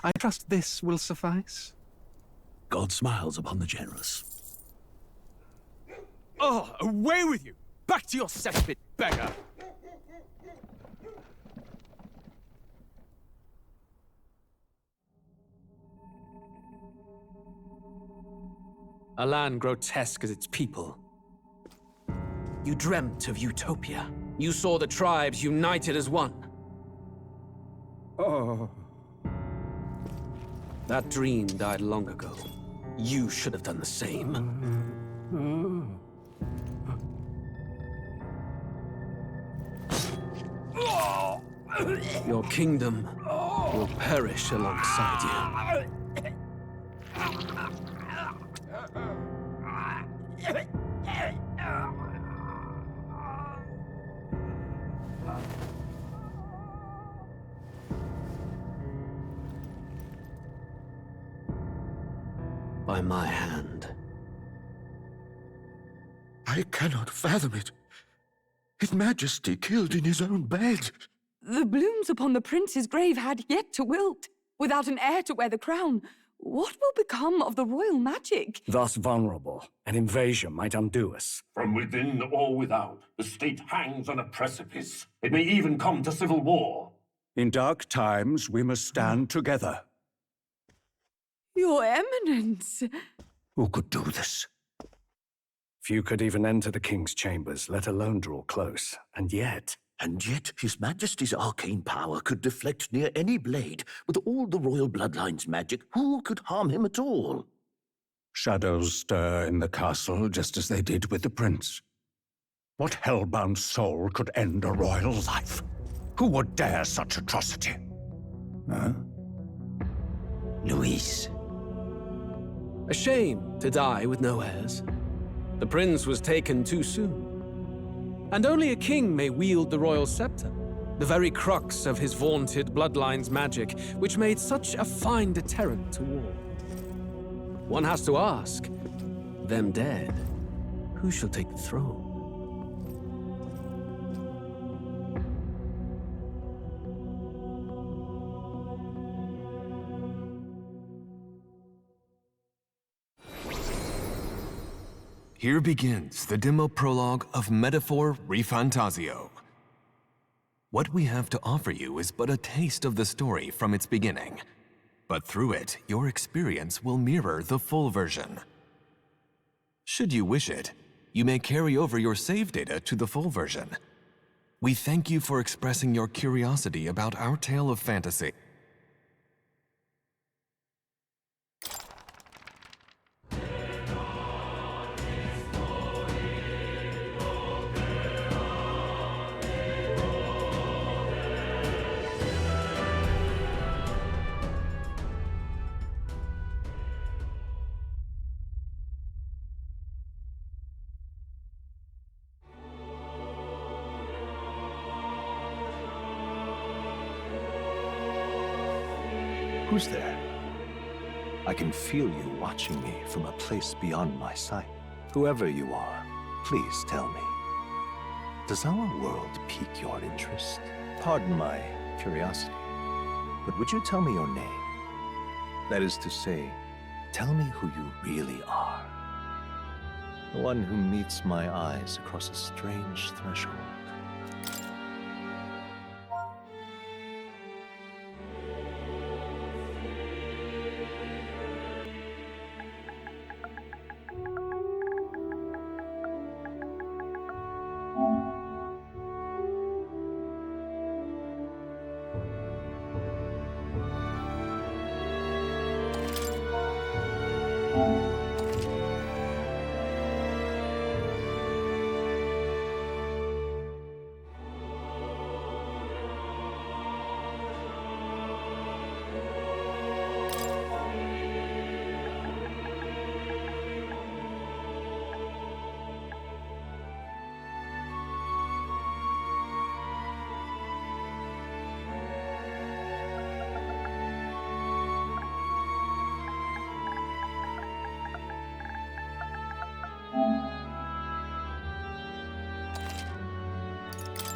I trust this will suffice. God smiles upon the generous. Oh, away with you! Back to your cesspit, beggar! A land grotesque as its people. You dreamt of utopia. You saw the tribes united as one. Oh. That dream died long ago. You should have done the same. Your kingdom will perish alongside you. By my hand. I cannot fathom it. His Majesty killed in his own bed. The blooms upon the prince's grave had yet to wilt. Without an heir to wear the crown, what will become of the royal magic? Thus vulnerable, an invasion might undo us. From within or without, the state hangs on a precipice. It may even come to civil war. In dark times, we must stand together. Your Eminence! Who could do this? Few could even enter the king's chambers, let alone draw close. And yet His Majesty's arcane power could deflect near any blade. With all the royal bloodline's magic, who could harm him at all? shadows stir in the castle just as they did with the prince. What hellbound soul could end a royal life? Who would dare such atrocity? Huh? Luis. A shame to die with no heirs. The prince was taken too soon. And only a king may wield the royal scepter, the very crux of his vaunted bloodline's magic, which made such a fine deterrent to war. One has to ask, them dead, who shall take the throne? Here begins the demo prologue of Metaphor ReFantazio. What we have to offer you is but a taste of the story from its beginning, but through it, your experience will mirror the full version. Should you wish it, you may carry over your save data to the full version. We thank you for expressing your curiosity about our tale of fantasy. Who's there? I can feel you watching me from a place beyond my sight. Whoever you are, please tell me. Does our world pique your interest? Pardon my curiosity, but would you tell me your name? That is to say, tell me who you really are. The one who meets my eyes across a strange threshold.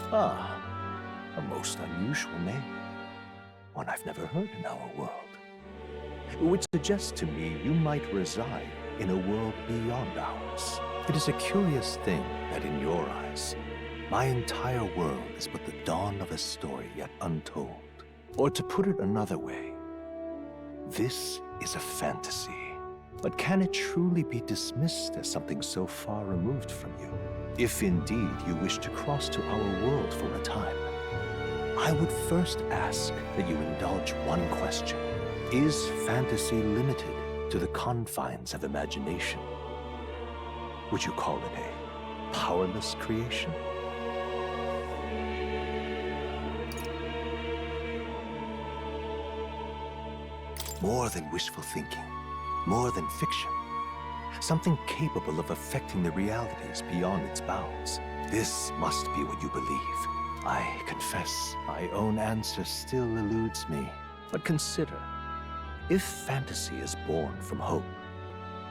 Ah, a most unusual name. One I've never heard in our world. which suggests to me you might reside in a world beyond ours. It is a curious thing that in your eyes, my entire world is but the dawn of a story yet untold. Or to put it another way, this is a fantasy. But can it truly be dismissed as something so far removed from you? If indeed you wish to cross to our world for a time, I would first ask that you indulge one question. Is fantasy limited to the confines of imagination? Would you call it a powerless creation? More than wishful thinking, more than fiction. Something capable of affecting the realities beyond its bounds. This must be what you believe. I confess, my own answer still eludes me. But consider, if fantasy is born from hope,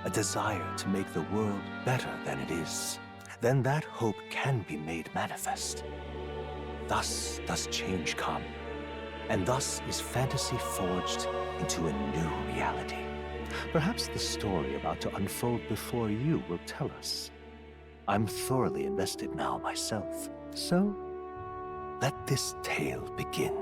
a desire to make the world better than it is, then that hope can be made manifest. Thus does change come, and thus is fantasy forged into a new reality. Perhaps the story about to unfold before you will tell us. I'm thoroughly invested now myself, so let this tale begin.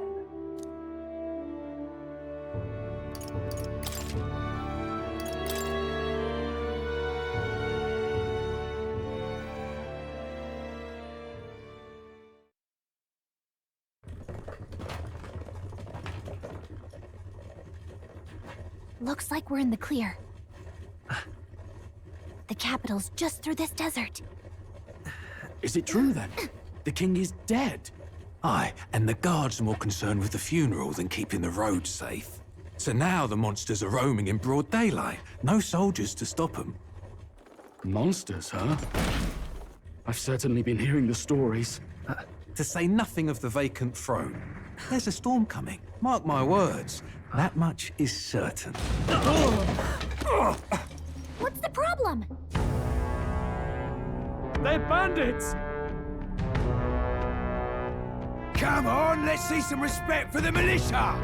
Looks like we're in the clear. The capital's just through this desert. Is it true then? The king is dead? Aye, and the guards are more concerned with the funeral than keeping the roads safe. So now the monsters are roaming in broad daylight. No soldiers to stop them. Monsters, huh? I've certainly been hearing the stories. To say nothing of the vacant throne. There's a storm coming, mark my words. That much is certain. What's the problem? They're bandits! Come on, let's see some respect for the militia!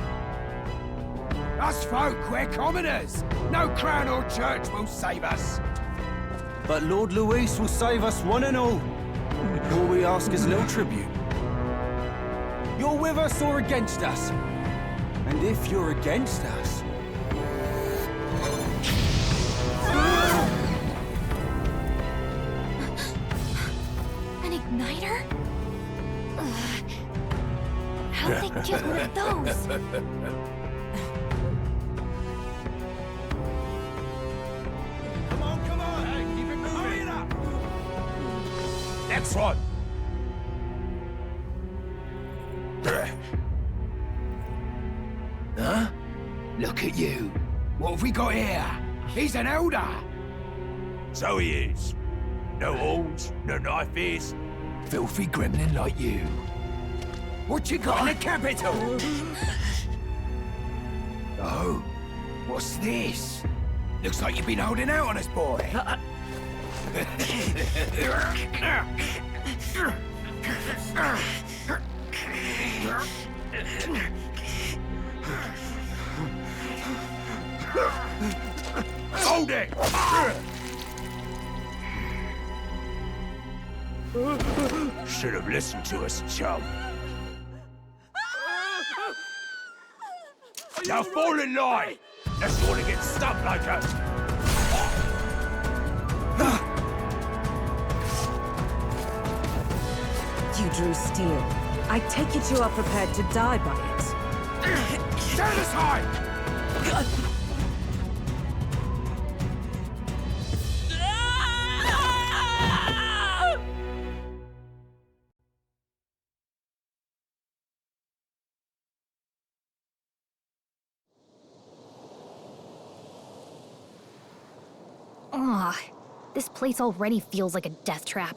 Us folk, we're commoners. No crown or church will save us. But Lord Luis will save us one and all. All we ask is a little tribute. You're with us or against us? And if you're against us... An igniter? How'd they get one of those? Come on, hey, keep it moving up! Next one! Huh? Look at you. What have we got here? He's an elder. So he is. No horns, no knife ears. Filthy gremlin like you. What you got in the capital? Oh, what's this? Looks like you've been holding out on us, boy. Hold it! Should have listened to us, chum. Now fall in line! That's all to get stuck like us. You drew steel. I take it you are prepared to die by it. Stand aside! This place already feels like a death trap.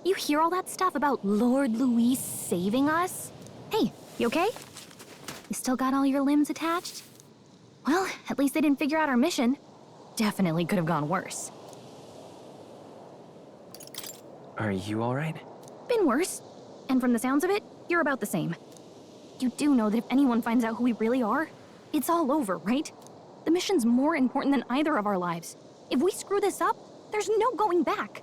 You hear all that stuff about Lord Luis saving us? Hey, you okay? You still got all your limbs attached? Well, at least they didn't figure out our mission. Definitely could have gone worse. Are you alright? Been worse. And from the sounds of it, you're about the same. You do know that if anyone finds out who we really are, it's all over, right? The mission's more important than either of our lives. If we screw this up, there's no going back.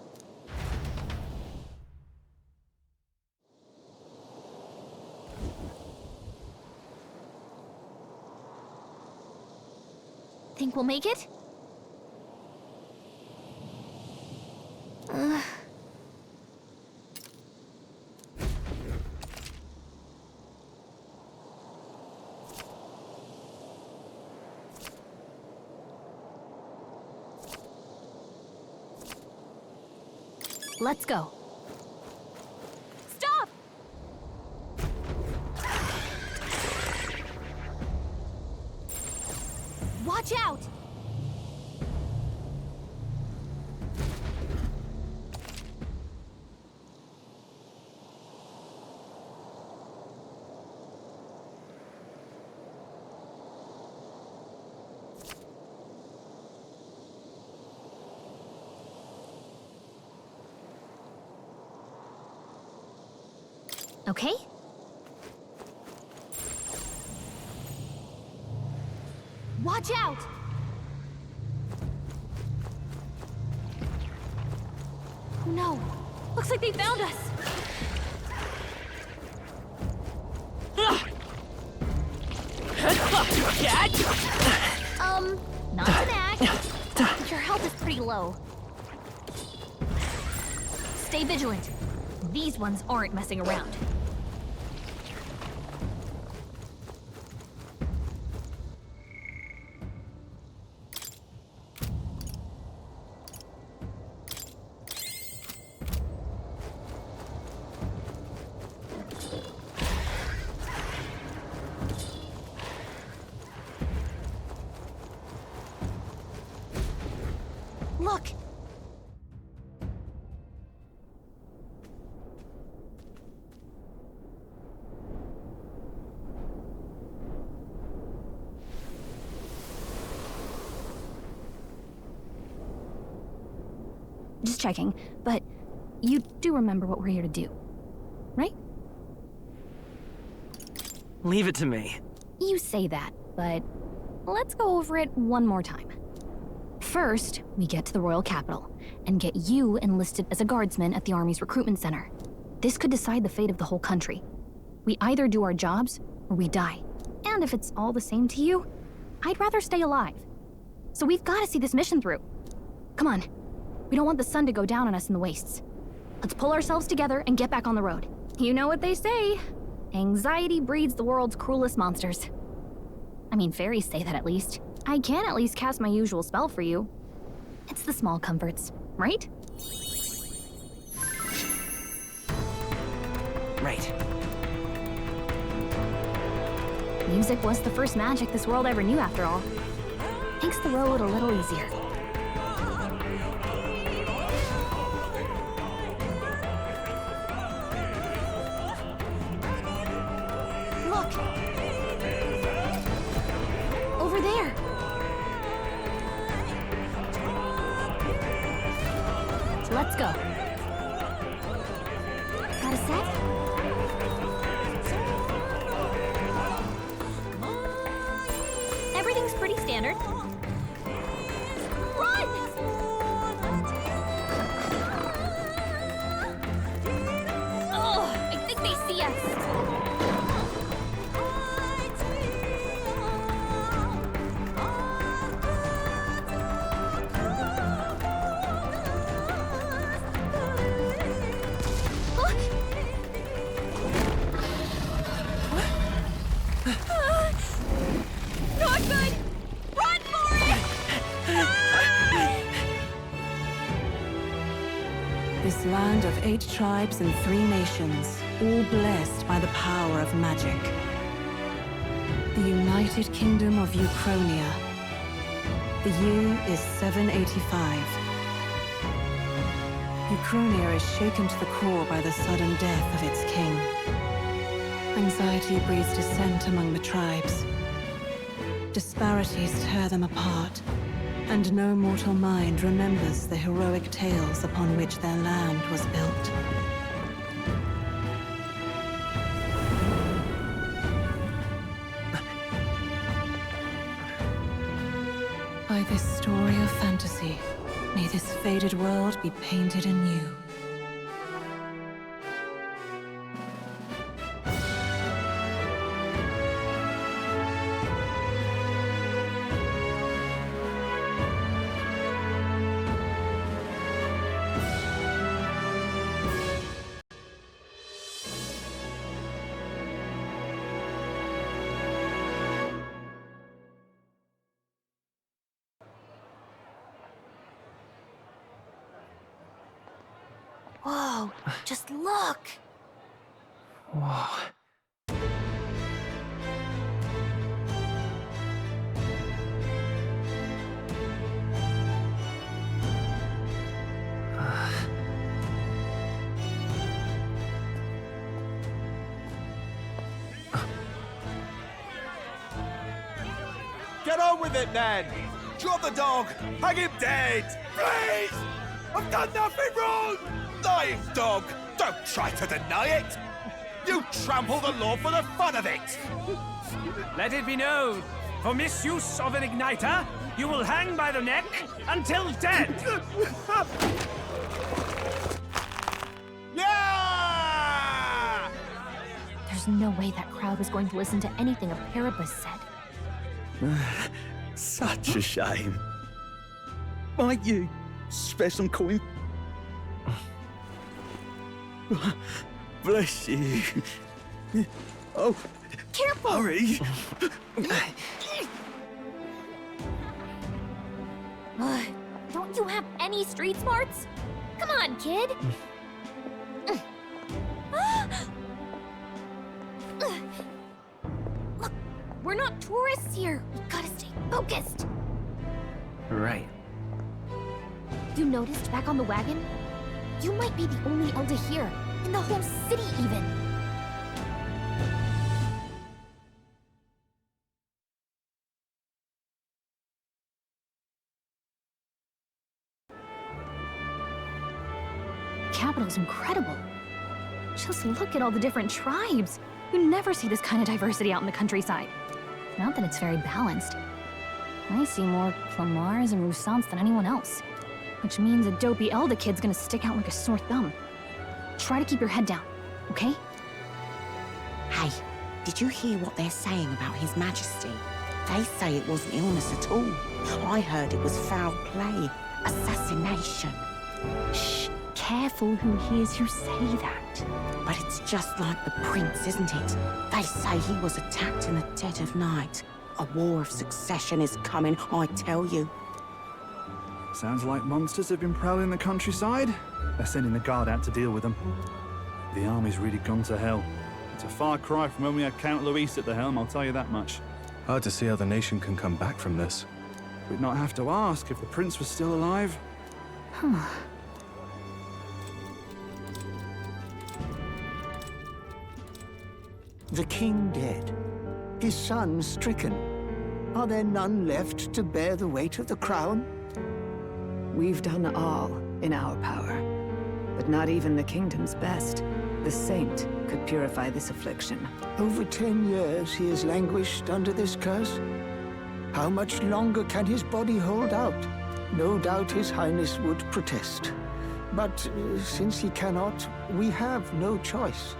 Think we'll make it? Let's go. Stop! Watch out! Okay? Watch out! Oh no! Looks like they found us! Not an act. Your health is pretty low. Stay vigilant. These ones aren't messing around. Look! Just checking, but you do remember what we're here to do, right? Leave it to me. You say that, but let's go over it one more time. First, we get to the royal capital and get you enlisted as a guardsman at the army's recruitment center. This could decide the fate of the whole country. We either do our jobs or we die. And if it's all the same to you, I'd rather stay alive. So we've got to see this mission through. Come on. We don't want the sun to go down on us in the wastes. Let's pull ourselves together and get back on the road. You know what they say. Anxiety breeds the world's cruelest monsters. I mean, fairies say that at least. I can at least cast my usual spell for you. It's the small comforts, right? Right. Music was the first magic this world ever knew, after all. Makes the road a little easier. Look! Over there! Let's go. Got a set? Everything's pretty standard. Run! Oh, I think they see us. Not good! Run for it! This land of 8 tribes and 3 nations, all blessed by the power of magic. The United Kingdom of Uchronia. The year is 785. Uchronia is shaken to the core by the sudden death of its king. Anxiety breeds dissent among the tribes. Disparities tear them apart, and no mortal mind remembers the heroic tales upon which their land was built. By this story of fantasy, may this faded world be painted anew. Whoa, just look! Whoa. Get on with it, then! Drop the dog! Hang him dead! Please! I've done nothing wrong! Lying dog! Don't try to deny it! You trample the law for the fun of it! Let it be known, for misuse of an igniter, you will hang by the neck until dead! Yeah! There's no way that crowd was going to listen to anything a Paribus said. Such a shame. Might you spare some coin? Bless you. Oh, careful! Hurry! Don't you have any street smarts? Come on, kid! Look, we're not tourists here. We gotta stay focused. Right. You noticed back on the wagon? You might be the only elder here, in the whole city even. Capital's incredible. Just look at all the different tribes. You never see this kind of diversity out in the countryside. Not that it's very balanced. I see more Clamars and Roussants than anyone else. Which means a dopey elder kid's gonna stick out like a sore thumb. Try to keep your head down, okay? Hey, did you hear what they're saying about His Majesty? They say it wasn't illness at all. I heard it was foul play, assassination. Shh, careful who hears you say that. But it's just like the prince, isn't it? They say he was attacked in the dead of night. A war of succession is coming, I tell you. Sounds like monsters have been prowling the countryside. They're sending the guard out to deal with them. The army's really gone to hell. It's a far cry from when we had Count Luis at the helm, I'll tell you that much. Hard to see how the nation can come back from this. We'd not have to ask if the prince was still alive. The king dead, his son stricken. Are there none left to bear the weight of the crown? We've done all in our power, but not even the kingdom's best, the saint, could purify this affliction. Over 10 years he has languished under this curse. How much longer can his body hold out? No doubt his highness would protest. But since he cannot, we have no choice.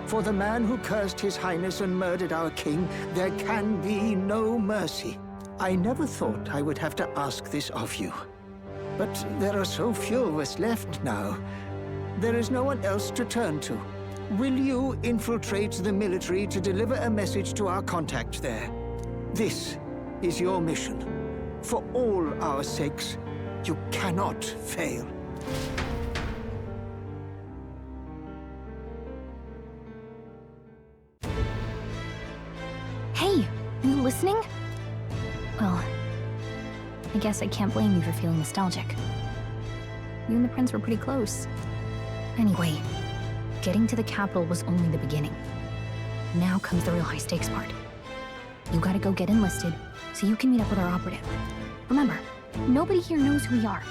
For the man who cursed his highness and murdered our king, there can be no mercy. I never thought I would have to ask this of you. But there are so few of us left now. There is no one else to turn to. Will you infiltrate the military to deliver a message to our contact there? This is your mission. For all our sakes, you cannot fail. Hey, are you listening? Well, I guess I can't blame you for feeling nostalgic. You and the prince were pretty close. Anyway, getting to the capital was only the beginning. Now comes the real high-stakes part. You gotta go get enlisted, so you can meet up with our operative. Remember, nobody here knows who we are.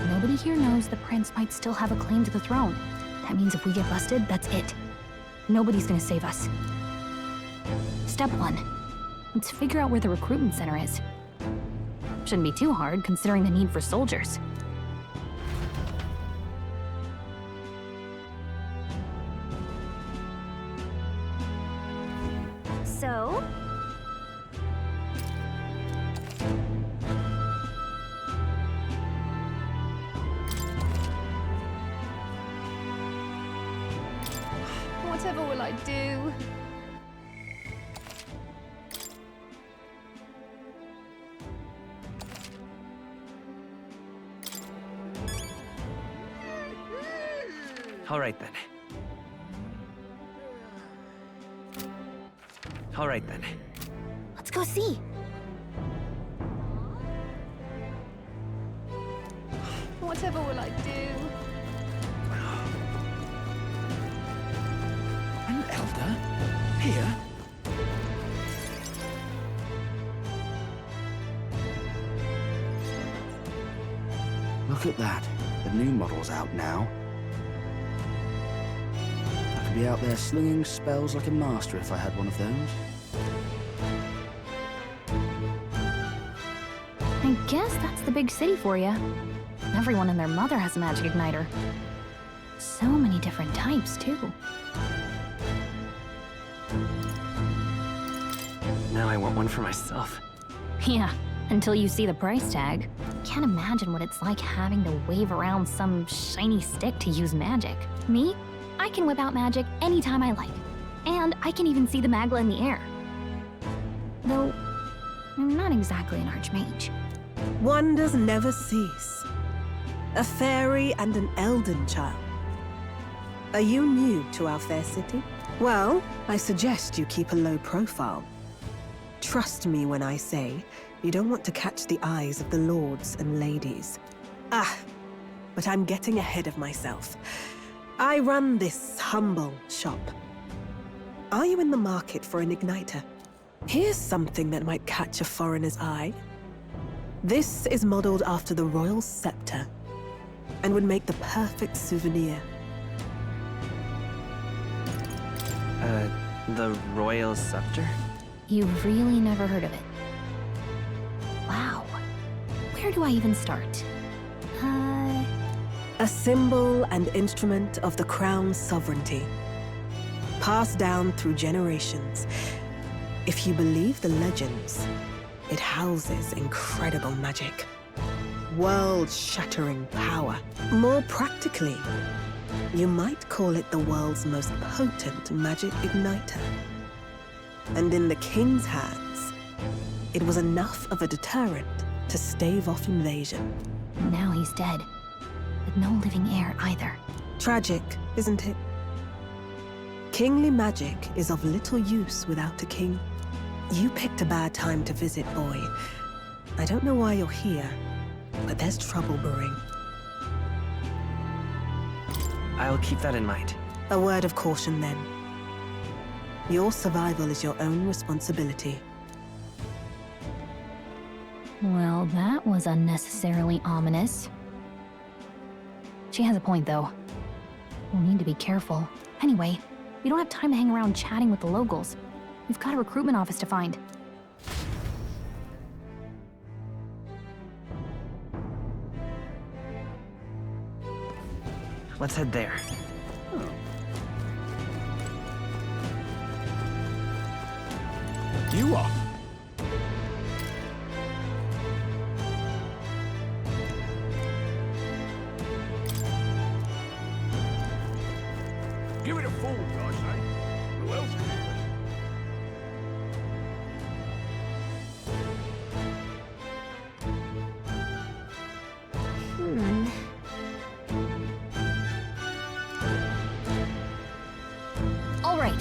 Nobody here knows the prince might still have a claim to the throne. That means if we get busted, that's it. Nobody's gonna save us. Step 1. Let's figure out where the recruitment center is. Shouldn't be too hard, considering the need for soldiers. So? Whatever will I do? All right then. All right then. Let's go see. Whatever will I do? An elder? Here? Look at that. The new model's out now. I could be out there slinging spells like a master if I had one of those. I guess that's the big city for you. Everyone and their mother has a magic igniter. So many different types, too. Now I want one for myself. Yeah, until you see the price tag. Can't imagine what it's like having to wave around some shiny stick to use magic. Me? I can whip out magic anytime I like. And I can even see the magla in the air. Though, I'm not exactly an archmage. Wonders never cease. A fairy and an elden child. Are you new to our fair city? Well, I suggest you keep a low profile. Trust me when I say you don't want to catch the eyes of the lords and ladies. But I'm getting ahead of myself. I run this humble shop. Are you in the market for an igniter? Here's something that might catch a foreigner's eye. This is modeled after the royal scepter and would make the perfect souvenir. The royal scepter? You've really never heard of it. Wow. Where do I even start? A symbol and instrument of the crown's sovereignty. Passed down through generations. If you believe the legends, it houses incredible magic. World-shattering power. More practically, you might call it the world's most potent magic igniter. And in the king's hands, it was enough of a deterrent to stave off invasion. Now he's dead. With no living heir either. Tragic, isn't it? Kingly magic is of little use without a king. You picked a bad time to visit, boy. I don't know why you're here, but there's trouble brewing. I'll keep that in mind. A word of caution, then. Your survival is your own responsibility. Well, that was unnecessarily ominous. She has a point, though. We'll need to be careful. Anyway, we don't have time to hang around chatting with the locals. We've got a recruitment office to find. Let's head there. You are. Give it a fool, I say. Who else can it All right.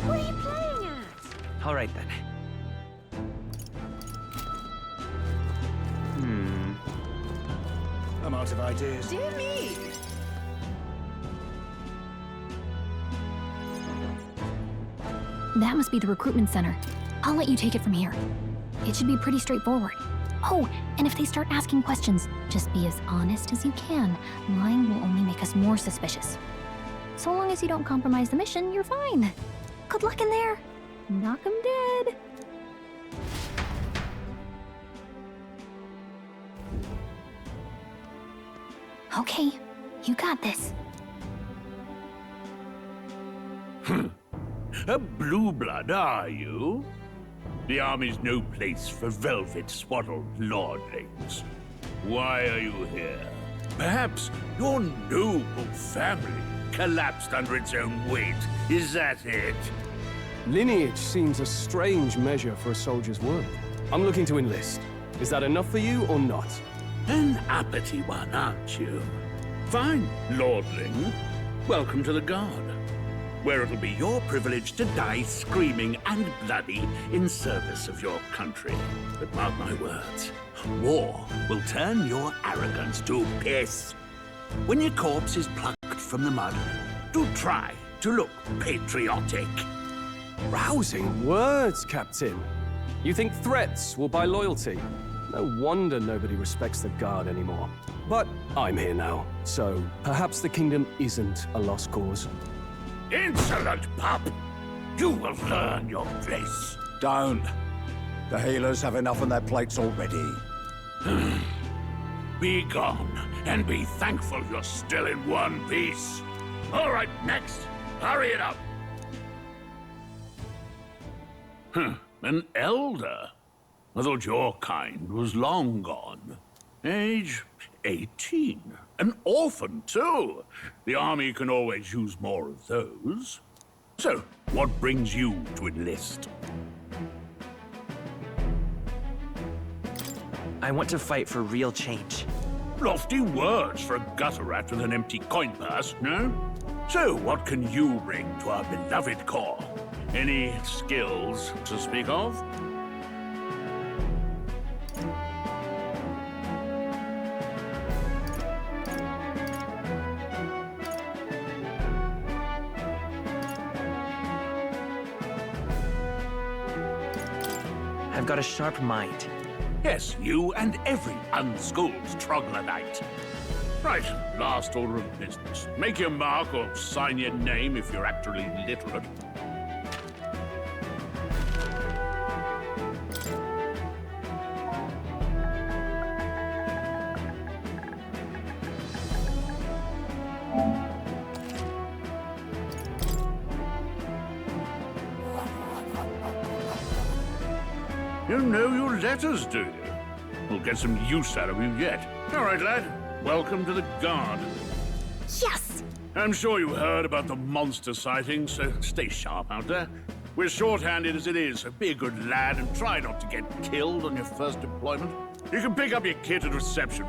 What are you playing at? All right then. I'm out of ideas. Dear me! That must be the recruitment center. I'll let you take it from here. It should be pretty straightforward. Oh, and if they start asking questions, just be as honest as you can. Lying will only make us more suspicious. So long as you don't compromise the mission, you're fine. Good luck in there. Knock 'em dead. Okay, you got this. A blue blood, are you? The army's no place for velvet-swaddled lordlings. Why are you here? Perhaps your noble family collapsed under its own weight. Is that it? Lineage seems a strange measure for a soldier's worth. I'm looking to enlist. Is that enough for you or not? An uppity one, aren't you? Fine, lordling. Welcome to the Guard, where it'll be your privilege to die screaming and bloody in service of your country. But mark my words, war will turn your arrogance to piss. When your corpse is plucked from the mud, do try to look patriotic. Rousing words, Captain. You think threats will buy loyalty? No wonder nobody respects the Guard anymore. But I'm here now, so perhaps the kingdom isn't a lost cause. Insolent pup! You will learn your place. Don't. The healers have enough on their plates already. Be gone, and be thankful you're still in one piece. All right, next. Hurry it up. An elder? I thought your kind was long gone. Age 18. An orphan, too. The army can always use more of those. So, what brings you to enlist? I want to fight for real change. Lofty words for a gutter rat with an empty coin purse, no? So, what can you bring to our beloved corps? Any skills to speak of? I've got a sharp mind. Yes, you and every unschooled troglodyte. Right, last order of business. Make your mark or sign your name if you're actually literate. You know your letters, do you? We'll get some use out of you yet. All right, lad. Welcome to the Guard. Yes! I'm sure you heard about the monster sightings, so stay sharp out there. We're short-handed as it is, so be a good lad and try not to get killed on your first deployment. You can pick up your kit at reception.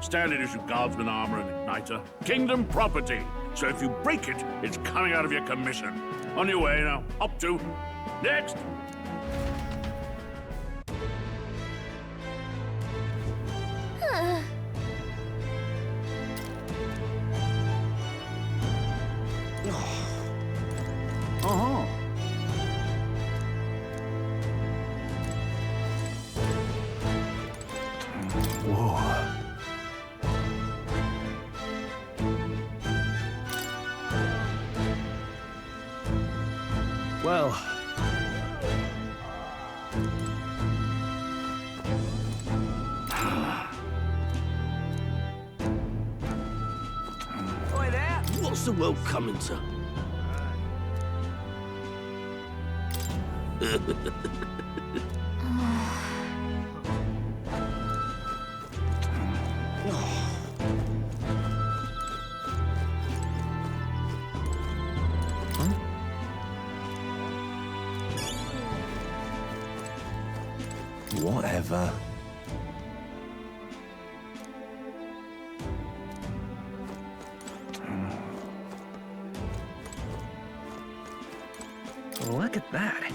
Standard issue guardsman armor and igniter. Kingdom property, so if you break it, it's coming out of your commission. On your way now. Up to. Next! Uh-huh. Whoa. Well... Oi there! What's the world coming to? Whatever. Look at that.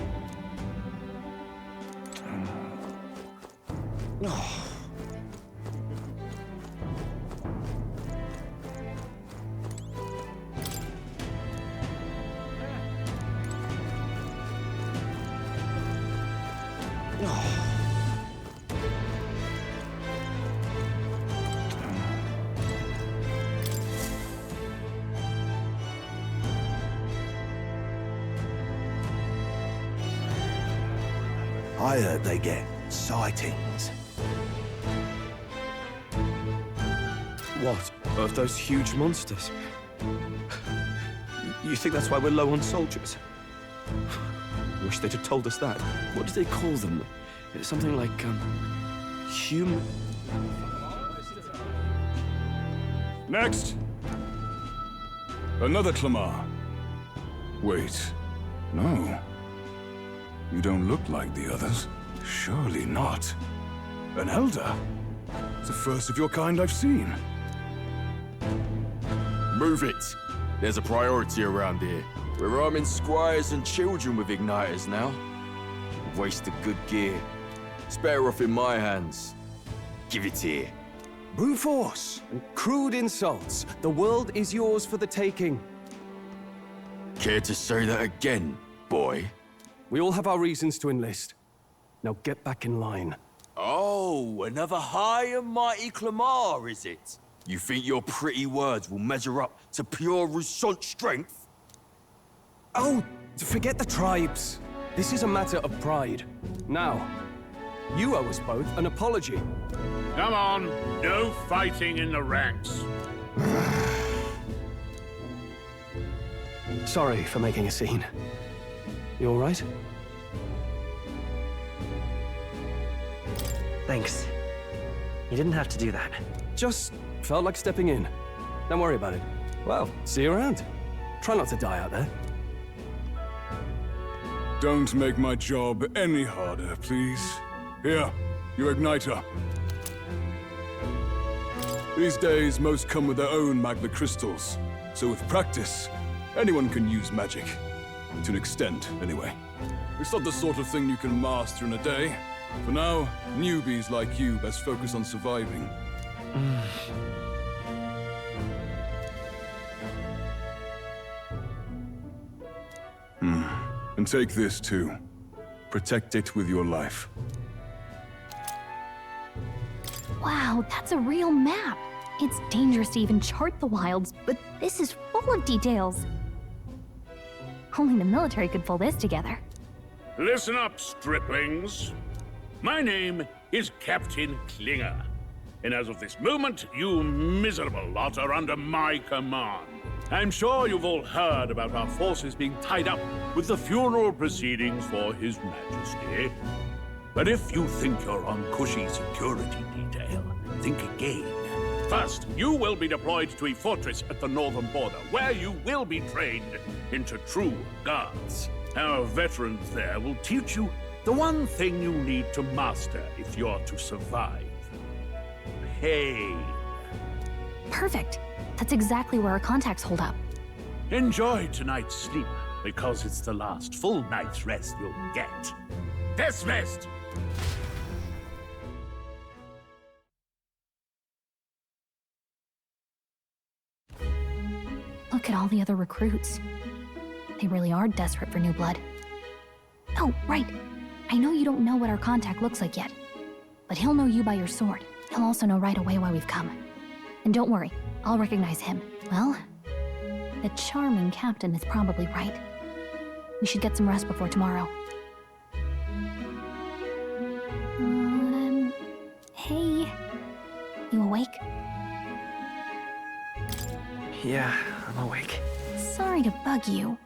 I heard they get sightings. What? Of those huge monsters? You think that's why we're low on soldiers? Wish they'd have told us that. What do they call them? Something like, human... Next! Another Clamar. Wait, no. You don't look like the others. Surely not. An Elder? It's the first of your kind I've seen. Move it! There's a priority around here. We're arming squires and children with igniters now. Waste of good gear. It's better off in my hands. Give it here. Brute force and crude insults. The world is yours for the taking. Care to say that again, boy? We all have our reasons to enlist. Now get back in line. Oh, another high and mighty Clamar, is it? You think your pretty words will measure up to pure Rousseau strength? Oh, forget the tribes. This is a matter of pride. Now, you owe us both an apology. Come on, no fighting in the ranks. Sorry for making a scene. You all right? Thanks. You didn't have to do that. Just felt like stepping in. Don't worry about it. Well, see you around. Try not to die out there. Don't make my job any harder, please. Here, your igniter. These days, most come with their own magna crystals. So with practice, anyone can use magic. To an extent, anyway. It's not the sort of thing you can master in a day. For now, newbies like you best focus on surviving. And take this too. Protect it with your life. Wow, that's a real map. It's dangerous to even chart the wilds, but this is full of details. Only the military could pull this together. Listen up, striplings. My name is Captain Klinger, and as of this moment, you miserable lot are under my command. I'm sure you've all heard about our forces being tied up with the funeral proceedings for His Majesty. But if you think you're on cushy security detail, think again. First, you will be deployed to a fortress at the northern border, where you will be trained into true guards. Our veterans there will teach you the one thing you need to master if you're to survive. Pain. Perfect. That's exactly where our contacts hold up. Enjoy tonight's sleep, because it's the last full night's rest you'll get. Dismissed! Look at all the other recruits. They really are desperate for new blood. Oh, right. I know you don't know what our contact looks like yet, but he'll know you by your sword. He'll also know right away why we've come. And don't worry, I'll recognize him. Well, the charming captain is probably right. We should get some rest before tomorrow. Hey. You awake? Yeah, I'm awake. Sorry to bug you.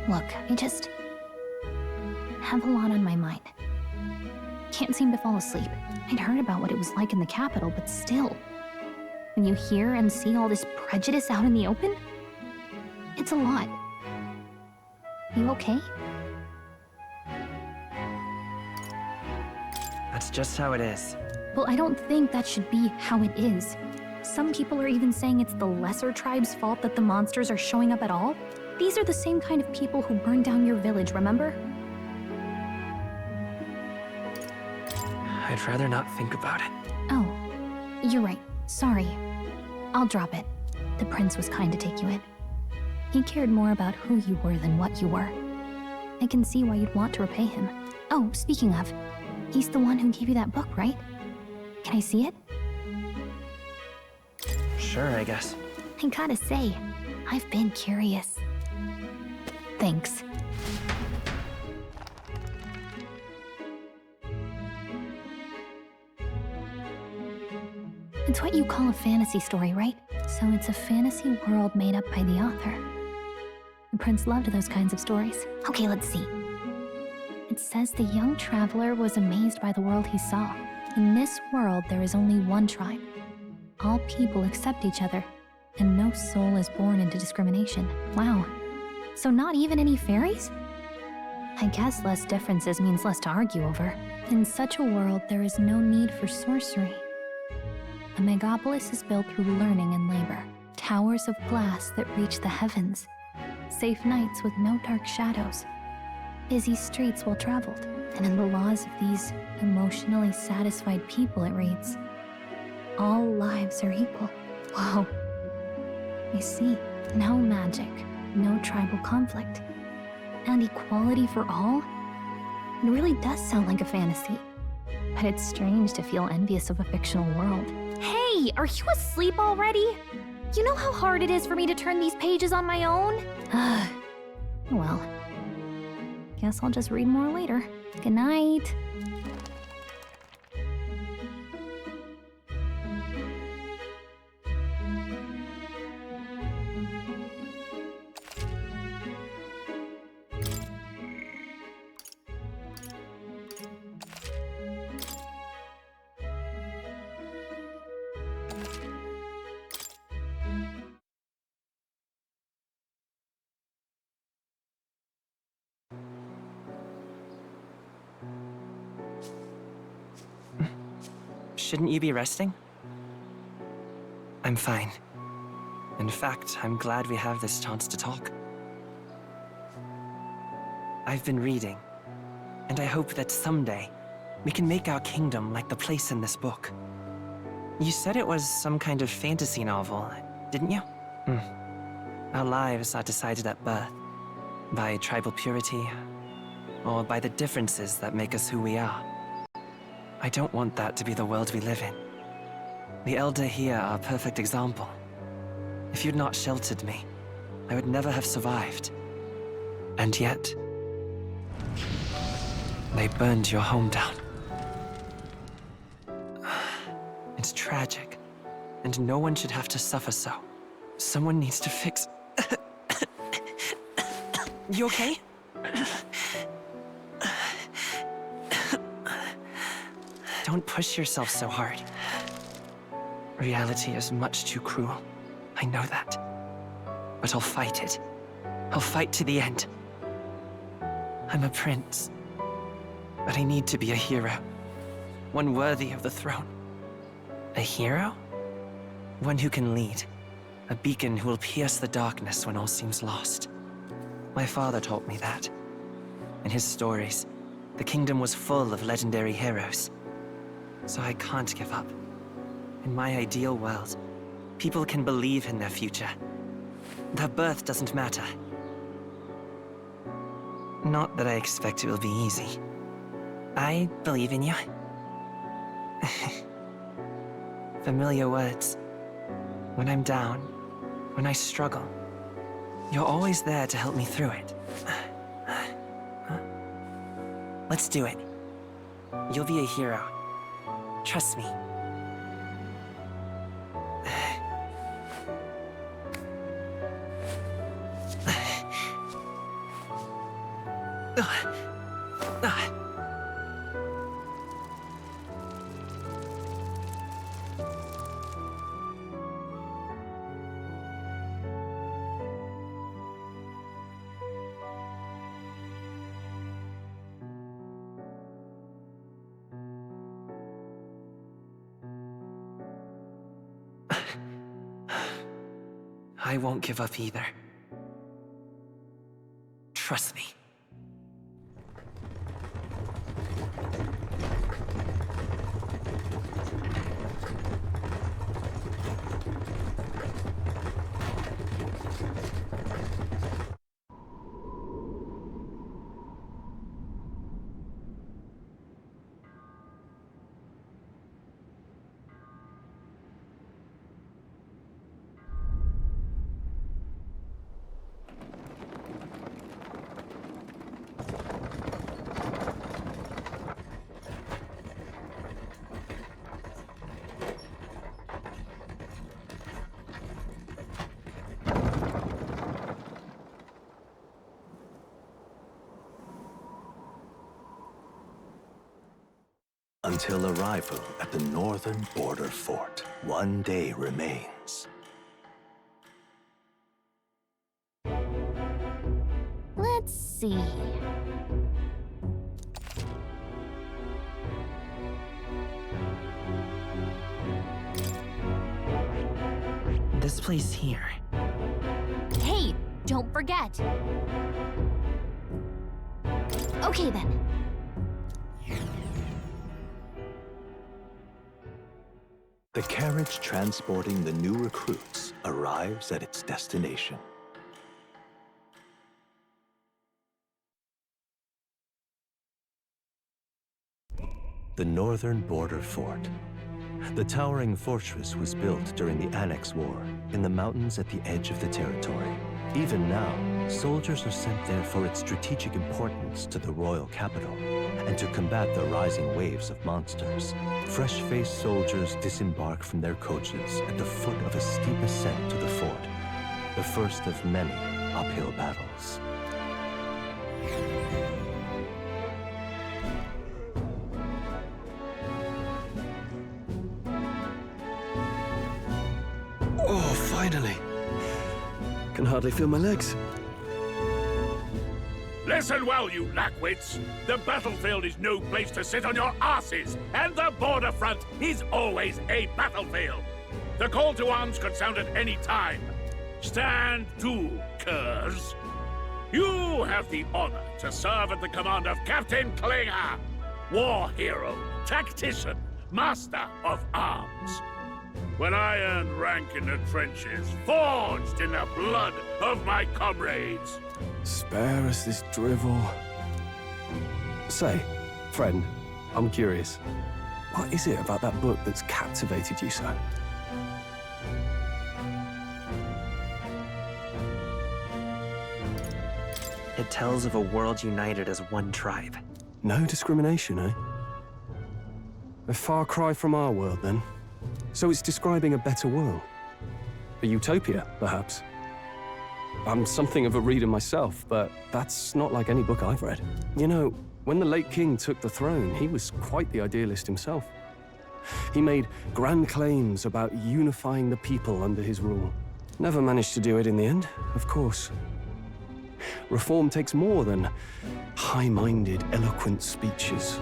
Look, I just have a lot on my mind. Can't seem to fall asleep. I'd heard about what it was like in the capital, but still. When you hear and see all this prejudice out in the open, it's a lot. You okay? That's just how it is. Well, I don't think that should be how it is. Some people are even saying it's the lesser tribe's fault that the monsters are showing up at all. These are the same kind of people who burned down your village, remember? I'd rather not think about it. Oh, you're right. Sorry. I'll drop it. The prince was kind to take you in. He cared more about who you were than what you were. I can see why you'd want to repay him. Oh, speaking of, he's the one who gave you that book, right? Can I see it? Sure, I guess. I gotta say, I've been curious. Thanks. It's what you call a fantasy story, right? So it's a fantasy world made up by the author. The prince loved those kinds of stories. Okay, let's see. It says the young traveler was amazed by the world he saw. In this world, there is only one tribe. All people accept each other, and no soul is born into discrimination. Wow. So not even any fairies? I guess less differences means less to argue over. In such a world, there is no need for sorcery. The megapolis is built through learning and labor. Towers of glass that reach the heavens. Safe nights with no dark shadows. Busy streets well traveled. And in the laws of these emotionally satisfied people, it reads, all lives are equal. Whoa. I see. No magic, no tribal conflict, and equality for all? It really does sound like a fantasy. But it's strange to feel envious of a fictional world. Hey, are you asleep already? You know how hard it is for me to turn these pages on my own? Well, guess I'll just read more later. Good night. Shouldn't you be resting? I'm fine. In fact, I'm glad we have this chance to talk. I've been reading, and I hope that someday we can make our kingdom like the place in this book. You said it was some kind of fantasy novel, didn't you? Our lives are decided at birth, by tribal purity, or by the differences that make us who we are. I don't want that to be the world we live in. The Elder here are a perfect example. If you'd not sheltered me, I would never have survived. And yet, they burned your home down. It's tragic, and no one should have to suffer so. Someone needs to fix... You okay? Don't push yourself so hard. Reality is much too cruel. I know that. But I'll fight it. I'll fight to the end. I'm a prince. But I need to be a hero. One worthy of the throne. A hero? One who can lead. A beacon who will pierce the darkness when all seems lost. My father taught me that. In his stories, the kingdom was full of legendary heroes. So I can't give up. In my ideal world, people can believe in their future. Their birth doesn't matter. Not that I expect it will be easy. I believe in you. Familiar words. When I'm down, when I struggle, you're always there to help me through it. Let's do it. You'll be a hero. Trust me. I won't give up either. Trust me. Until arrival at the northern border fort, one day remains. Let's see. This place here. Hey, don't forget. Okay then. The carriage transporting the new recruits arrives at its destination. The northern border fort. The towering fortress was built during the Annex War in the mountains at the edge of the territory. Even now, soldiers are sent there for its strategic importance to the royal capital and to combat the rising waves of monsters. Fresh-faced soldiers disembark from their coaches at the foot of a steep ascent to the fort, the first of many uphill battles. Oh, finally. Can hardly feel my legs. Listen well, you lackwits. The battlefield is no place to sit on your asses, and the border front is always a battlefield. The call to arms could sound at any time. Stand to, curs. You have the honor to serve at the command of Captain Klinger, war hero, tactician, master of arms. When I earned rank in the trenches, forged in the blood of my comrades. Spare us this drivel. Say, friend, I'm curious. What is it about that book that's captivated you so? It tells of a world united as one tribe. No discrimination, eh? A far cry from our world, then. So it's describing a better world. A utopia, perhaps. I'm something of a reader myself, but that's not like any book I've read. You know, when the late king took the throne, he was quite the idealist himself. He made grand claims about unifying the people under his rule. Never managed to do it in the end, of course. Reform takes more than high-minded, eloquent speeches.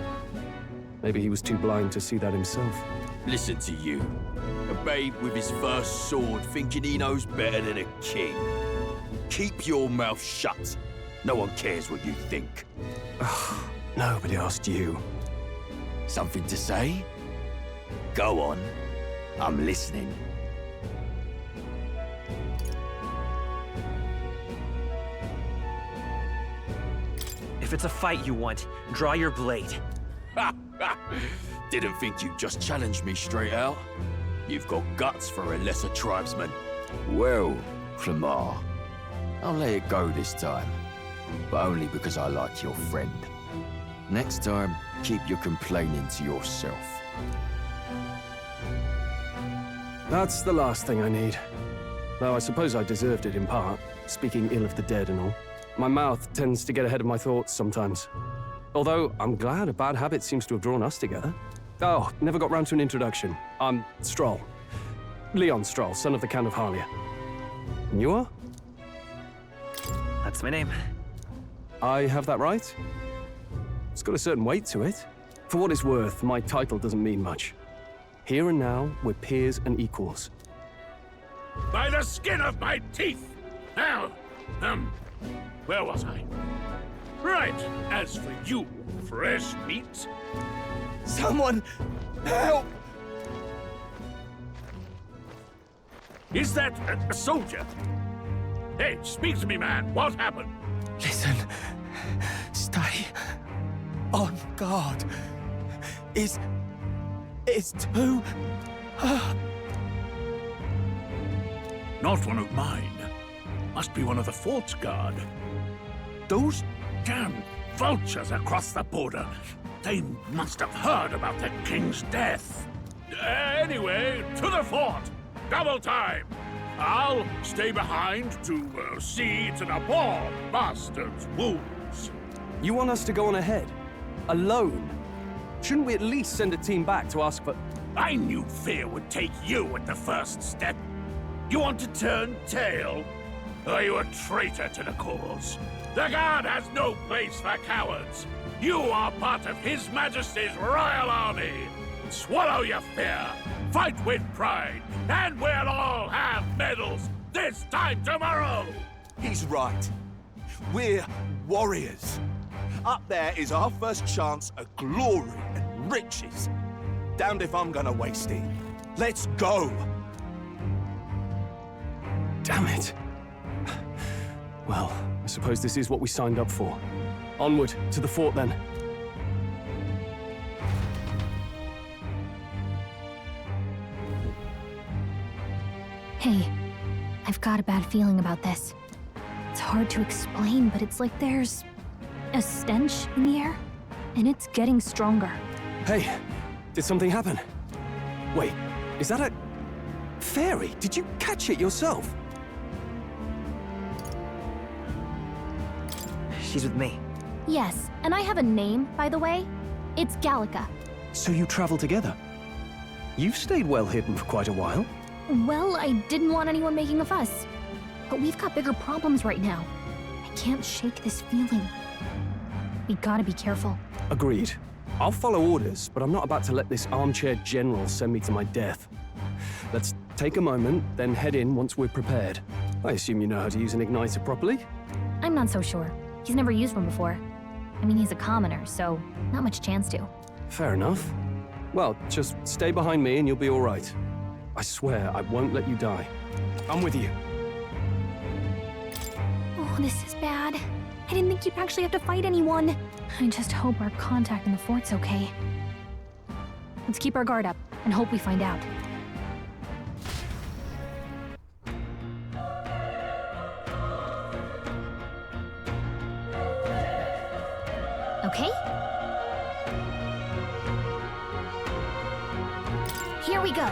Maybe he was too blind to see that himself. Listen to you. A babe with his first sword thinking he knows better than a king. Keep your mouth shut. No one cares what you think. Nobody asked you. Something to say? Go on. I'm listening. If it's a fight you want, draw your blade. Didn't think you'd just challenge me straight out. You've got guts for a lesser tribesman. Well, Clemar, I'll let it go this time. But only because I like your friend. Next time, keep your complaining to yourself. That's the last thing I need. Though I suppose I deserved it in part, speaking ill of the dead and all. My mouth tends to get ahead of my thoughts sometimes. Although, I'm glad a bad habit seems to have drawn us together. Oh, never got round to an introduction. I'm Stroll. Leon Stroll, son of the Count of Harlia. And you are? That's my name. I have that right? It's got a certain weight to it. For what it's worth, my title doesn't mean much. Here and now, we're peers and equals. By the skin of my teeth! Now, where was I? Right, as for you, fresh meat... Someone, help! Is that a soldier? Hey, speak to me, man. What happened? Listen, stay on guard. It's too... Not one of mine. Must be one of the fort's guard. Those damn vultures across the border. They must have heard about the king's death. Anyway, to the fort. Double time. I'll stay behind to see to the poor bastard's wounds. You want us to go on ahead? Alone? Shouldn't we at least send a team back to ask for... I knew fear would take you at the first step. You want to turn tail? Are you a traitor to the cause? The Guard has no place for cowards. You are part of His Majesty's Royal Army. Swallow your fear, fight with pride, and we'll all have medals this time tomorrow! He's right. We're warriors. Up there is our first chance at glory and riches. Damned if I'm gonna waste it. Let's go! Damn it. Well, I suppose this is what we signed up for. Onward, to the fort then. Hey, I've got a bad feeling about this. It's hard to explain, but it's like there's a stench in the air, and it's getting stronger. Hey, did something happen? Wait, is that a... fairy? Did you catch it yourself? She's with me. Yes, and I have a name, by the way. It's Gallica. So you travel together? You've stayed well hidden for quite a while. Well, I didn't want anyone making a fuss. But we've got bigger problems right now. I can't shake this feeling. We gotta be careful. Agreed. I'll follow orders, but I'm not about to let this armchair general send me to my death. Let's take a moment, then head in once we're prepared. I assume you know how to use an igniter properly? I'm not so sure. He's never used one before. I mean, he's a commoner, so not much chance to. Fair enough. Well, just stay behind me and you'll be all right. I swear I won't let you die. I'm with you. Oh, this is bad. I didn't think you'd actually have to fight anyone. I just hope our contact in the fort's okay. Let's keep our guard up and hope we find out. Okay? Here we go.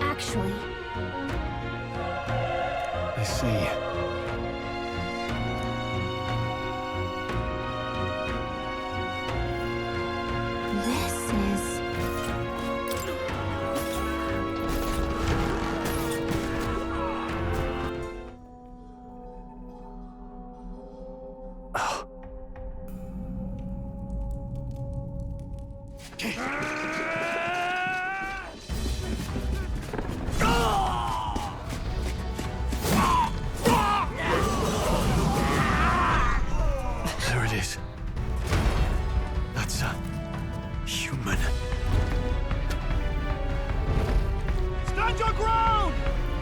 Actually... I see. This is... There it is. That's a... human. Stand your ground!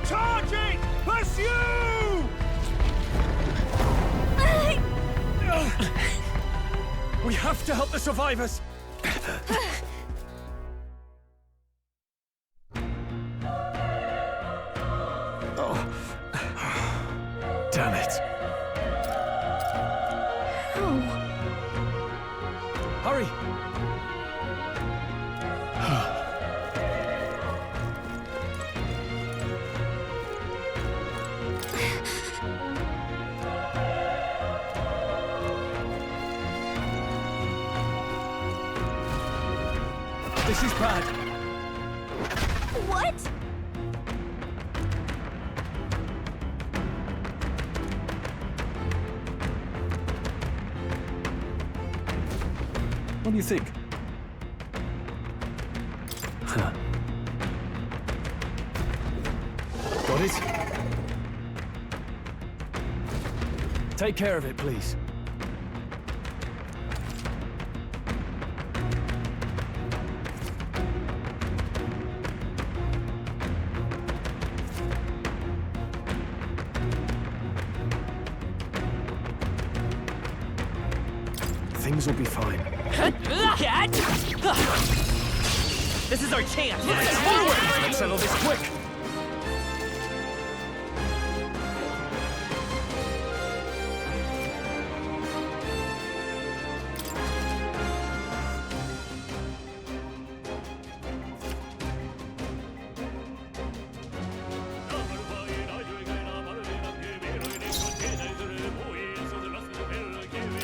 Charging! Pursue! We have to help the survivors! Oh. Damn it. Hurry! This is bad. What? What do you think? Huh. Got it? Take care of it, please. Things will be fine. This is our chance! Let's settle this quick!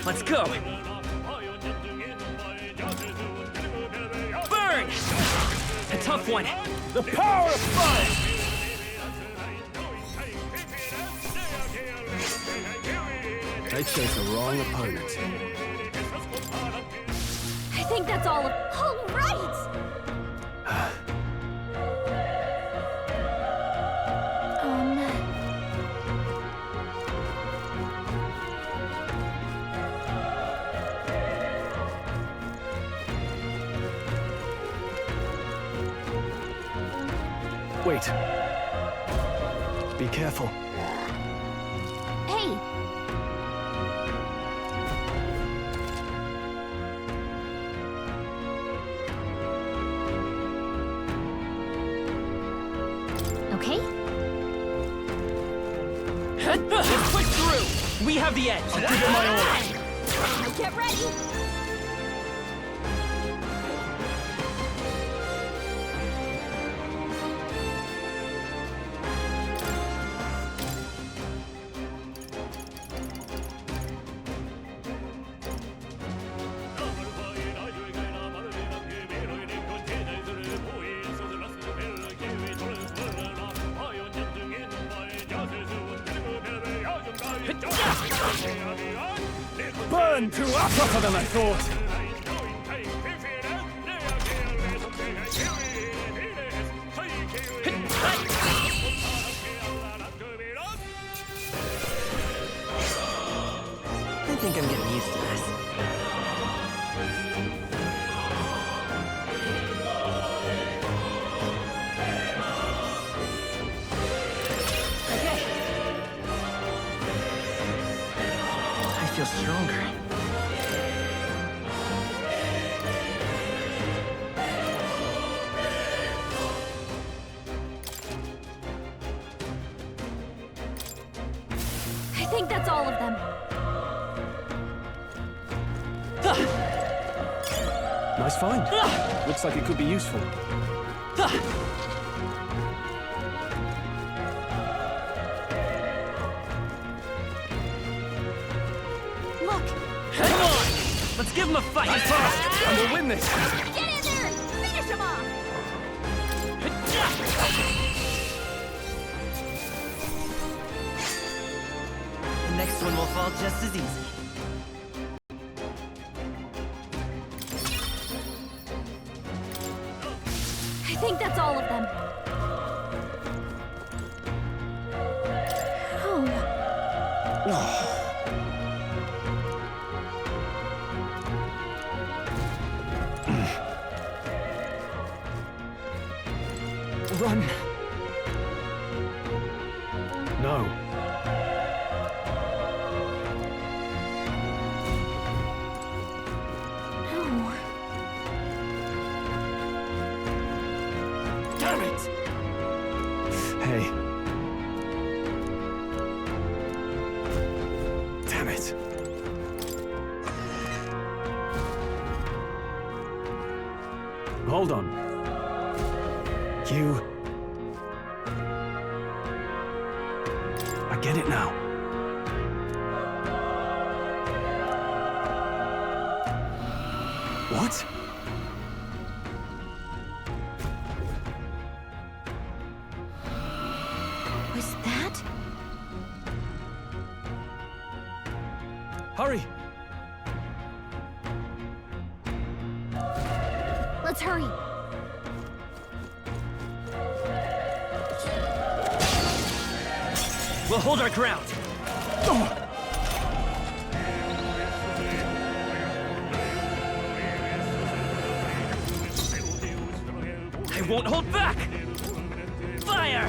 Let's go! Burn! A tough one! The power of fire! They chose the wrong opponent. I think that's all of... All right! Wait. Be careful. Hey! Okay? Let's push through! We have the edge! I'll give it my all! Get ready! Burn to us! Tougher than I thought! I think I'm getting used to this. I feel stronger. I think that's all of them. Nice find. Looks like it could be useful. Look! Come on! Let's give him a fight! And we'll win this! Get in there! Finish him off! The next one will fall just as easy. I think that's all of them. Oh. Run! No. Damn it! Hey. Damn it. Hold on. You... I get it now. What? Was that? Hurry! Let's hurry. We'll hold our ground. I won't hold back! Fire!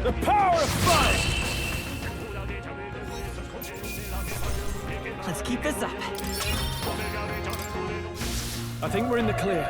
The power of fire! Let's keep this up. I think we're in the clear.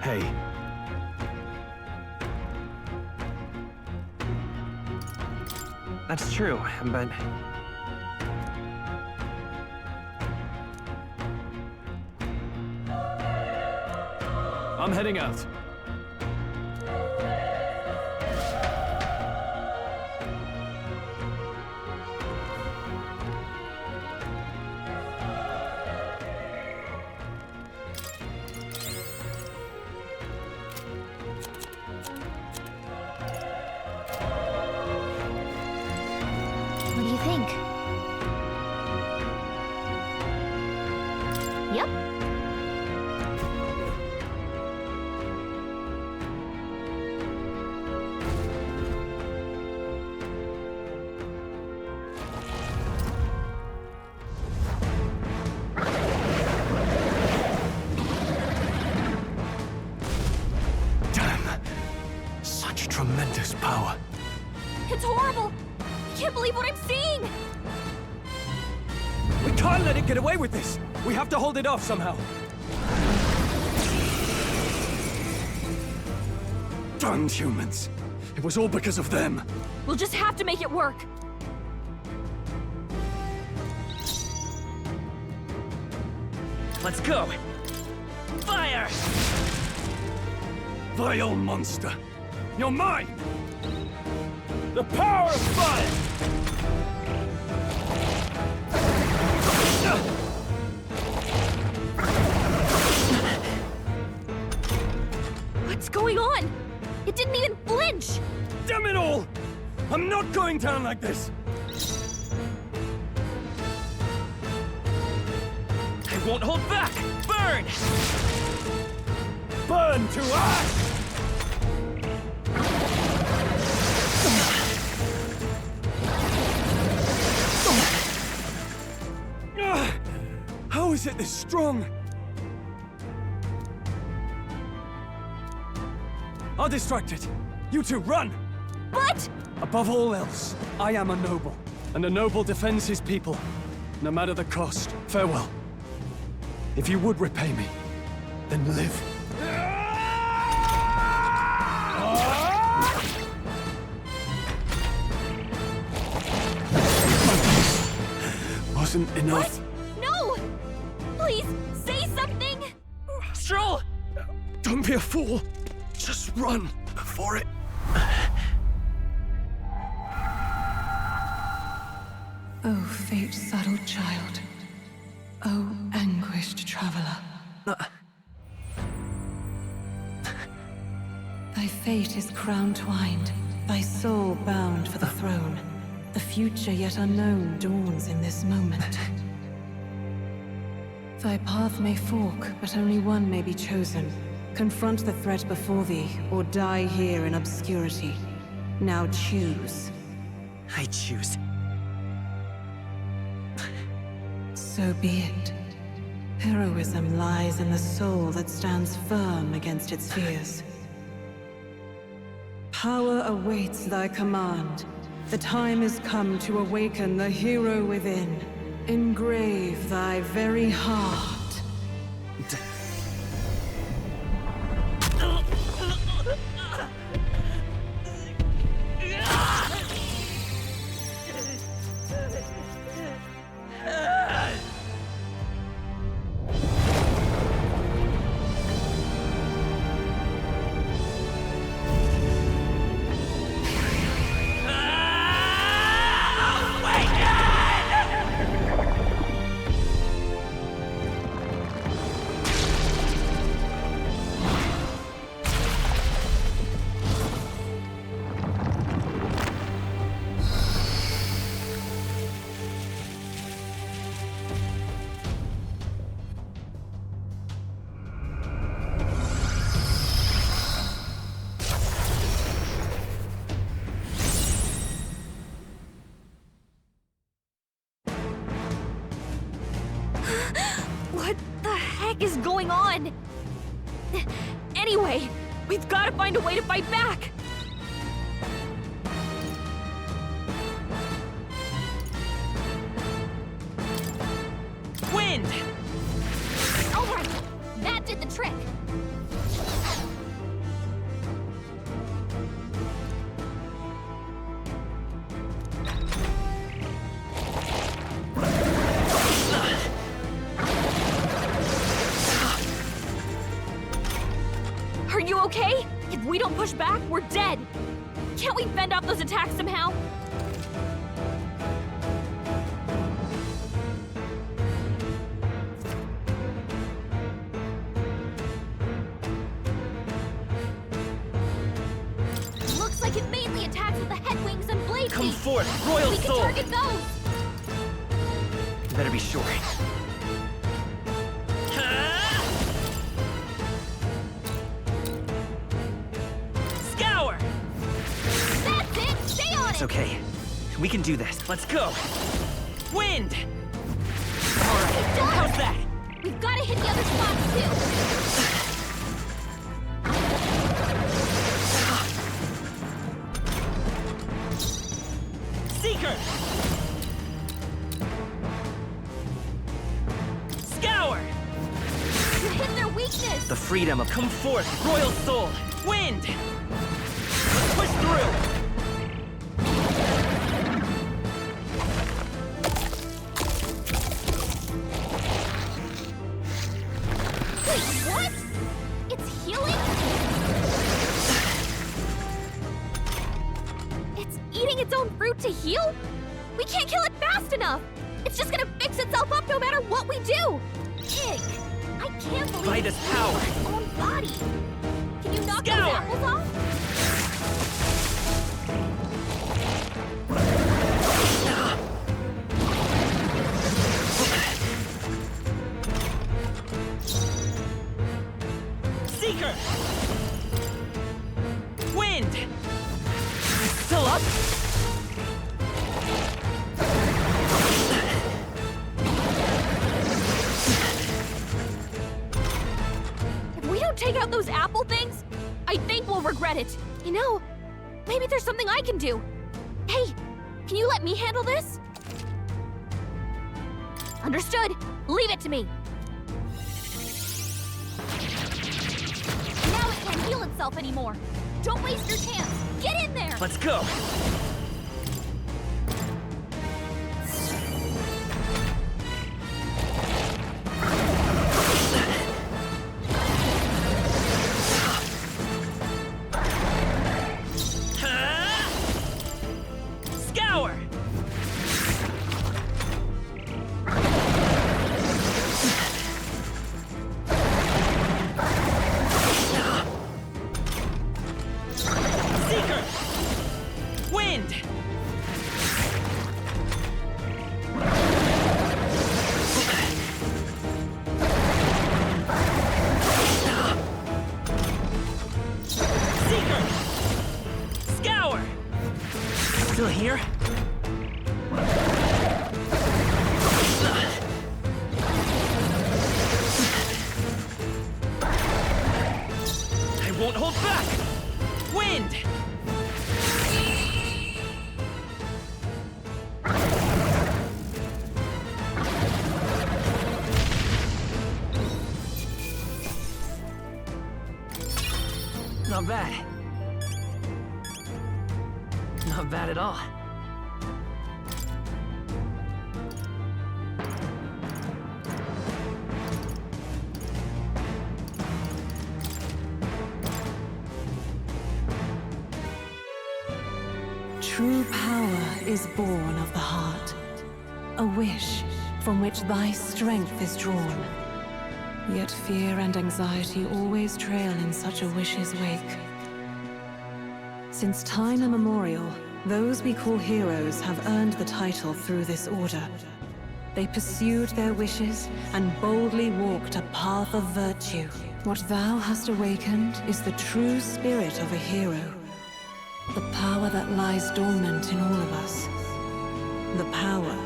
Hey. That's true, but... I'm heading out. What do you think? Yep. Damn! Such tremendous power. It's horrible! I can't believe what I'm seeing! We can't let it get away with this! We have to hold it off somehow. Damned humans! It was all because of them! We'll just have to make it work! Let's go! Fire! Vile monster! You're mine! The power of fire! What's going on? It didn't even flinch! Damn it all! I'm not going down like this! I won't hold back! Burn! Burn to ash! How is it this strong? I'll distract it. You two, run! But... Above all else, I am a noble, and a noble defends his people, no matter the cost. Farewell. If you would repay me, then live. Wasn't enough. What? No! Please, say something! Stroll! Don't be a fool. Just run before it... Oh, fate-saddled child. Oh, anguished traveler. Thy fate is crown-twined, thy soul bound for the throne. The future yet unknown dawns in this moment. Thy path may fork, but only one may be chosen. Confront the threat before thee, or die here in obscurity. Now choose. I choose. So be it. Heroism lies in the soul that stands firm against its fears. Power awaits thy command. The time is come to awaken the hero within. Engrave thy very heart. on! Anyway, we've got to find a way to fight back! Wind! Alright, that did the trick! Are you okay? If we don't push back, we're dead! Can't we fend off those attacks somehow? Looks like it mainly attacks with the head wings and blade Come feet. forth, Royal We can Soul! target those! You better be sure. Scour! That's it! Stay on It's it! okay. We can do this. Let's go! Wind! Alright, done! How's that? We've got to hit the other spots too! Seeker! Scour! You hit their weakness! The freedom of come forth, Royal Soul! Wind! Let's push through! Wait, what? It's healing? It's eating its own fruit to heal? We can't kill it fast enough! It's just gonna fix itself up no matter what we do! Ig! I can't believe By this power! its own body! Can you knock those Scour! apples off? Seeker! Wind! Still up? If we don't take out those apple things, I think we'll regret it. You know, maybe there's something I can do. Hey, can you let me handle this? Understood. Leave it to me. Now it can't heal itself anymore. Don't waste your chance. Get in there! Let's go! Scour! Seeker! Wind! Seeker! Scour! Still here? I won't hold back! Wind! Not bad. Not bad at all. True power is born of the heart, a wish from which thy strength is drawn. Yet fear and anxiety always trail in such a wish's wake. Since time immemorial, those we call heroes have earned the title through this order. They pursued their wishes and boldly walked a path of virtue. What thou hast awakened is the true spirit of a hero. The power that lies dormant in all of us. The power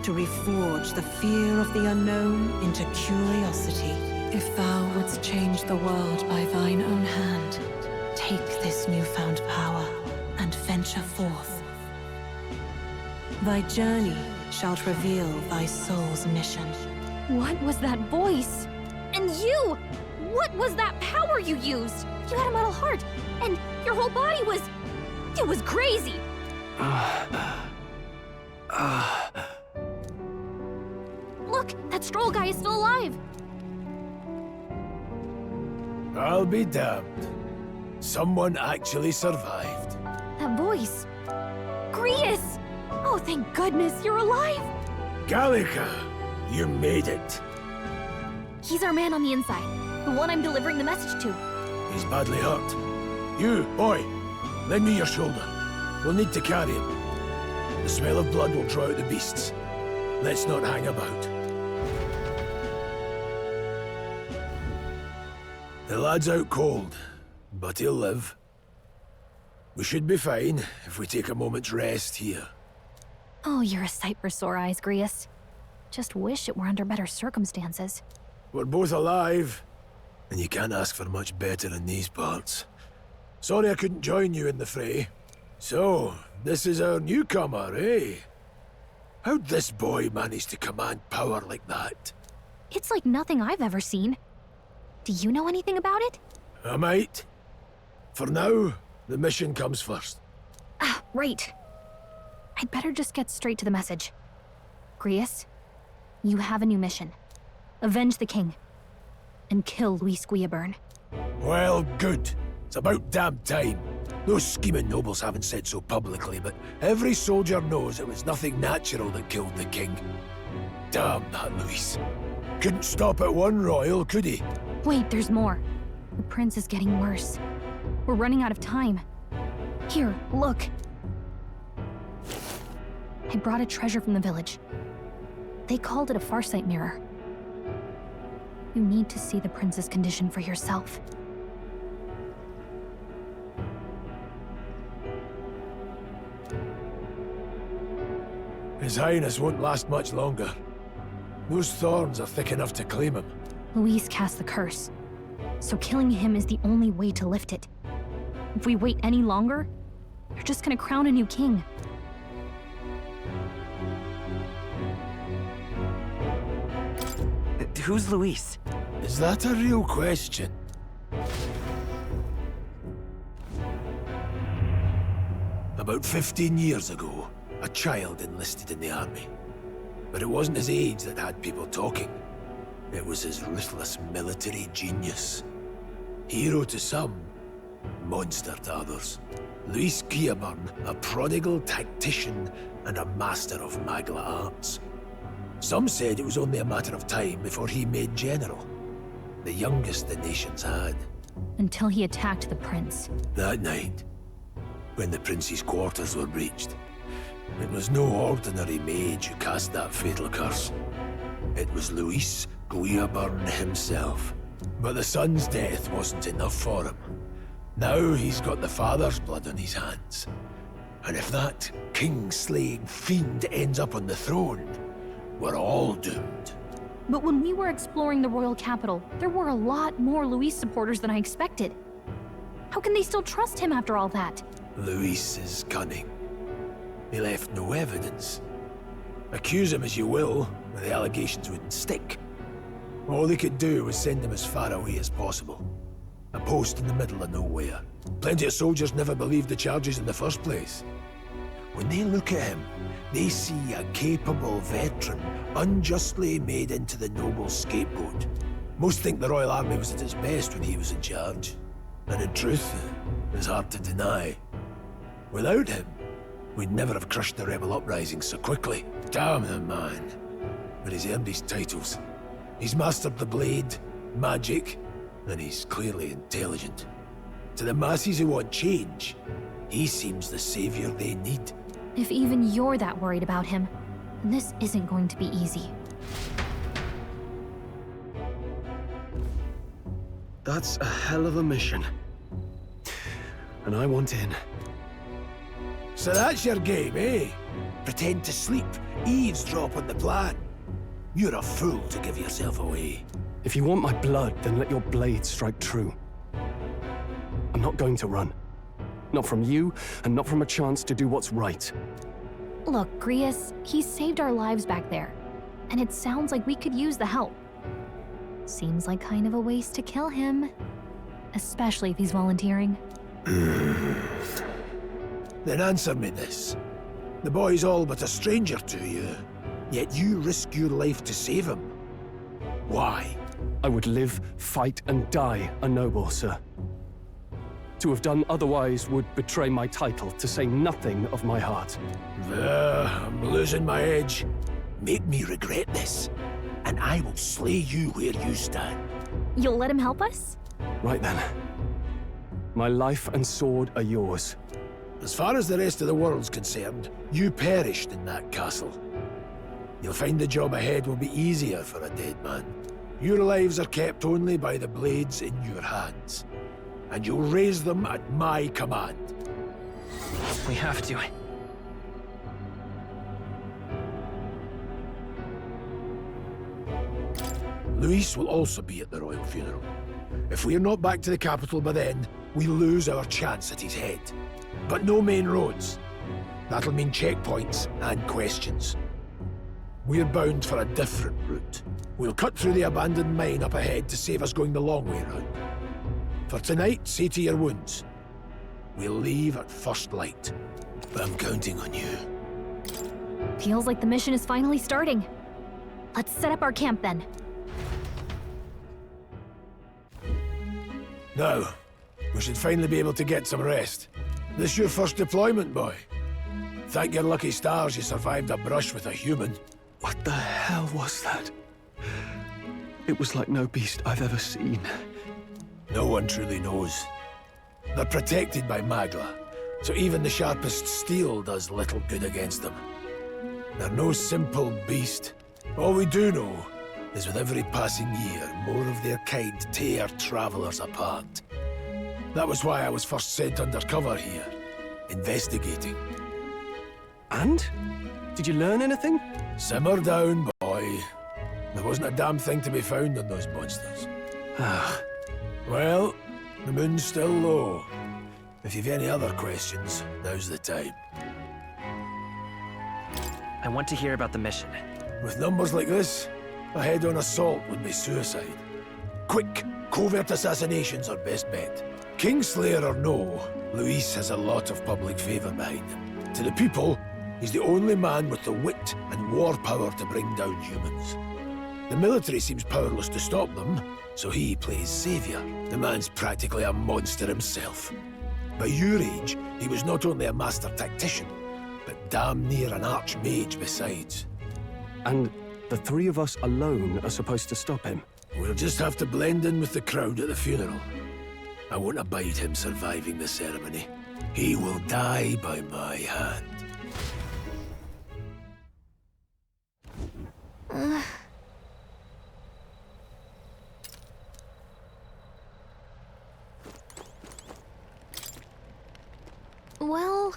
to reforge the fear of the unknown into curiosity. If thou wouldst change the world by thine own hand, take this newfound power and venture forth. Thy journey shalt reveal thy soul's mission. What was that voice? And you! What was that power you used? You had a metal heart, and your whole body was... It was crazy! Look, that Stroll guy is still alive! I'll be damned. Someone actually survived. That voice... Grius! Oh, thank goodness, you're alive! Gallica, you made it. He's our man on the inside, the one I'm delivering the message to. He's badly hurt. You, boy, lend me your shoulder. We'll need to carry him. The smell of blood will draw out the beasts. Let's not hang about. The lad's out cold, but he'll live. We should be fine if we take a moment's rest here. Oh, you're a sight for sore eyes, Grius. Just wish it were under better circumstances. We're both alive, and you can't ask for much better in these parts. Sorry I couldn't join you in the fray. So, this is our newcomer, eh? How'd this boy manage to command power like that? It's like nothing I've ever seen. Do you know anything about it? I might. For now, the mission comes first. Ah, right. I'd better just get straight to the message. Grius, you have a new mission. Avenge the king. And kill Luis Guillaburn. Well, good. It's about damn time. Those scheming nobles haven't said so publicly, but every soldier knows it was nothing natural that killed the king. Damn that Luis. Couldn't stop at one royal, could he? Wait, there's more. The prince is getting worse. We're running out of time. Here, look. I brought a treasure from the village. They called it a farsight mirror. You need to see the prince's condition for yourself. His Highness won't last much longer. Those thorns are thick enough to claim him. Luis cast the curse, so killing him is the only way to lift it. If we wait any longer, they're just gonna crown a new king. Who's Luis? Is that a real question? About 15 years ago, a child enlisted in the army. But it wasn't his age that had people talking. It was his ruthless military genius. Hero to some, monster to others. Luis Guillaburn, a prodigal tactician and a master of Magla arts. Some said it was only a matter of time before he made general. The youngest the nation's had. Until he attacked the prince. That night, when the prince's quarters were breached, it was no ordinary mage who cast that fatal curse. It was Luis Guillaburn himself. But the son's death wasn't enough for him. Now he's got the father's blood on his hands. And if that king-slaying fiend ends up on the throne, we're all doomed. But when we were exploring the royal capital, there were a lot more Luis supporters than I expected. How can they still trust him after all that? Luis is cunning. He left no evidence. Accuse him as you will, but the allegations wouldn't stick. All they could do was send him as far away as possible. A post in the middle of nowhere. Plenty of soldiers never believed the charges in the first place. When they look at him, they see a capable veteran unjustly made into the noble's scapegoat. Most think the Royal Army was at its best when he was in charge. And in truth, it's hard to deny. Without him, we'd never have crushed the rebel uprising so quickly. Damn the man. But he's earned his titles. He's mastered the blade, magic, and he's clearly intelligent. To the masses who want change, he seems the savior they need. If even you're that worried about him, then this isn't going to be easy. That's a hell of a mission. And I want in. So that's your game, eh? Pretend to sleep, eavesdrop on the plan. You're a fool to give yourself away. If you want my blood, then let your blade strike true. I'm not going to run. Not from you, and not from a chance to do what's right. Look, Grius, he saved our lives back there, and it sounds like we could use the help. Seems like kind of a waste to kill him, especially if he's volunteering. Then answer me this. The boy's all but a stranger to you, yet you risk your life to save him. Why? I would live, fight, and die a noble, sir. To have done otherwise would betray my title, to say nothing of my heart. I'm losing my edge. Make me regret this, and I will slay you where you stand. You'll let him help us? Right then. My life and sword are yours. As far as the rest of the world's concerned, you perished in that castle. You'll find the job ahead will be easier for a dead man. Your lives are kept only by the blades in your hands, and you'll raise them at my command. We have to. Luis will also be at the royal funeral. If we're not back to the capital by then, we lose our chance at his head. But no main roads. That'll mean checkpoints and questions. We're bound for a different route. We'll cut through the abandoned mine up ahead to save us going the long way round. For tonight, see to your wounds. We'll leave at first light. I'm counting on you. Feels like the mission is finally starting. Let's set up our camp then. Now, we should finally be able to get some rest. This your first deployment, boy? Thank your lucky stars you survived a brush with a human. What the hell was that? It was like no beast I've ever seen. No one truly knows. They're protected by Magla, so even the sharpest steel does little good against them. They're no simple beast. All we do know is with every passing year, more of their kind tear travelers apart. That was why I was first sent undercover here, investigating. And? Did you learn anything? Simmer down, boy. There wasn't a damn thing to be found on those monsters. Well, the moon's still low. If you've any other questions, now's the time. I want to hear about the mission. With numbers like this, a head-on assault would be suicide. Quick, covert assassinations are best bet. Kingslayer or no, Luis has a lot of public favor behind him. To the people, he's the only man with the wit and war power to bring down humans. The military seems powerless to stop them, so he plays savior. The man's practically a monster himself. By your age, he was not only a master tactician, but damn near an archmage besides. And the three of us alone are supposed to stop him? We'll just have to blend in with the crowd at the funeral. I won't abide him surviving the ceremony. He will die by my hand. Well...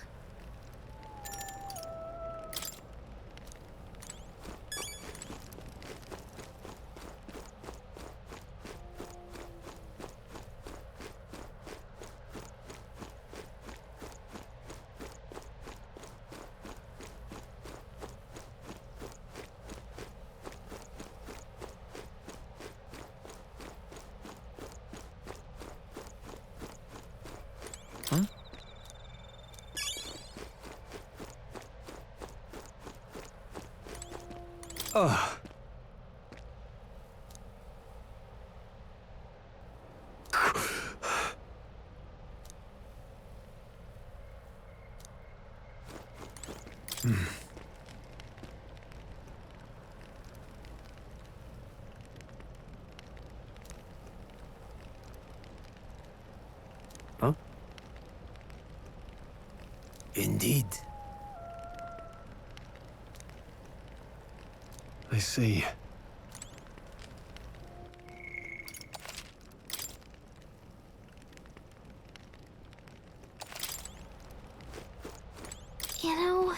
Ugh. Huh? Indeed. I see. You know...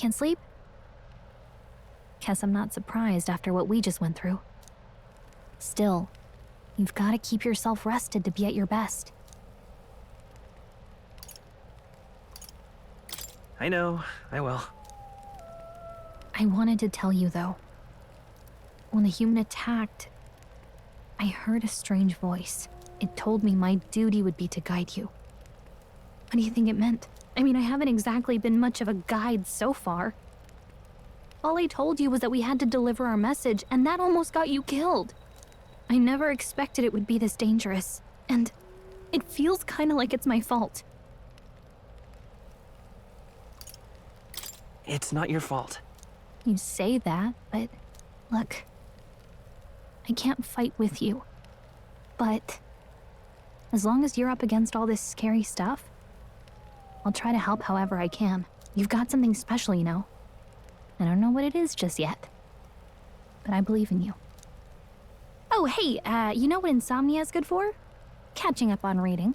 Can't sleep? Guess I'm not surprised after what we just went through. Still, you've got to keep yourself rested to be at your best. I know, I will. I wanted to tell you, though. When the human attacked, I heard a strange voice. It told me my duty would be to guide you. What do you think it meant? I mean, I haven't exactly been much of a guide so far. All I told you was that we had to deliver our message, and that almost got you killed. I never expected it would be this dangerous, and it feels kind of like it's my fault. It's not your fault. You say that, but look, I can't fight with you. But as long as you're up against all this scary stuff, I'll try to help however I can. You've got something special, you know. I don't know what it is just yet, but I believe in you. Oh, hey, you know what insomnia is good for? Catching up on reading.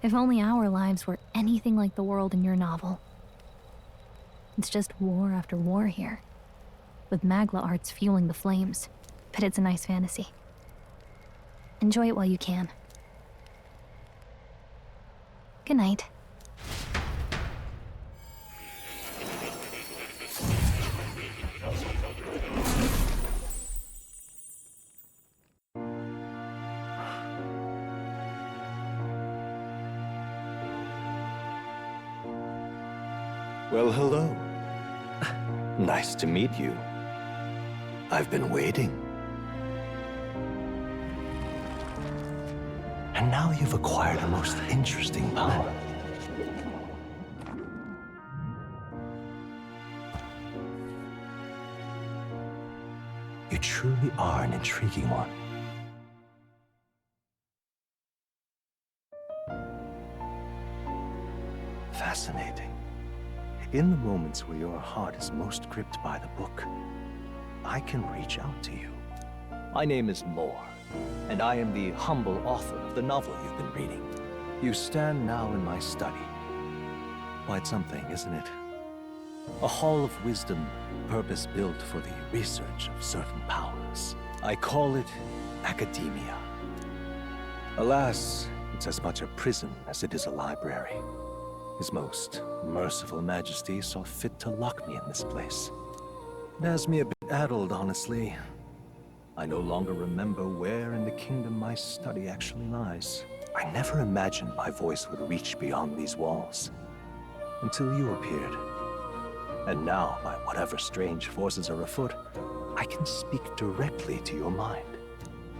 If only our lives were anything like the world in your novel. It's just war after war here, with Magla arts fueling the flames, but it's a nice fantasy. Enjoy it while you can. Good night. Well, hello. Nice to meet you. I've been waiting. And now you've acquired a most interesting power. You truly are an intriguing one. Fascinating. In the moments where your heart is most gripped by the book, I can reach out to you. My name is Moore, and I am the humble author of the novel you've been reading. You stand now in my study. Quite something, isn't it? A hall of wisdom, purpose-built for the research of certain powers. I call it academia. Alas, it's as much a prison as it is a library. His most merciful majesty saw fit to lock me in this place. It has me a bit addled, honestly. I no longer remember where in the kingdom my study actually lies. I never imagined my voice would reach beyond these walls. Until you appeared. And now, by whatever strange forces are afoot, I can speak directly to your mind.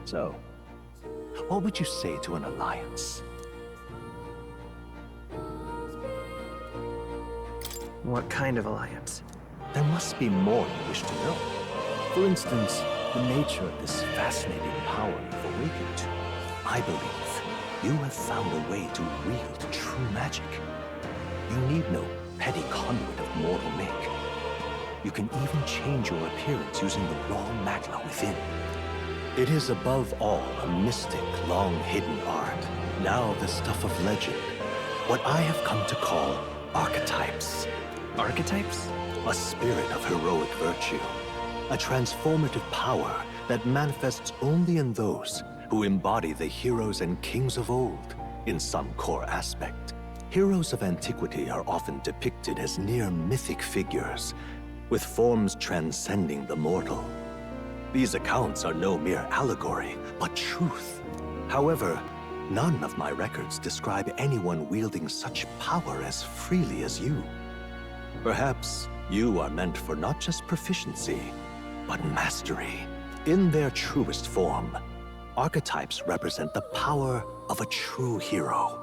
So, what would you say to an alliance? What kind of alliance? There must be more you wish to know. For instance, the nature of this fascinating power you've awakened to. I believe you have found a way to wield true magic. You need no petty conduit of mortal make. You can even change your appearance using the raw magna within. It is above all a mystic, long-hidden art, now the stuff of legend. What I have come to call archetypes. Archetypes? A spirit of heroic virtue. A transformative power that manifests only in those who embody the heroes and kings of old in some core aspect. Heroes of antiquity are often depicted as near mythic figures, with forms transcending the mortal. These accounts are no mere allegory, but truth. However, none of my records describe anyone wielding such power as freely as you. Perhaps you are meant for not just proficiency, but mastery. In their truest form, archetypes represent the power of a true hero.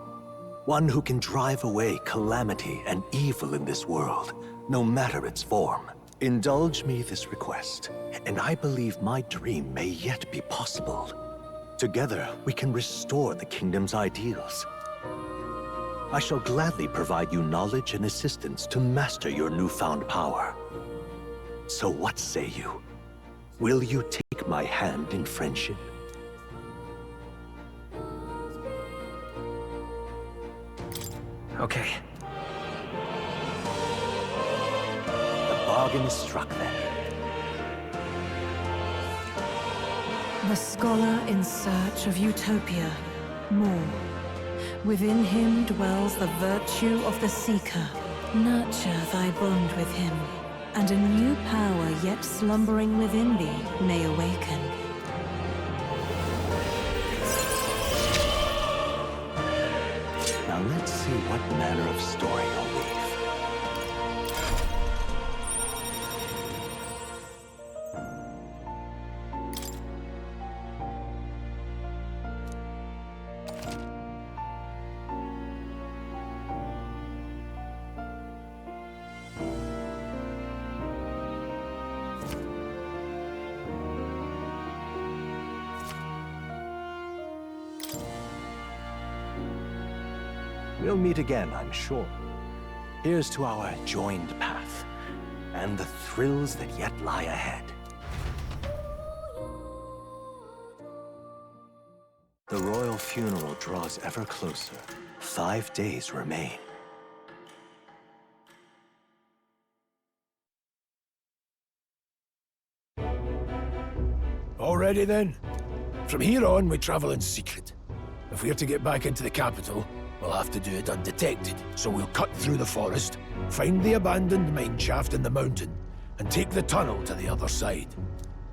One who can drive away calamity and evil in this world, no matter its form. Indulge me this request, and I believe my dream may yet be possible. Together, we can restore the kingdom's ideals. I shall gladly provide you knowledge and assistance to master your newfound power. So what say you? Will you take my hand in friendship? Okay, dragon is struck then. The scholar in search of utopia. More. Within him dwells the virtue of the seeker. Nurture thy bond with him, and a new power yet slumbering within thee may awaken. Now let's see what manner of story you'll weave. We'll meet again, I'm sure. Here's to our joined path, and the thrills that yet lie ahead. The royal funeral draws ever closer. 5 days remain. All ready then? From here on, we travel in secret. If we're to get back into the capital, we'll have to do it undetected. So we'll cut through the forest, find the abandoned mine shaft in the mountain, and take the tunnel to the other side.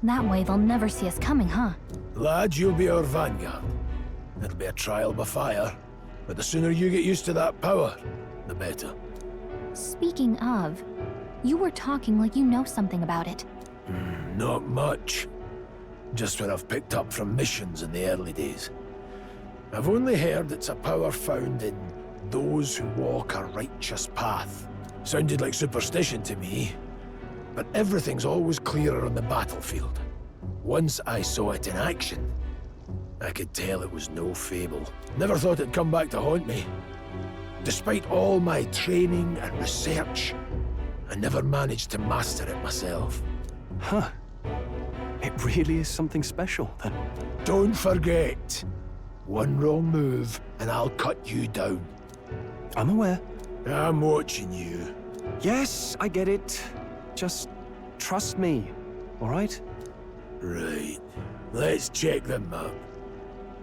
That way they'll never see us coming, huh? Lad, you'll be our vanguard. It'll be a trial by fire, but the sooner you get used to that power, the better. Speaking of, you were talking like you know something about it. Not much. Just what I've picked up from missions in the early days. I've only heard it's a power found in those who walk a righteous path. Sounded like superstition to me, but everything's always clearer on the battlefield. Once I saw it in action, I could tell it was no fable. Never thought it'd come back to haunt me. Despite all my training and research, I never managed to master it myself. Huh. It really is something special, then. Don't forget. One wrong move, and I'll cut you down. I'm aware. I'm watching you. Yes, I get it. Just trust me, all right? Right. Let's check the map.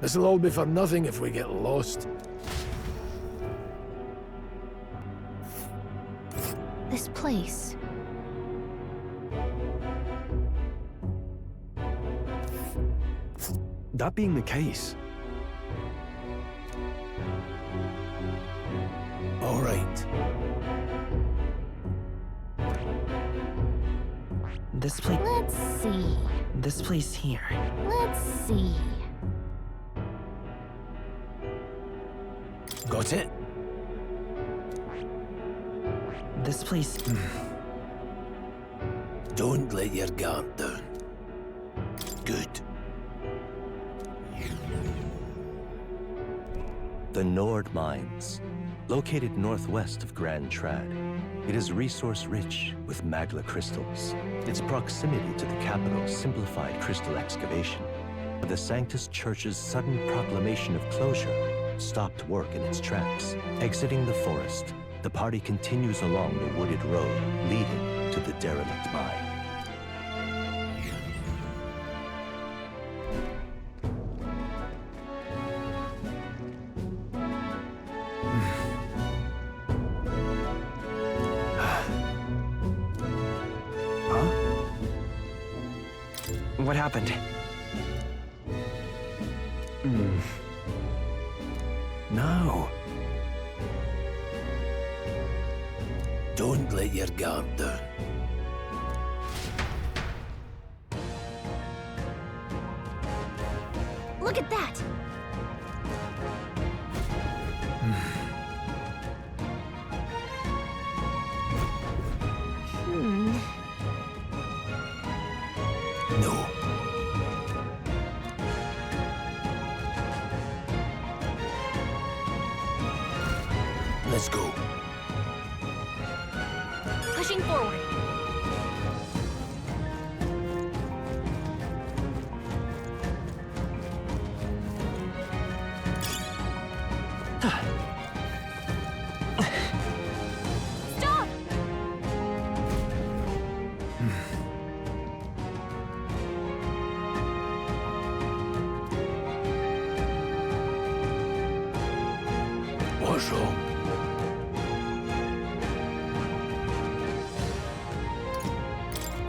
This'll all be for nothing if we get lost. This place. That being the case... All right. This place... Let's see. This place here. Let's see. Got it? This place... Don't let your guard down. Good. The Nord Mines, located northwest of Grand Trad. It is resource-rich with magla crystals. Its proximity to the capital simplified crystal excavation. The Sanctus Church's sudden proclamation of closure stopped work in its tracks. Exiting the forest, the party continues along the wooded road leading to the derelict mine. What happened? No. Don't let your guard down. Look at that! No. Let's go. Pushing forward. Stop! Bonjour.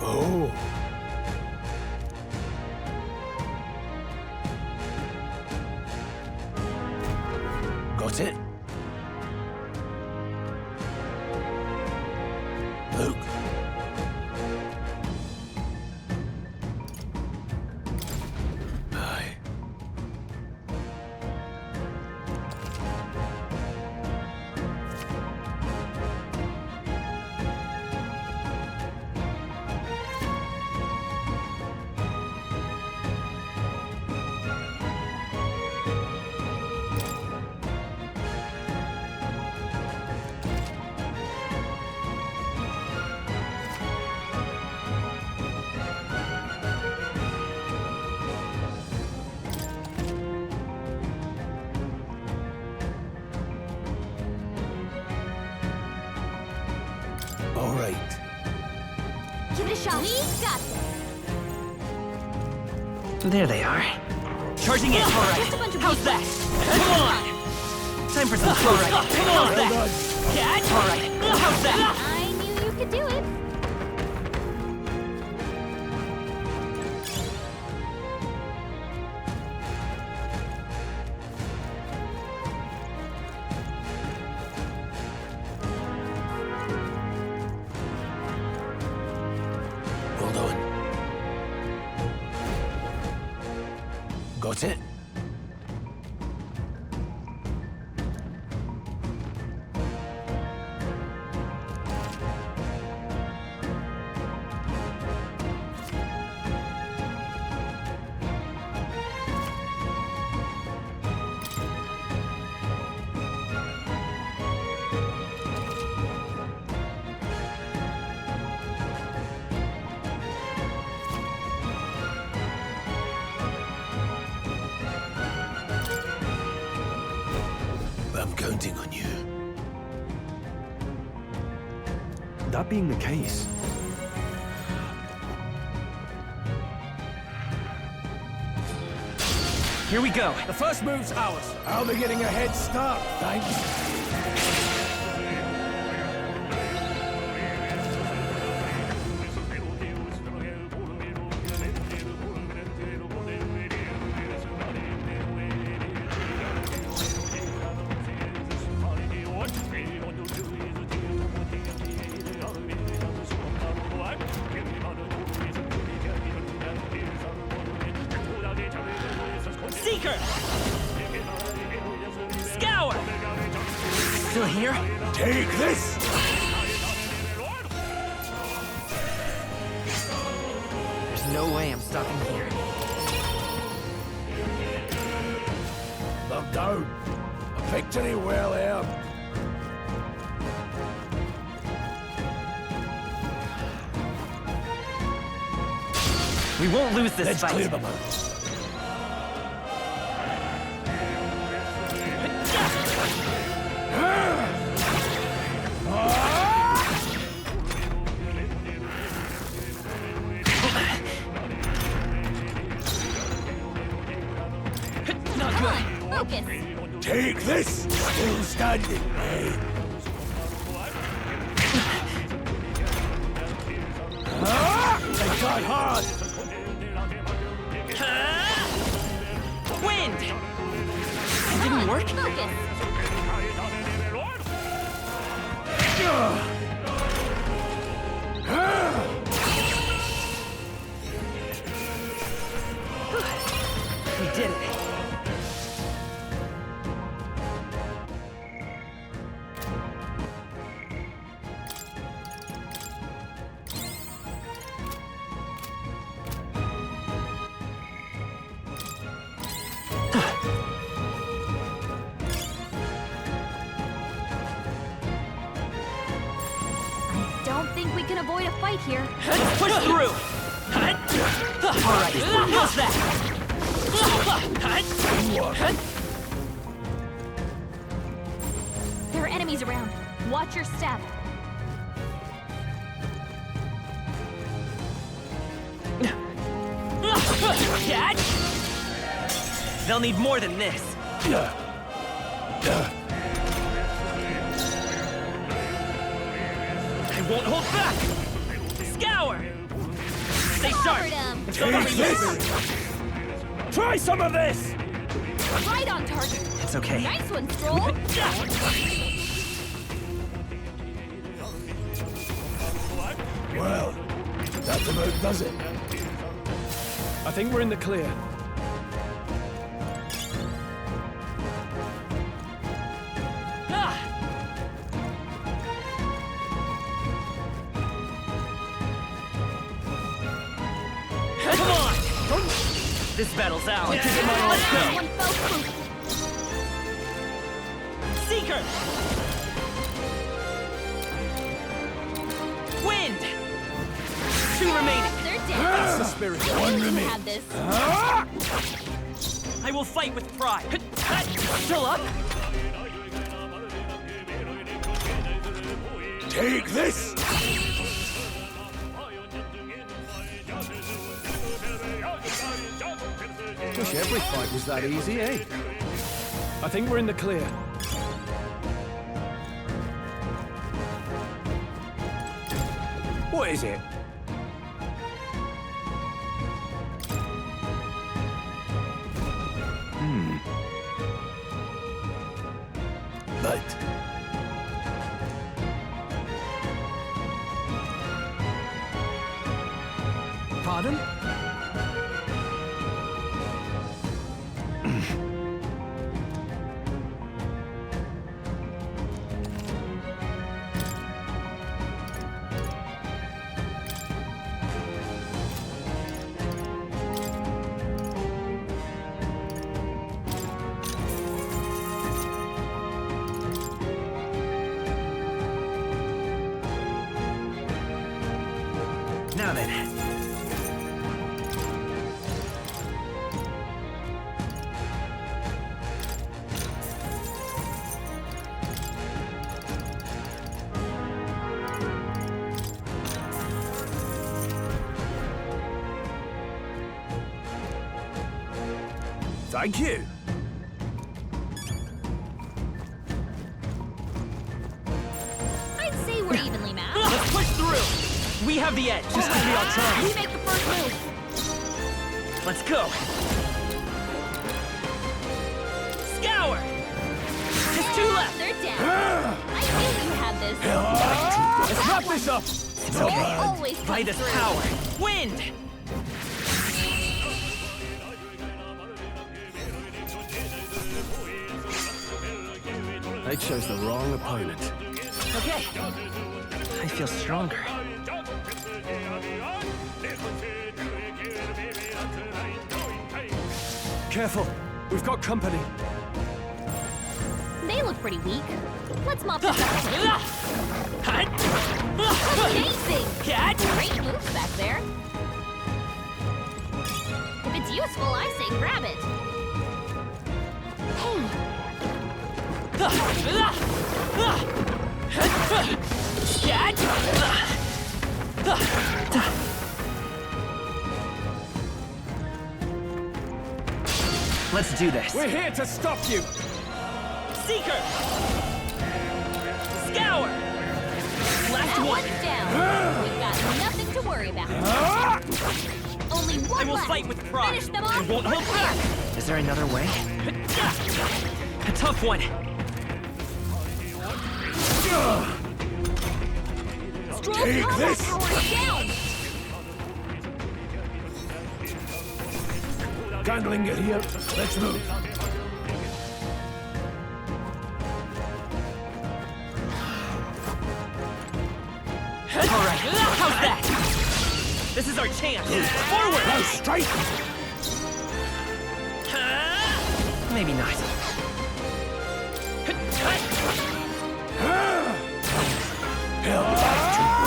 Oh. Got it? Luke. Aye. All right. Give it a shot. We got this. There they are. Charging in. All right. Just a bunch of How's that? Come on. Time for some throw. All right. How's that? Catch. All right. How's that? I knew you could do it. Well done. Got it? I'm counting on you. That being the case, here we go. The first move's ours. I'll be getting a head start, thanks. Seeker! Scour! Still here? Take this! There's no way I'm stopping here. I'm down. A victory well earned. We won't lose this Let's fight. clear them out. Not good. Focus. Take this! Still standing, eh? They try hard! Wind! It didn't work? Focus. We did it. Don't think we can avoid a fight here. Push through! Alright, how's that? There are enemies around. Watch your step. Catch! They'll need more than this. Won't hold back! Scour! Stay sharp! It's only you! Try some of this! Right on target. It's okay. Nice one, Stroll. Well, that about does it. I think we're in the clear. Come on! This battle's ours. Let's go! One fell swoop. Seeker! Wind! 2 remaining. They're dead. That's the spirit. I knew you had this. I will fight with pride. Still up? Take this! Wish every fight was that easy, eh? I think we're in the clear. What is it? Light. Pardon? Now then. Thank you. I'd say we're evenly matched. Let's push through! We have the edge. Just give me our chance. We make the first move. Let's go! Scour! Just 2 left! They're down. I knew you had this. Let's wrap this up. Stroll always Fight comes us through. power! Wind! They chose the wrong opponent. Okay. I feel stronger. Careful. We've got company. They look pretty weak. Let's mop this up. Amazing! Great moves back there. If it's useful, I say grab it. Let's do this. We're here to stop you. Seeker! Scour! Last That one! one's down. We've got nothing to worry about. Only one I will left. fight with pride. Finish them off. I won't hold back. Is there another way? A tough one. Stroll Take combat this. power is down. Gangling it here. Let's move. All right, how's that? This is our chance. Forward! Now strike! Maybe not.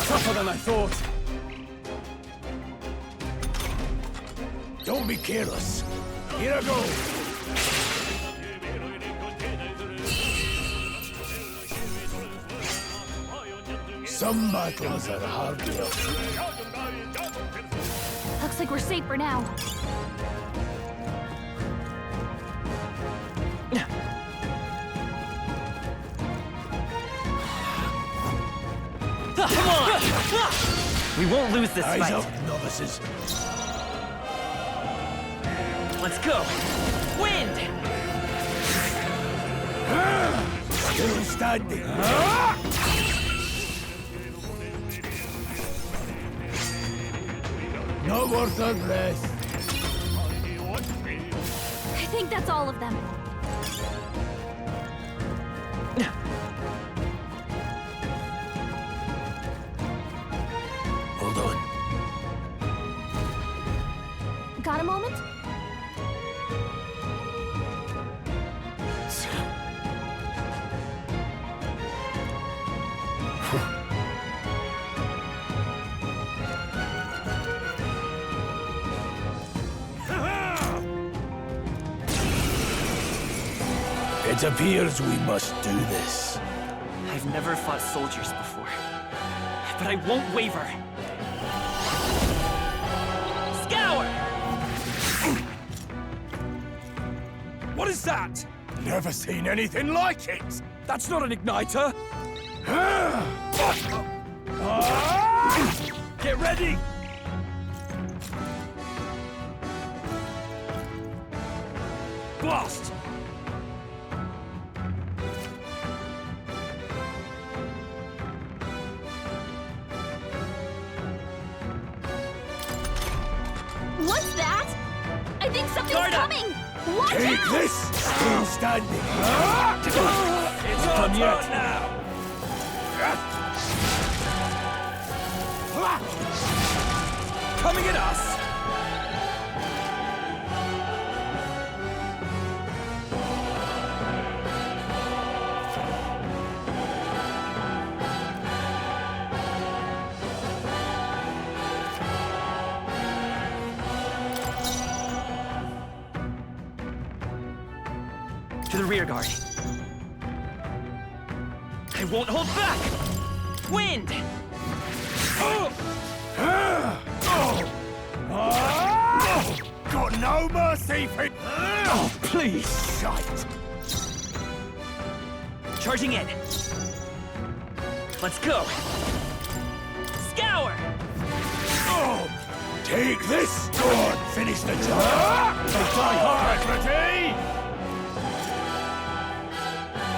Tougher than I thought. Don't be careless. Here I go. Some battles are hard enough. Looks like we're safe for now. Come on! We won't lose this Eyes fight. up, novices. Let's go. Wind! Still standing. No more third rest. I think that's all of them. Hold on. Got a moment? It appears we must do this. I've never fought soldiers before, but I won't waver. Scour! What is that? Never seen anything like it. That's not an igniter! Get ready! Blast! What's that? I think something's Garda! coming! Watch Take out! this! Still standing. It's our turn now. Coming at us! To the rear guard. I won't hold back! Wind! Got no mercy for... Oh, please, shite. Charging in. Let's go. Scour! Oh, take this! Go on, finish the job! Die hard, ready!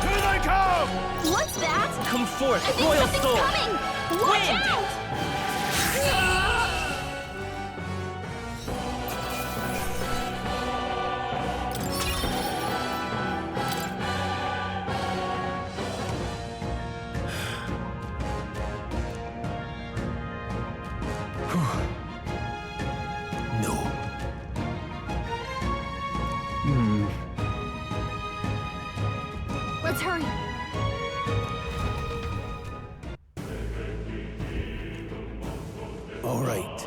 Here they come! What's that? Come forth, I think Royal something's Soul! coming! Watch Wind! out! No. Let's hurry. All right.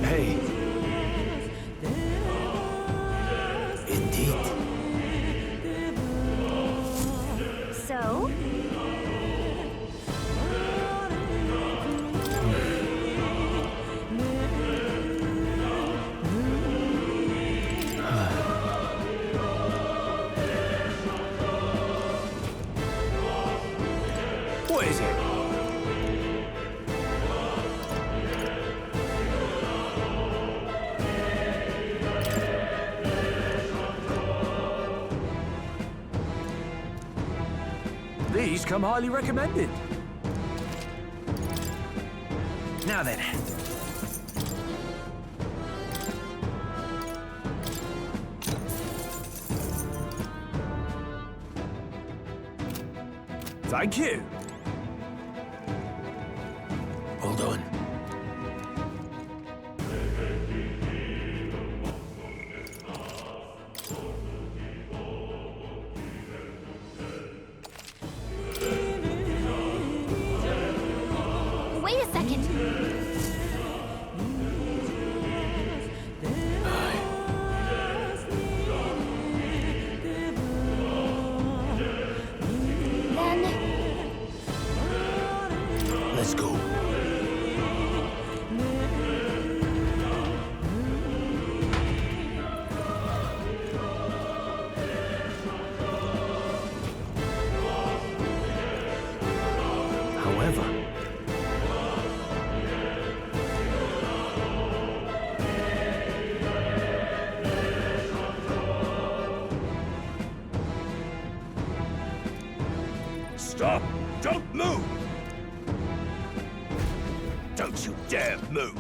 Hey. Indeed. So? What is it? These come highly recommended. Now then. Thank you. Hold on. Wait a second. Then Let's go. forever. Stop! Don't move! Don't you dare move!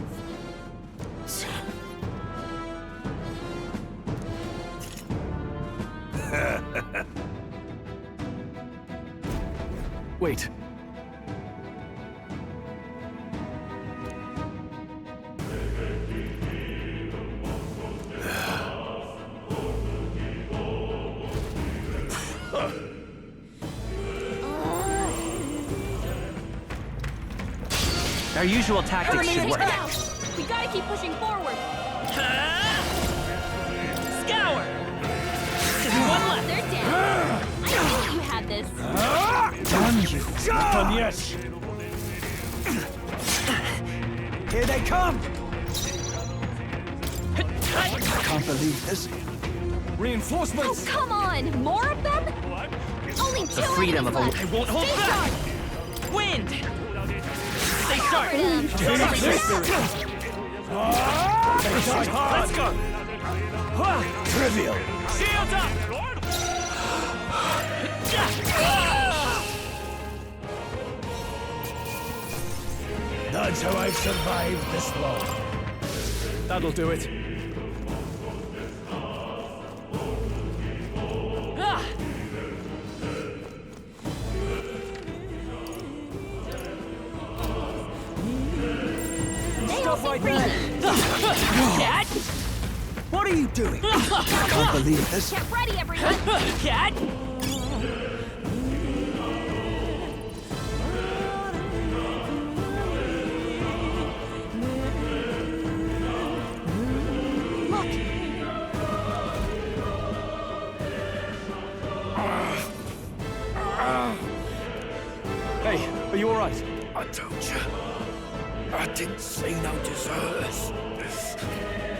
Wait. Our usual tactics should work. We gotta keep pushing forward. Scour! One left. They're dead. I knew you had this. Damn you! Not done yet. Here they come! I can't believe this. Reinforcements! Oh, come on! More of them? Only two The freedom of a... left. I won't hold Stay back! sharp. Wind! Stay sharp! Let's go! Trivial! Shields up! That's how I've survived this long. That'll do it. Stop right there! Cat? What are you doing? I can't believe this. Get ready, everyone! Cat? Hey, are you alright? I told you. I didn't see no deserters.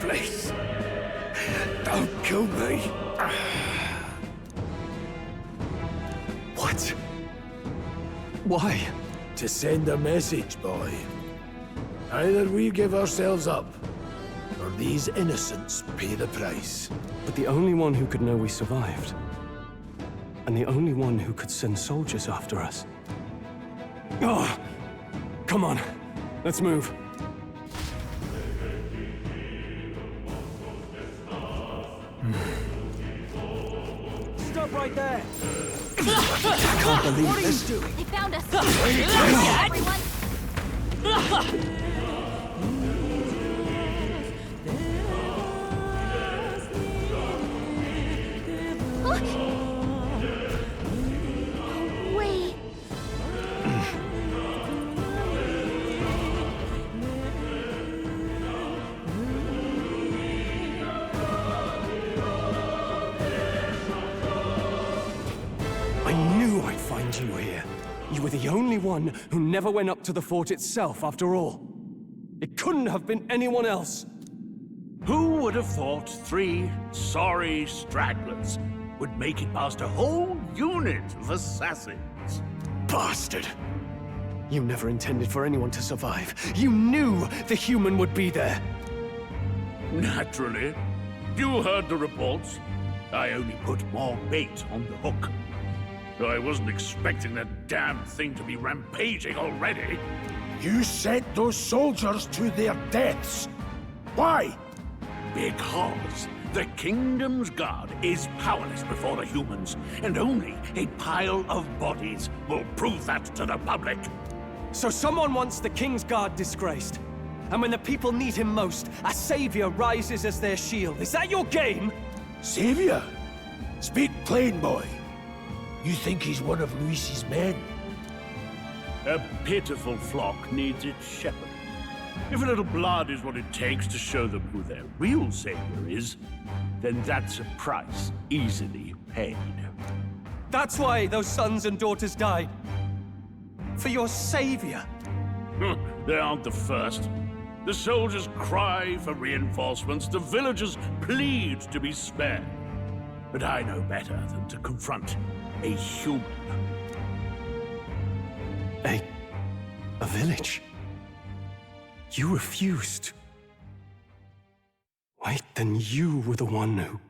Please, don't kill me. What? Why? To send a message, boy. Either we give ourselves up, or these innocents pay the price. But the only one who could know we survived, and the only one who could send soldiers after us. Oh, come on, let's move. Stop right there! I can't believe this. Doing? They found us. Everyone. Wait. I knew I'd find you here. You were the only one who never went up to the fort itself, after all. It couldn't have been anyone else. Who would have thought 3 sorry stragglers would make it past a whole unit of assassins? Bastard! You never intended for anyone to survive. You knew the human would be there. Naturally. You heard the reports. I only put more bait on the hook. I wasn't expecting that damn thing to be rampaging already. You sent those soldiers to their deaths. Why? Because the Kingdom's Guard is powerless before the humans, and only a pile of bodies will prove that to the public. So someone wants the King's Guard disgraced. And when the people need him most, a savior rises as their shield. Is that your game? Savior? Speak plain, boy. You think he's one of Luis's men? A pitiful flock needs its shepherd. If a little blood is what it takes to show them who their real savior is, then that's a price easily paid. That's why those sons and daughters died. For your savior. They aren't the first. The soldiers cry for reinforcements, the villagers plead to be spared. But I know better than to confront a human. A village. You refused. Wait, then you were the one who...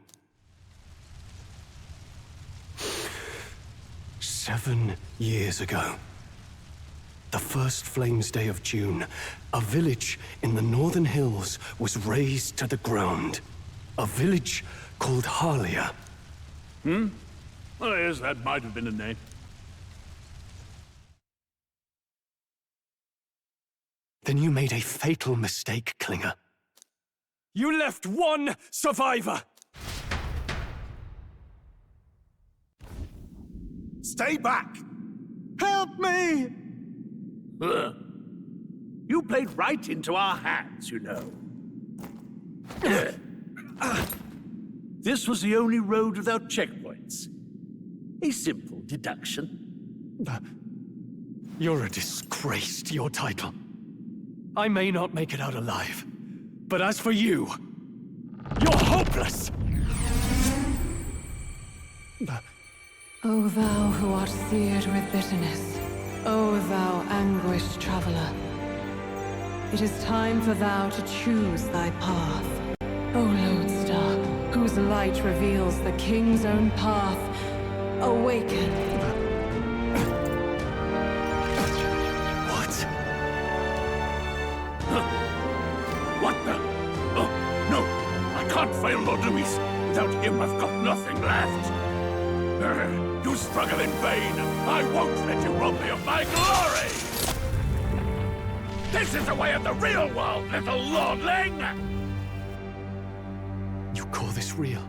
7 years ago, the first Flames Day of June, a village in the northern hills was razed to the ground. A village called Harlia. Well, yes, that might have been a name. Then you made a fatal mistake, Klinger. You left one survivor! Stay back! Help me! You played right into our hands, you know. This was the only road without checkpoints. A simple deduction. You're a disgrace to your title. I may not make it out alive, but as for you, you're hopeless! O thou who art seared with bitterness, O thou anguished traveler, it is time for thou to choose thy path. O lodestar, whose light reveals the king's own path, awaken. What the? Oh, no! I can't fail Lord Luis. Without him, I've got nothing left. You struggle in vain. I won't let you rob me of my glory! This is the way of the real world, little lordling! You call this real?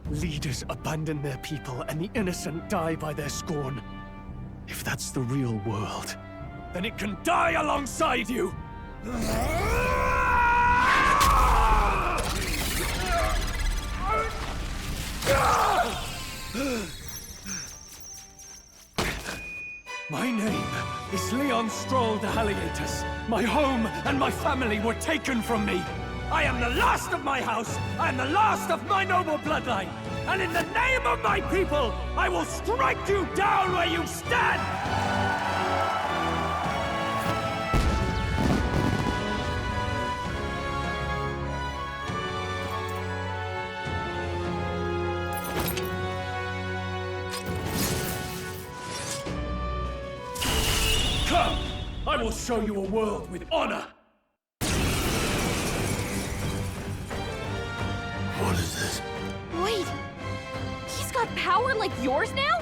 Leaders abandon their people and the innocent die by their scorn. If that's the real world, then it can die alongside you! My name is Leon Stroll de Halietus. My home and my family were taken from me. I am the last of my house. I am the last of my noble bloodline. And in the name of my people, I will strike you down where you stand! Come! I will show you a world with honor! What is this? Wait! He's got power like yours now?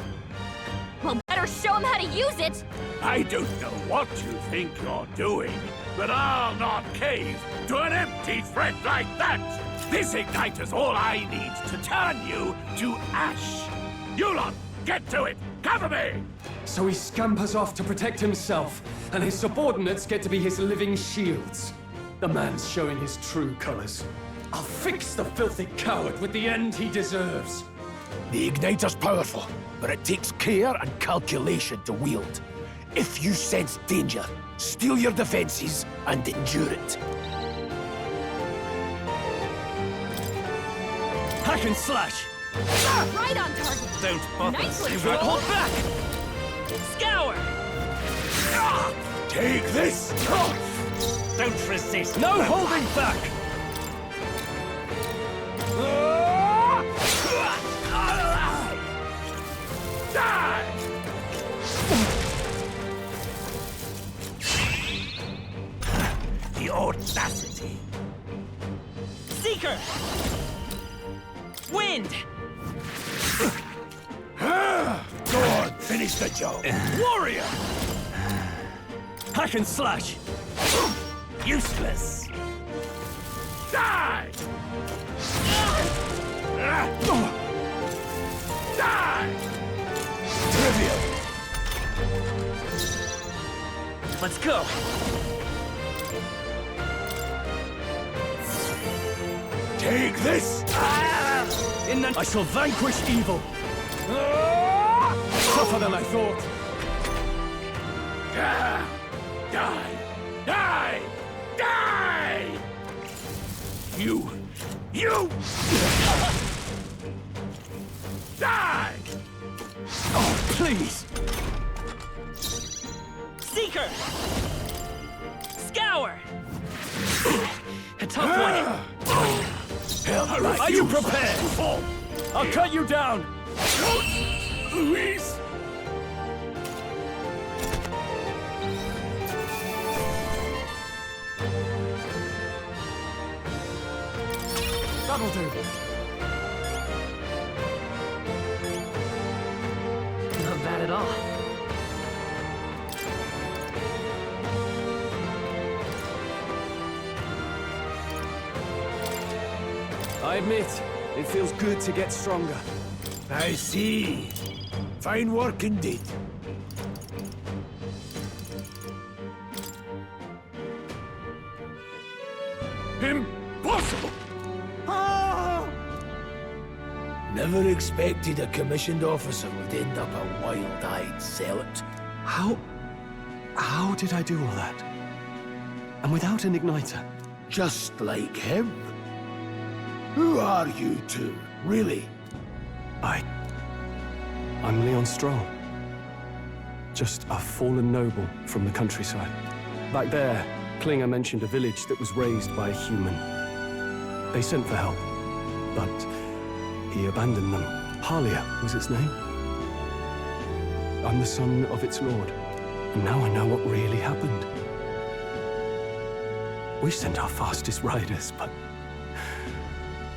Well, better show him how to use it! I don't know what you think you're doing, but I'll not cave to an empty threat like that! This igniter's all I need to turn you to ash! You lot, get to it! Cover me! So he scampers off to protect himself, and his subordinates get to be his living shields. The man's showing his true colors. I'll fix the filthy coward with the end he deserves. The igniter's powerful, but it takes care and calculation to wield. If you sense danger, steel your defenses and endure it. Hack and slash! Right on target! Don't bother. Nicely Hold rolled. back! Scour! Take this! Don't resist! No holding back! Die! The audacity! Seeker! Wind! Go on, finish the job. Warrior! Hack and slash! Useless! Die! Die! Trivial! Let's go! Take this! In that I shall vanquish evil! Tougher than I thought! Die! Die! Die! You! Die! Oh, please! Seeker! power! A tough one. Are you prepared? I'll cut you down! Luis! That'll do. Not bad at all. I admit, it feels good to get stronger. I see. Fine work indeed. Impossible! Never expected a commissioned officer would end up a wild-eyed zealot. How did I do all that? And without an igniter? Just like him. Who are you two, really? I'm Leon Stroll. Just a fallen noble from the countryside. Back there, Klinger mentioned a village that was raised by a human. They sent for help, but he abandoned them. Halia was its name. I'm the son of its lord, and now I know what really happened. We sent our fastest riders, but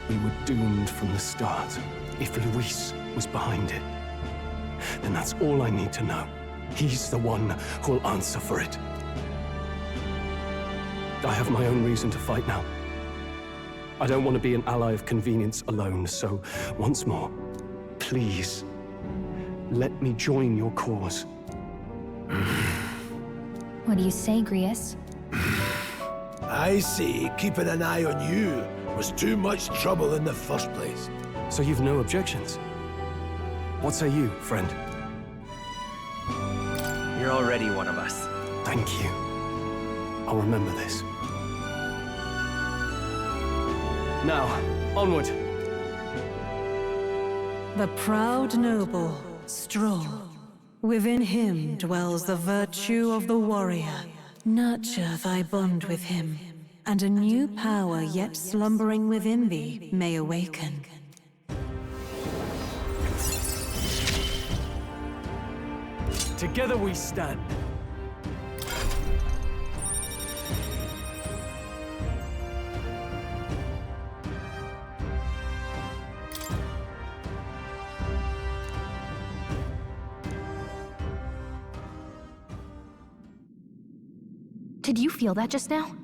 we were doomed from the start. If Luis was behind it, then that's all I need to know. He's the one who'll answer for it. I have my own reason to fight now. I don't want to be an ally of convenience alone, so once more, please, let me join your cause. What do you say, Grius? I say keeping an eye on you was too much trouble in the first place. So you've no objections? What say you, friend? You're already one of us. Thank you. I'll remember this. Now, onward. The proud noble, Stroll. Within him dwells the virtue of the warrior. Nurture thy bond with him, and a new power yet slumbering within thee may awaken. Together we stand. Did you feel that just now?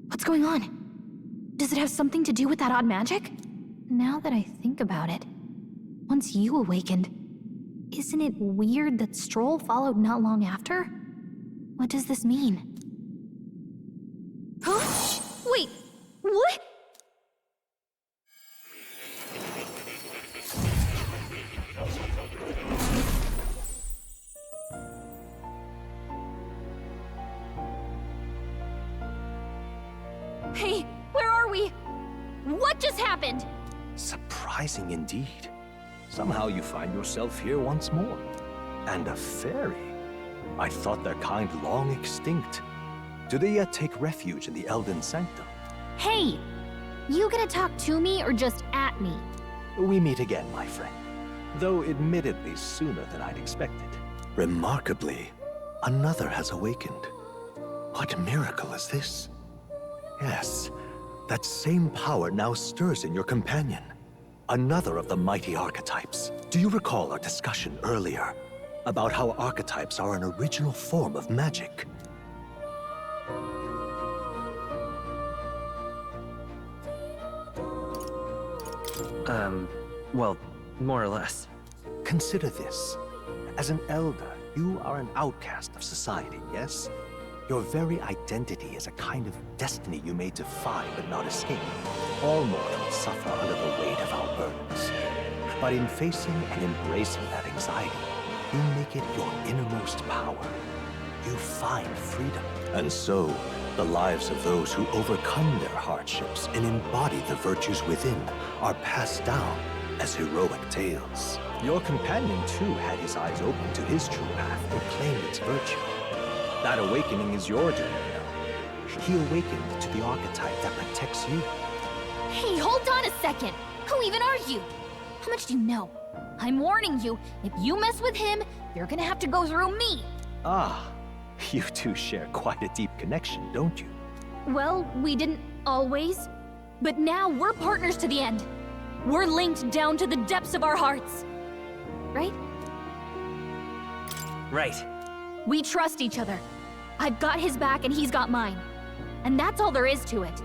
What's going on? Does it have something to do with that odd magic? Now that I think about it, once you awakened, isn't it weird that Stroll followed not long after? What does this mean? Huh? Wait, what? Hey, where are we? What just happened? Surprising indeed. Somehow you find yourself here once more. And a fairy. I thought their kind long extinct. Do they yet take refuge in the Elden Sanctum? Hey! You gonna talk to me or just at me? We meet again, my friend. Though admittedly sooner than I'd expected. Remarkably, another has awakened. What miracle is this? Yes, that same power now stirs in your companion. Another of the mighty archetypes. Do you recall our discussion earlier about how archetypes are an original form of magic? Well, more or less. Consider this. As an elder, you are an outcast of society, yes? Your very identity is a kind of destiny you may defy but not escape. All mortals suffer under the weight of our burdens. But in facing and embracing that anxiety, you make it your innermost power. You find freedom. And so, the lives of those who overcome their hardships and embody the virtues within are passed down as heroic tales. Your companion, too, had his eyes open to his true path and claimed its virtue. That awakening is your doing now. he awakened to the archetype that protects you. Hey, hold on a second! Who even are you? How much do you know? I'm warning you, if you mess with him, you're gonna have to go through me! Ah, you two share quite a deep connection, don't you? Well, we didn't always. But now we're partners to the end. We're linked down to the depths of our hearts. Right? Right. We trust each other. I've got his back and he's got mine. And that's all there is to it.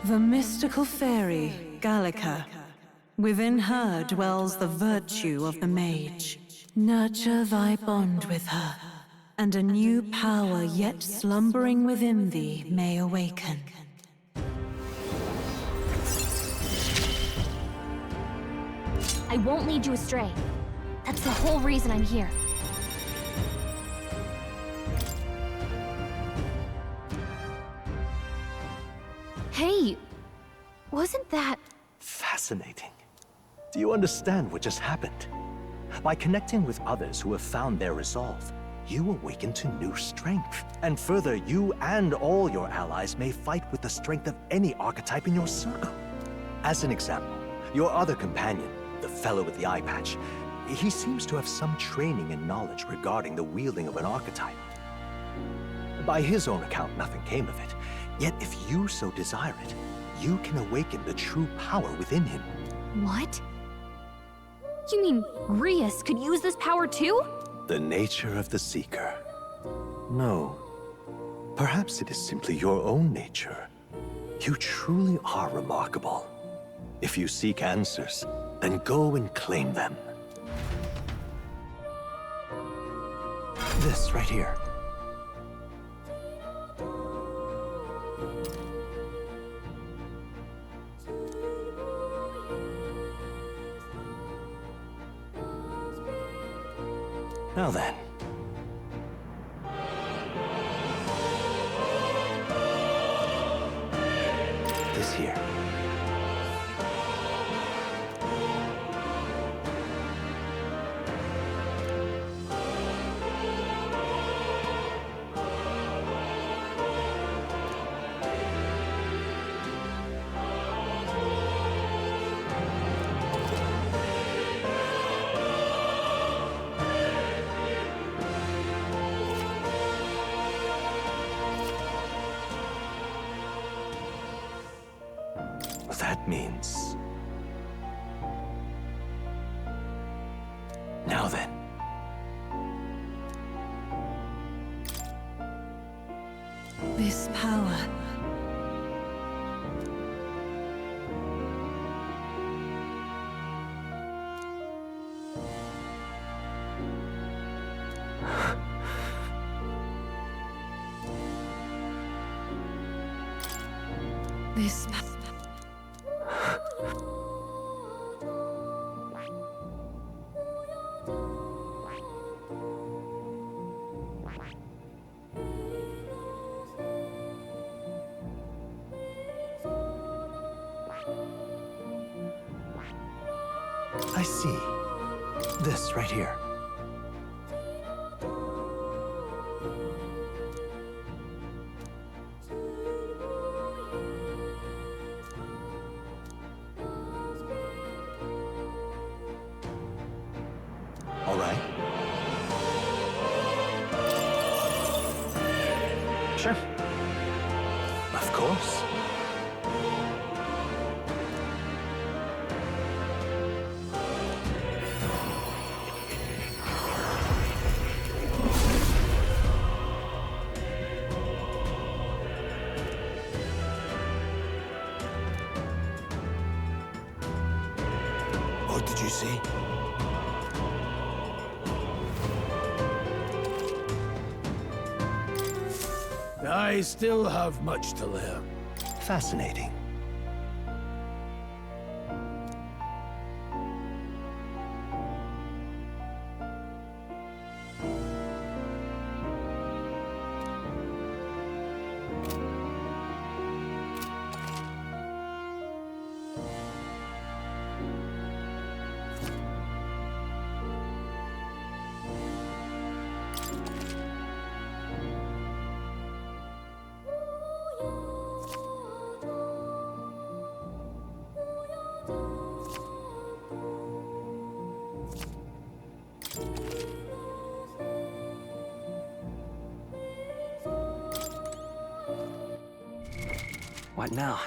The mystical fairy, Gallica. Within her dwells the virtue of the mage. Nurture thy bond with her, and a new power yet slumbering within thee may awaken. I won't lead you astray. That's the whole reason I'm here. Hey, wasn't that... Fascinating. Do you understand what just happened? By connecting with others who have found their resolve, you awaken to new strength. And further, you and all your allies may fight with the strength of any archetype in your circle. As an example, your other companion, the fellow with the eye patch, he seems to have some training and knowledge regarding the wielding of an archetype. By his own account, nothing came of it. Yet if you so desire it, you can awaken the true power within him. What? You mean Grius could use this power too? The nature of the Seeker. No. Perhaps it is simply your own nature. You truly are remarkable. If you seek answers, then go and claim them. This right here. Now then. This here. That means... Now then. This power... This... I see. This right here. All right. Sure. Of course. What did you see? I still have much to learn. Fascinating. What now?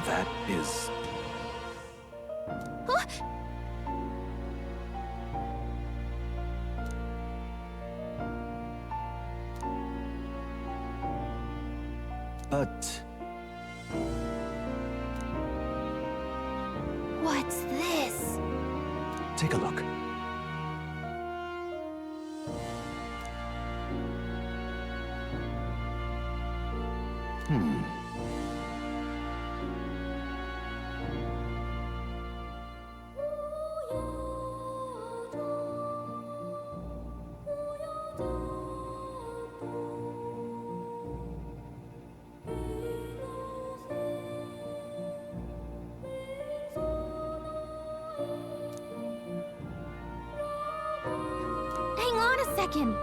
That is... But... What's this? Take a look. Hang on a second.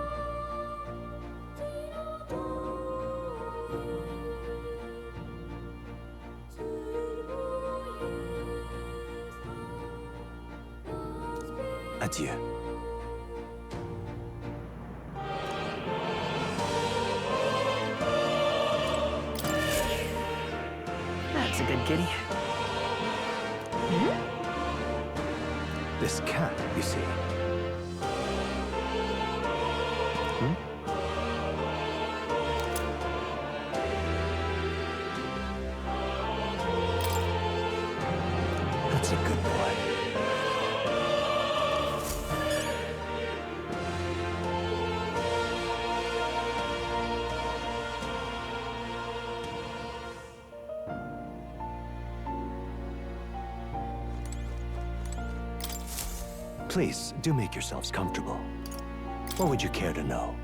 Adieu. That's a good kitty. This cat, you see. That's a good boy. Please, do make yourselves comfortable. What would you care to know?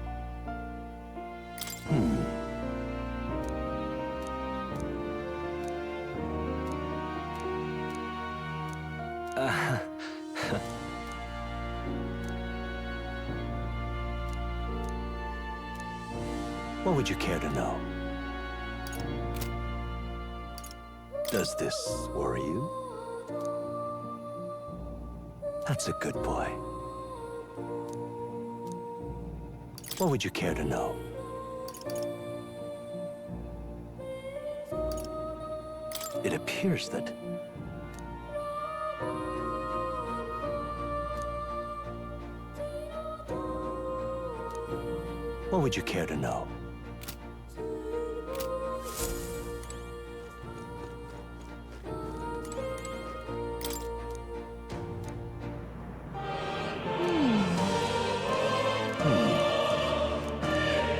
What would you care to know? Does this worry you? That's a good boy. What would you care to know? It appears that... What would you care to know?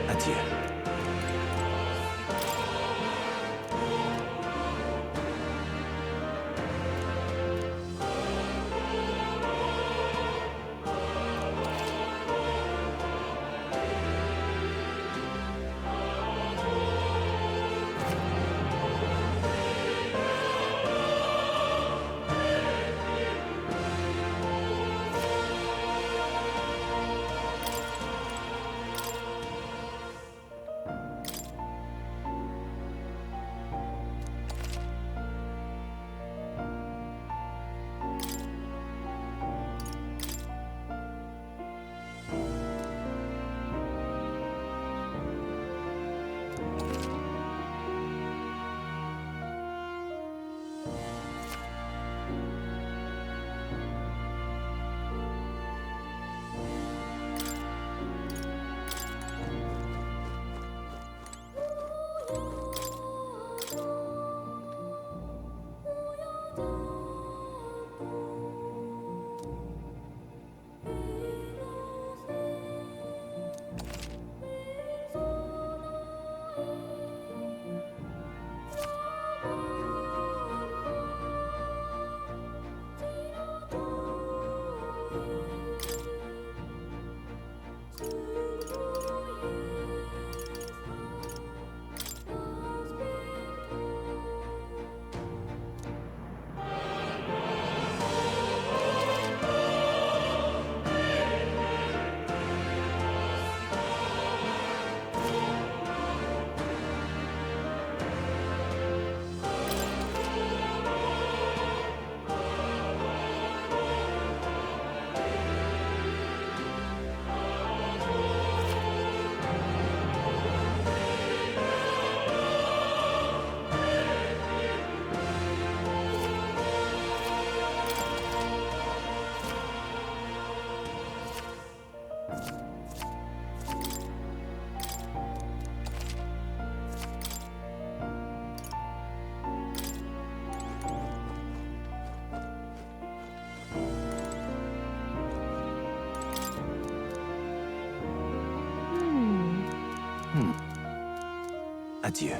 Adieu. Adieu.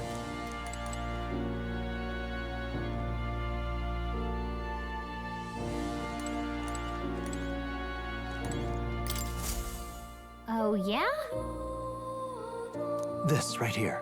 Oh, yeah? This right here.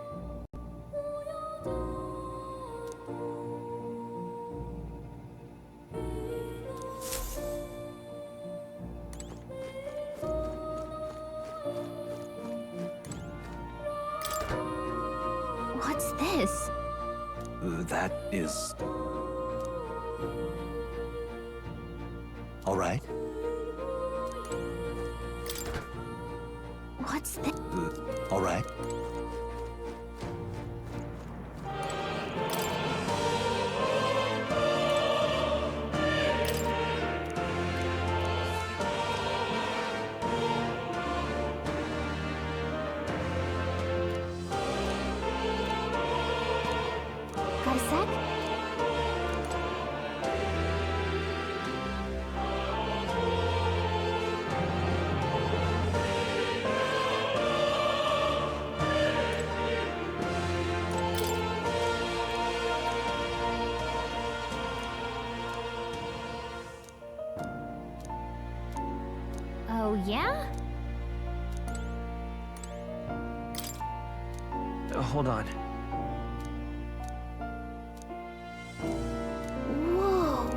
What's this? That is... All right. What's this? All right. Got a sec? Oh, yeah? Hold on. Whoa.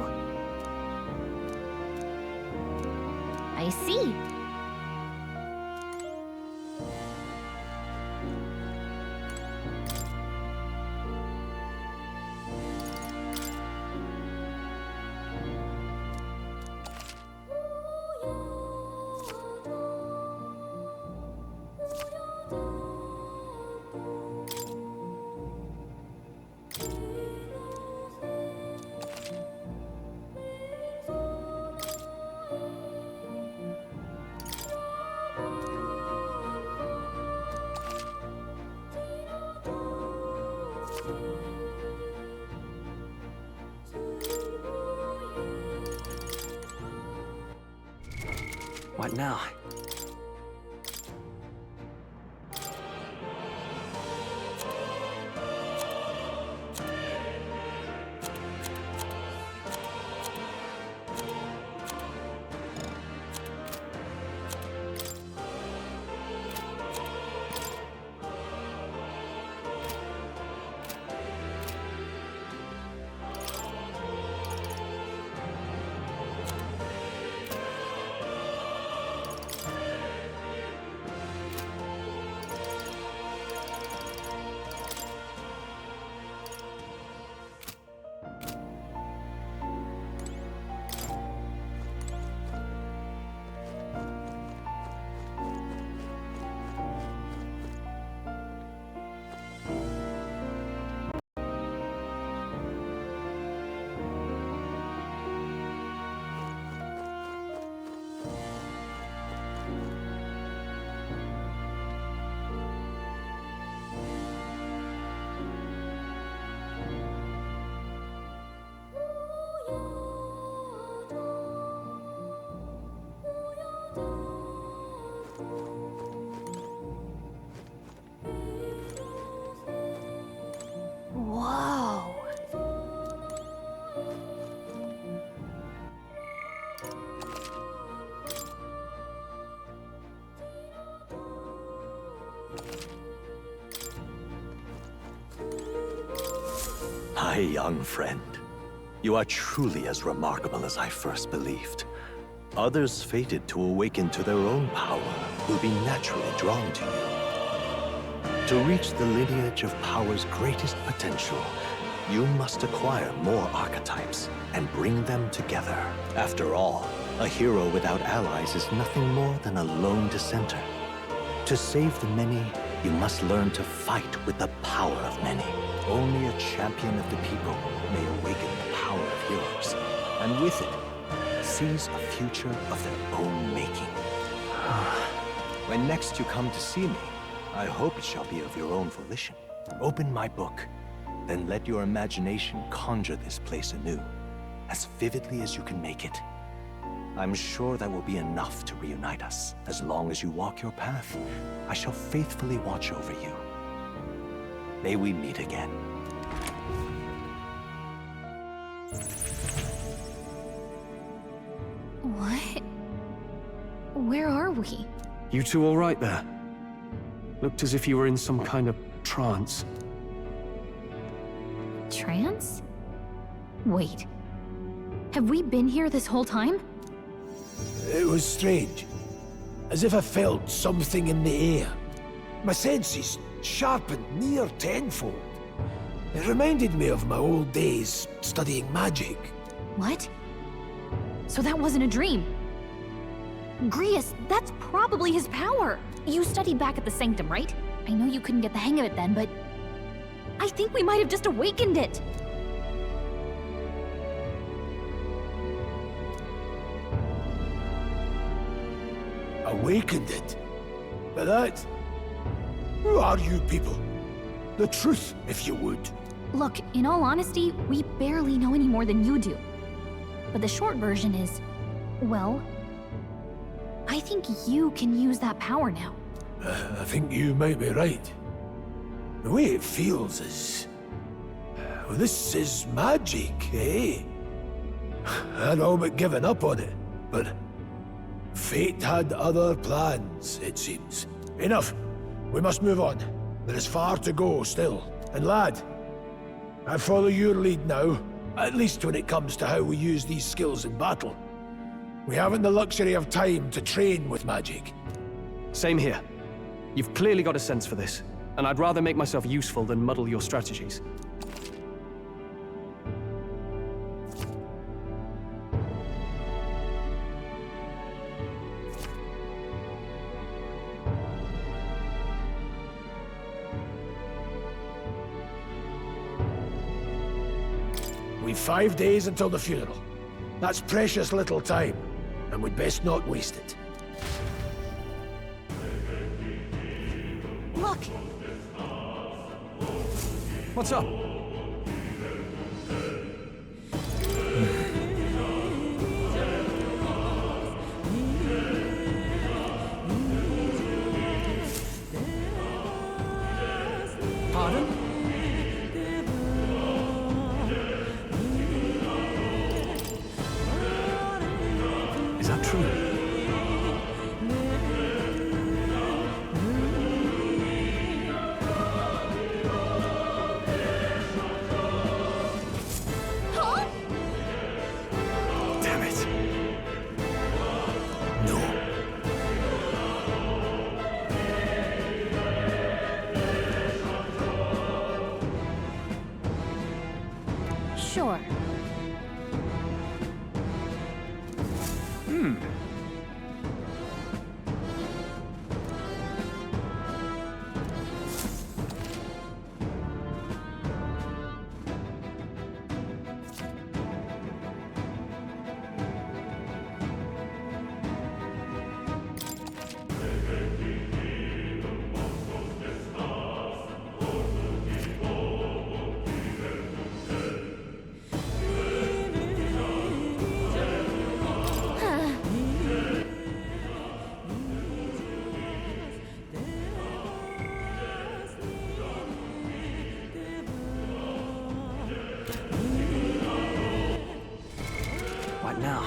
I see. What now? Whoa. My young friend, you are truly as remarkable as I first believed. Others fated to awaken to their own power will be naturally drawn to you. To reach the lineage of power's greatest potential, you must acquire more archetypes and bring them together. After all, a hero without allies is nothing more than a lone dissenter. To save the many, you must learn to fight with the power of many. Only a champion of the people may awaken the power of heroes, and with it, seize a future of their own making. When next you come to see me, I hope it shall be of your own volition. Open my book, then let your imagination conjure this place anew, as vividly as you can make it. I'm sure that will be enough to reunite us. As long as you walk your path, I shall faithfully watch over you. May we meet again. What? Where are we? You two all right there? Looked as if you were in some kind of trance. Trance? Wait. Have we been here this whole time? It was strange. As if I felt something in the air. My senses sharpened near tenfold. It reminded me of my old days studying magic. What? So that wasn't a dream. Grius, that's probably his power. You studied back at the Sanctum, right? I know you couldn't get the hang of it then, but I think we might have just awakened it. Awakened it? But that... Who are you people? The truth, if you would. Look, in all honesty, we barely know any more than you do. But the short version is, well, I think you can use that power now. I think you might be right. The way it feels is... Well, this is magic, eh? I'd all but given up on it, but... Fate had other plans, it seems. Enough. We must move on. There is far to go still. And lad, I follow your lead now, at least when it comes to how we use these skills in battle. We haven't the luxury of time to train with magic. Same here. You've clearly got a sense for this, and I'd rather make myself useful than muddle your strategies. We've 5 days until the funeral. That's precious little time, and we'd best not waste it. Look! What's up? Sure. What now?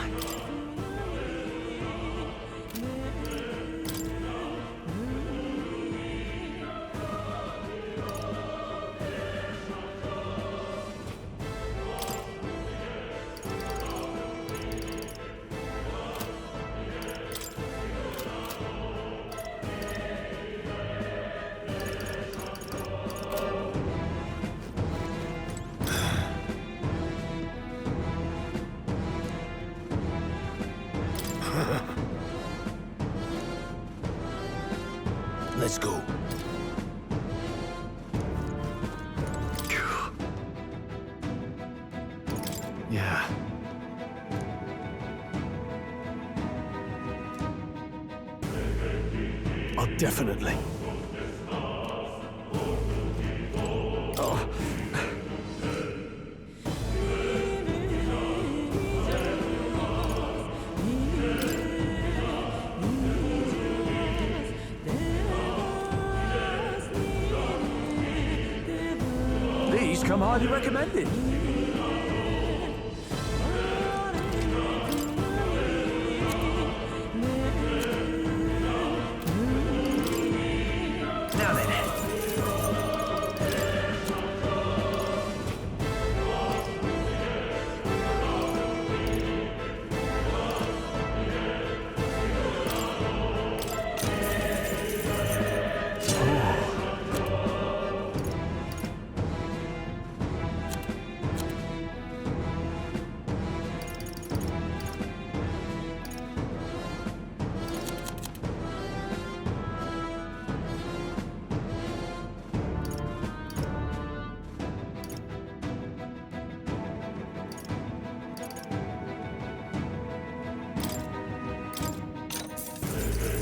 Let's go. Yeah. Oh, definitely. Oh. These come highly recommended. Now then.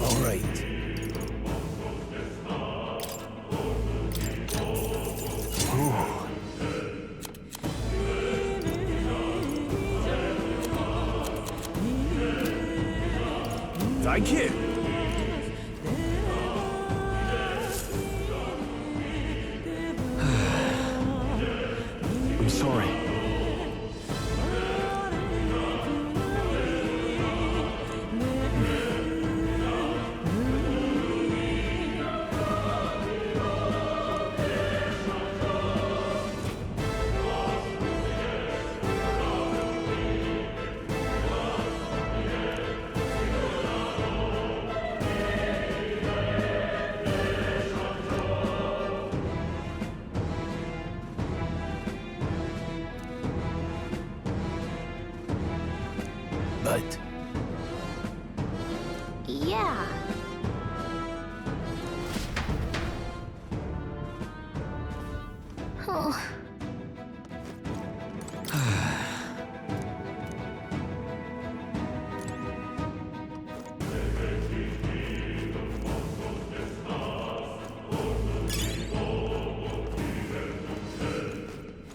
All right. Thank you. I'm sorry. But Yeah. Oh.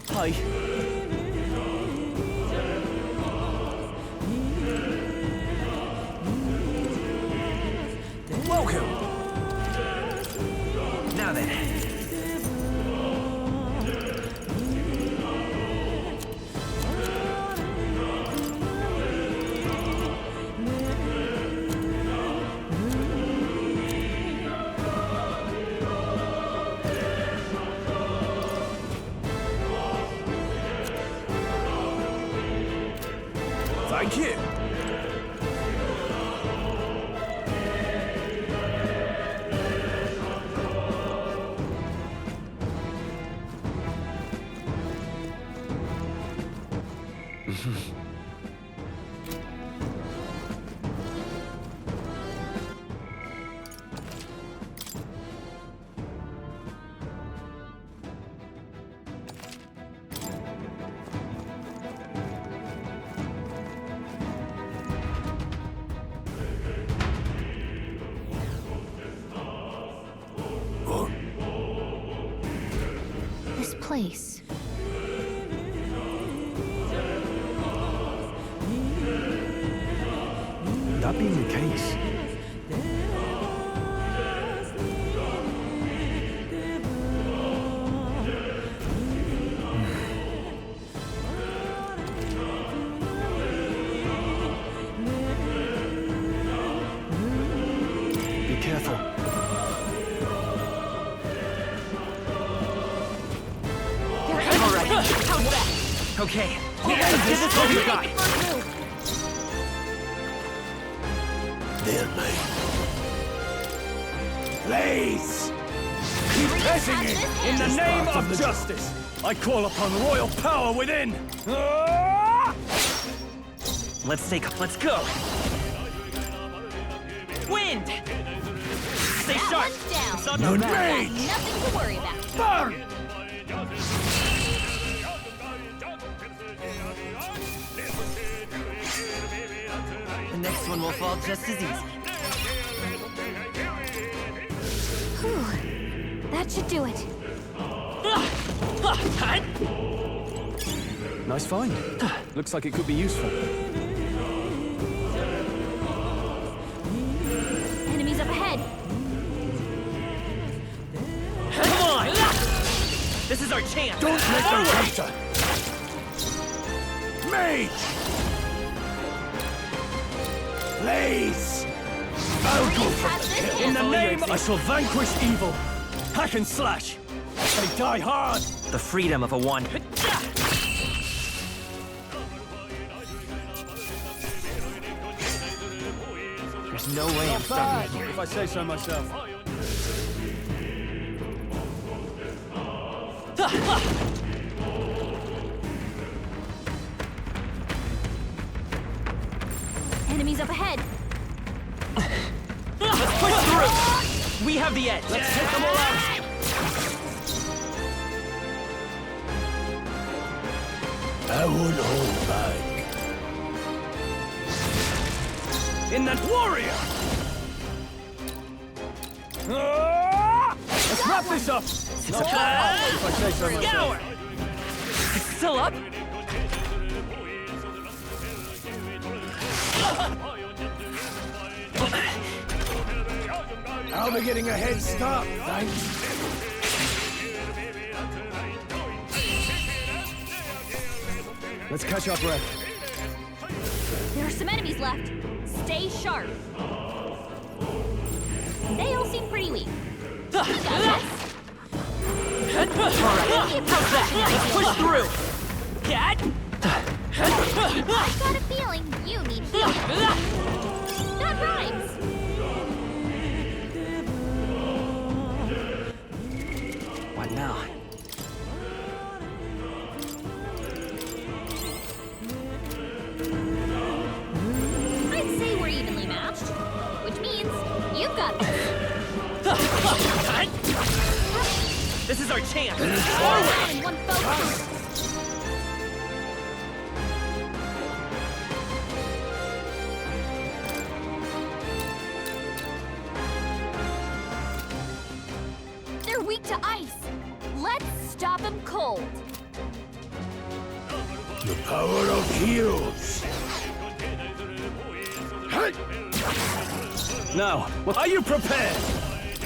Hi. welcome. Now then. Thank you. place. That being the case, be careful. All right. How's that? Okay. This is what we got. They'll make. Blaze! Keep pressing it! In the name of justice, I call upon royal power within! Let's go! Wind! Stay sharp! It's on the mage! Nothing to worry about. Burn! The next one will fall just as easy. Whew. That should do it. Nice find. Looks like it could be useful. Enemies up ahead. Come on! This is our chance! Don't let them counter! Mage! Blaze! I'll go for the kill! In the name, I shall vanquish evil. Hack and slash. They die hard. The freedom of a one. There's no way I'm stopping here. If I say so myself. Enemies up ahead. Let's push through! We have the edge. Let's take them all out. I won't hold back. In that warrior! Let's wrap this up! It's If I say so myself. It's still up? I'll be getting a head start, thanks. Let's catch our breath. There are some enemies left. Stay sharp. They all seem pretty weak. We got this. Alright, how's that? Let's push through! Cat! I've got a feeling you need healing. That rhymes. What now? I'd say we're evenly matched, which means you've got this. This is our chance! Forward! In one focus. They're weak to ice. Let's stop them cold. The power of heroes. Now, are you prepared?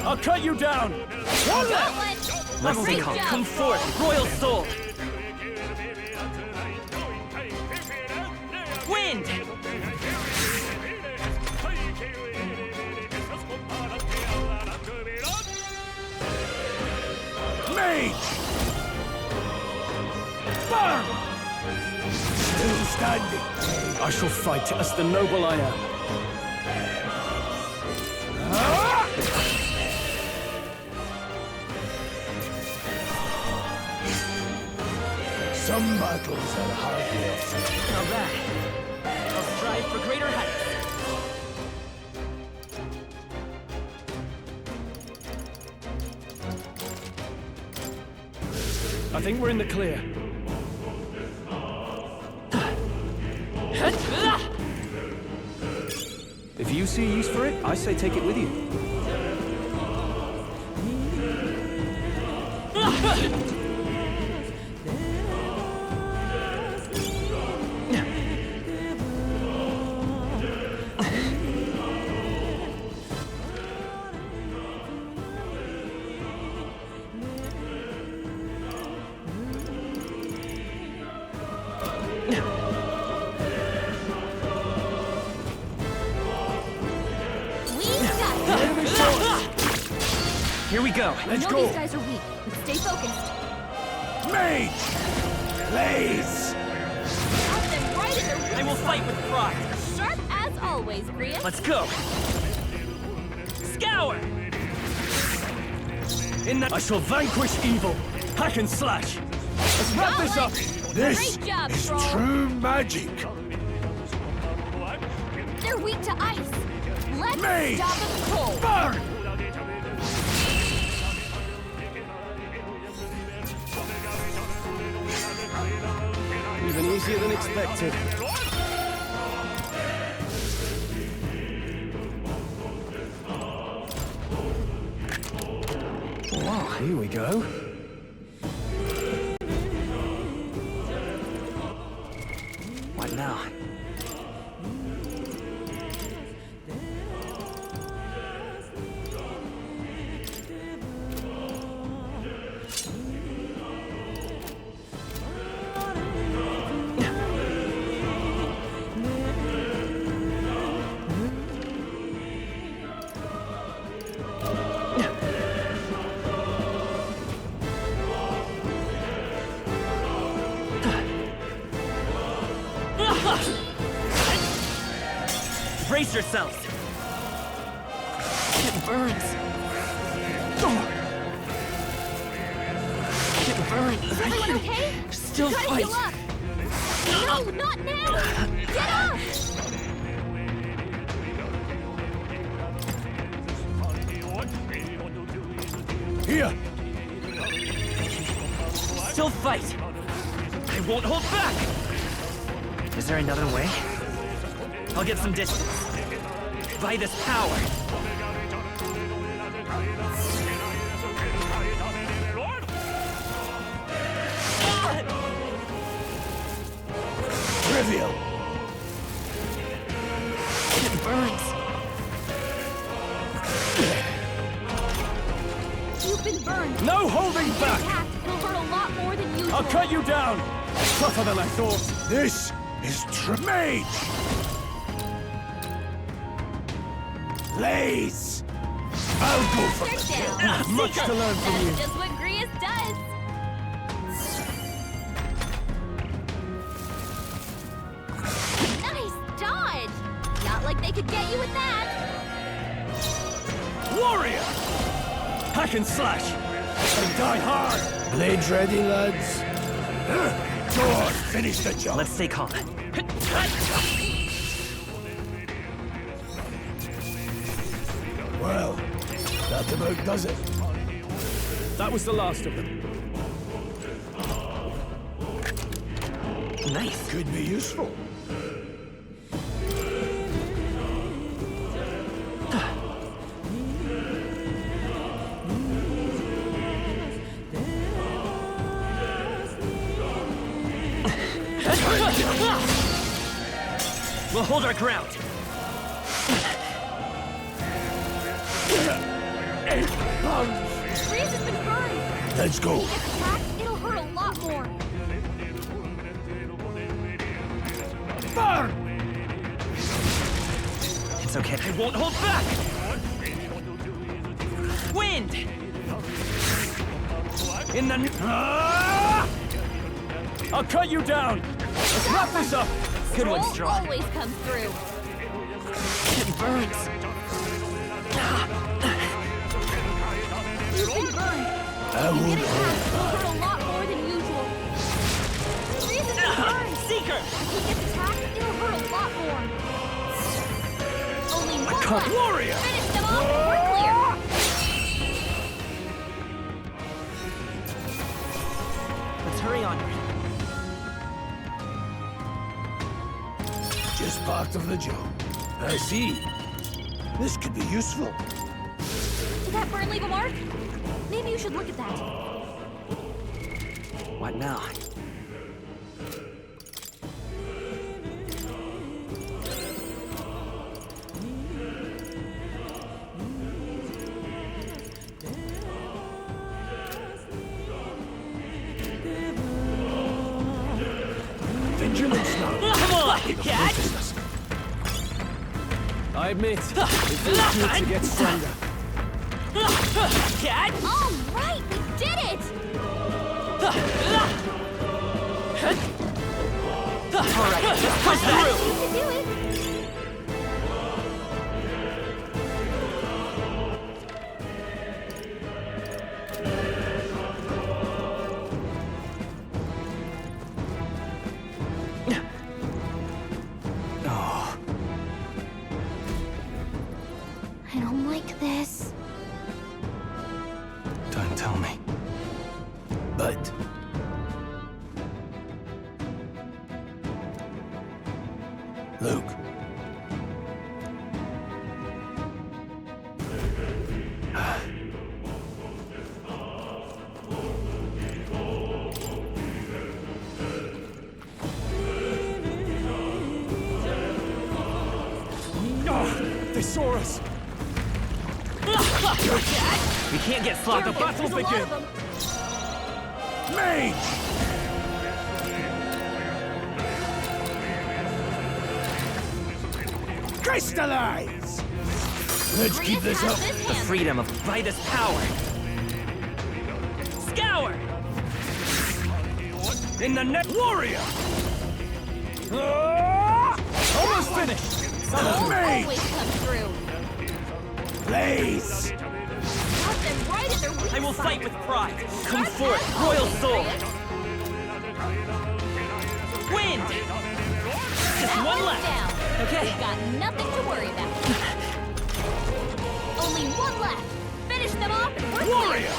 I'll cut you down. One left. Let's see. Come forth, royal soul! Wind! Mage! Burn! Still standing. I shall fight as the noble I am. Some battles are hardly fought. Not bad. I'll strive for greater heights. I think we're in the clear. If you see use for it, I say take it with you. Here we go. I know these guys are weak, but stay focused. Mage! Blaze! Have them right in their I will fight with pride. Sharp as always, Grius. Let's go. Scour! I shall vanquish evil. Hack and slash. Let's wrap this up. This Great job, is Troll. true magic. They're weak to ice. Let's Mage! stop them cold. Burn! Even easier than expected. Wow, here we go. What now? Brace yourselves! It burns! It burns! Is everyone okay? Still You gotta fight! heal up. No, not now! Get up! Here! Still fight! I won't hold back! Is there another way? I'll get some distance. By this power! Trivial! It burns! You've been burned. No holding back! Attack. It'll hurt a lot more than usual. I'll cut you down! Tougher than I thought. This is mage! Blaze! I'll go for the kill. Much to learn from you. That's just what Grius does. Nice dodge. Not like they could get you with that. Warrior! Hack and slash! And die hard! Blades ready, lads? Go on, finish the job. Let's stay calm. Well, that about does it. That was the last of them. Nice. Could be useful. We'll hold our ground. Grius has been burned. Let's go. If it's attacked, it'll hurt a lot more. Burn! It's okay. I won't hold back! Wind! In the... I'll cut you down! Let's wrap this up! Good one, Troll Straw. always comes through. It burns. You've been burned. I If won't it attacks, it'll hurt a lot more than usual. Grius has been burned. Seeker! If he gets attacked, it'll hurt a lot more. Only one can't- left. Warrior! Finish them off and we're clear. Let's hurry on. Just part of the job. I see. This could be useful. Did that burn leave a mark? Maybe you should look at that. What now? Vigilance now. Come on, cat! I admit, it feels good to get stronger. All right, we did it! Alright, let's push through! You can do it! I don't like this. Don't tell me. But Luke. They saw us! We can't get sloppy. The battle begin! Mage! Crystallize! Let's keep this up. The freedom of Vitus power. Scour! In the net warrior! Almost finished! Mage! Always come through. Blaze! Got them right at their weak I will spot. fight with pride. Come Sharp forth, as royal always, soul. Reyes. Wind! Just That one one's left. down. Okay. We've got nothing to worry about. Only one left. Finish them off and we're Warrior!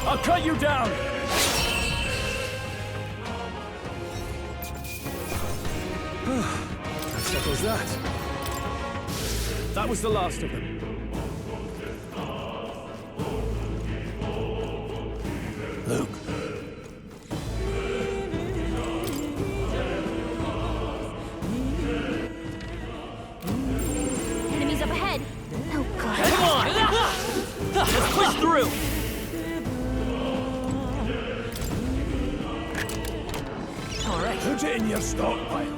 I'll cut you down! That settles that. That was the last of them. Luke. Enemies up ahead. Oh god. Come on! Let's push through! Alright. Put it in your stockpile.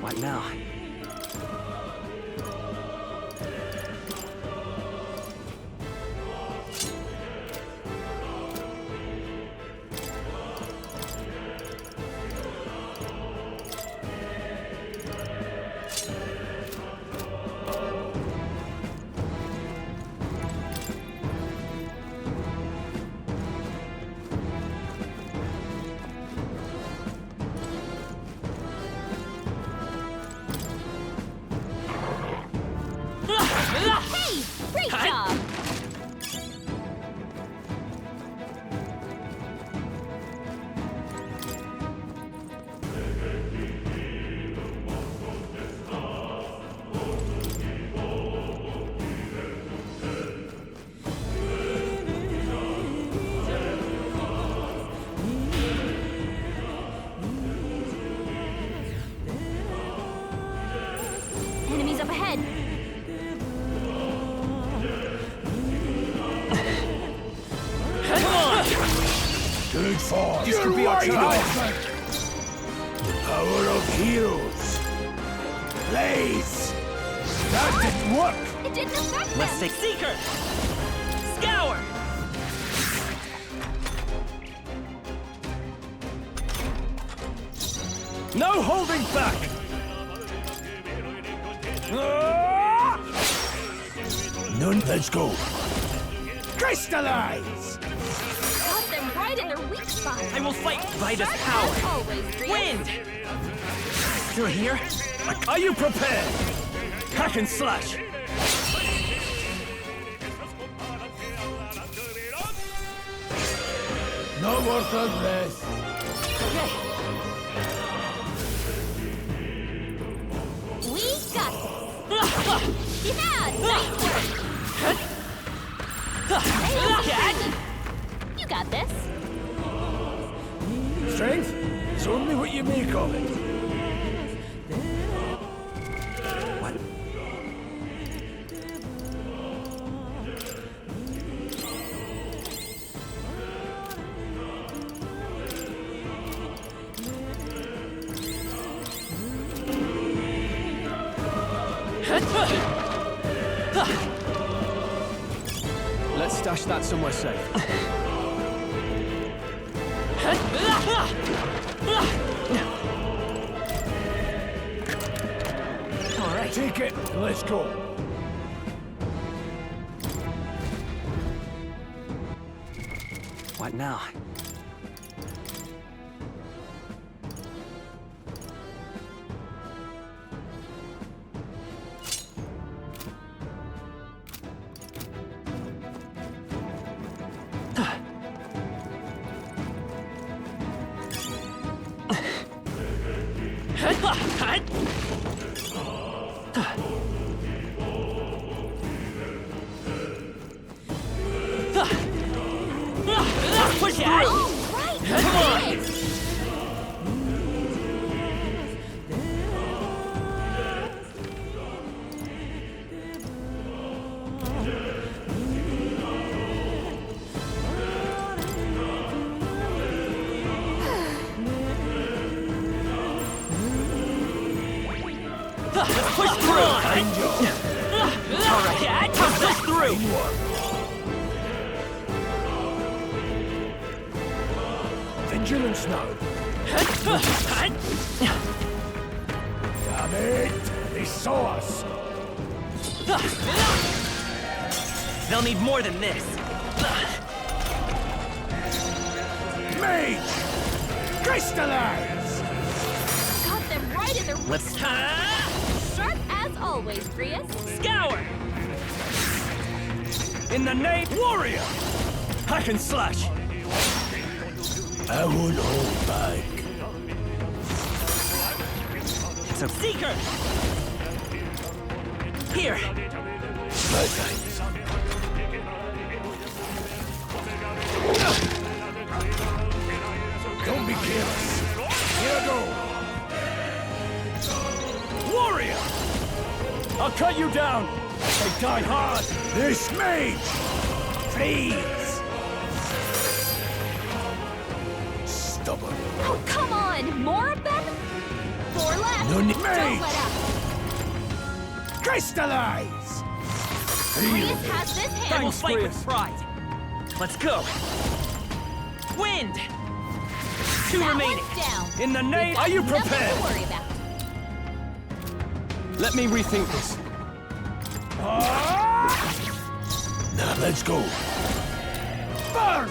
What now? Hey! Great job! Enemies up ahead. Good form. This could be our chance. The power of heroes. Blaze! That didn't work! It didn't affect them. Let's take Seeker! Scour! No holding back! None, let's go. Crystallize! Got them right in their weak spot. I will fight Vitus Sharp power. as always, Reyes. Wind! Still here? Are you prepared? Hack and slash! No more progress. We got this. Yeah, nice work. Hey, Lucky. You got this. Strength is only what you make of it. What? Let's stash that somewhere safe. All right. Take it. Let's go. What now? Push through! Come on! Push through! All right, push through! Vigilance now. Damn it! They saw us! They'll need more than this. Mage! Crystallize! Got them right in the... Let's... Sharp as always, Prius. Scour! In the name... Warrior! Hack and slash! I won't hold back. It's a Seeker! Here! Don't be careless. Here I go. Warrior! I'll cut you down! They die hard! This mage! Please! Stubborn. Oh, come on! More of them? 4 left! No need- Don't Mage! let up! Crystallize! Prius has this hand! We'll fight with pride! Let's go! Wind! 2 That remaining! one's down! In the name... We've got Are you nothing prepared? to worry about. Let me rethink this. Now let's go. Burn!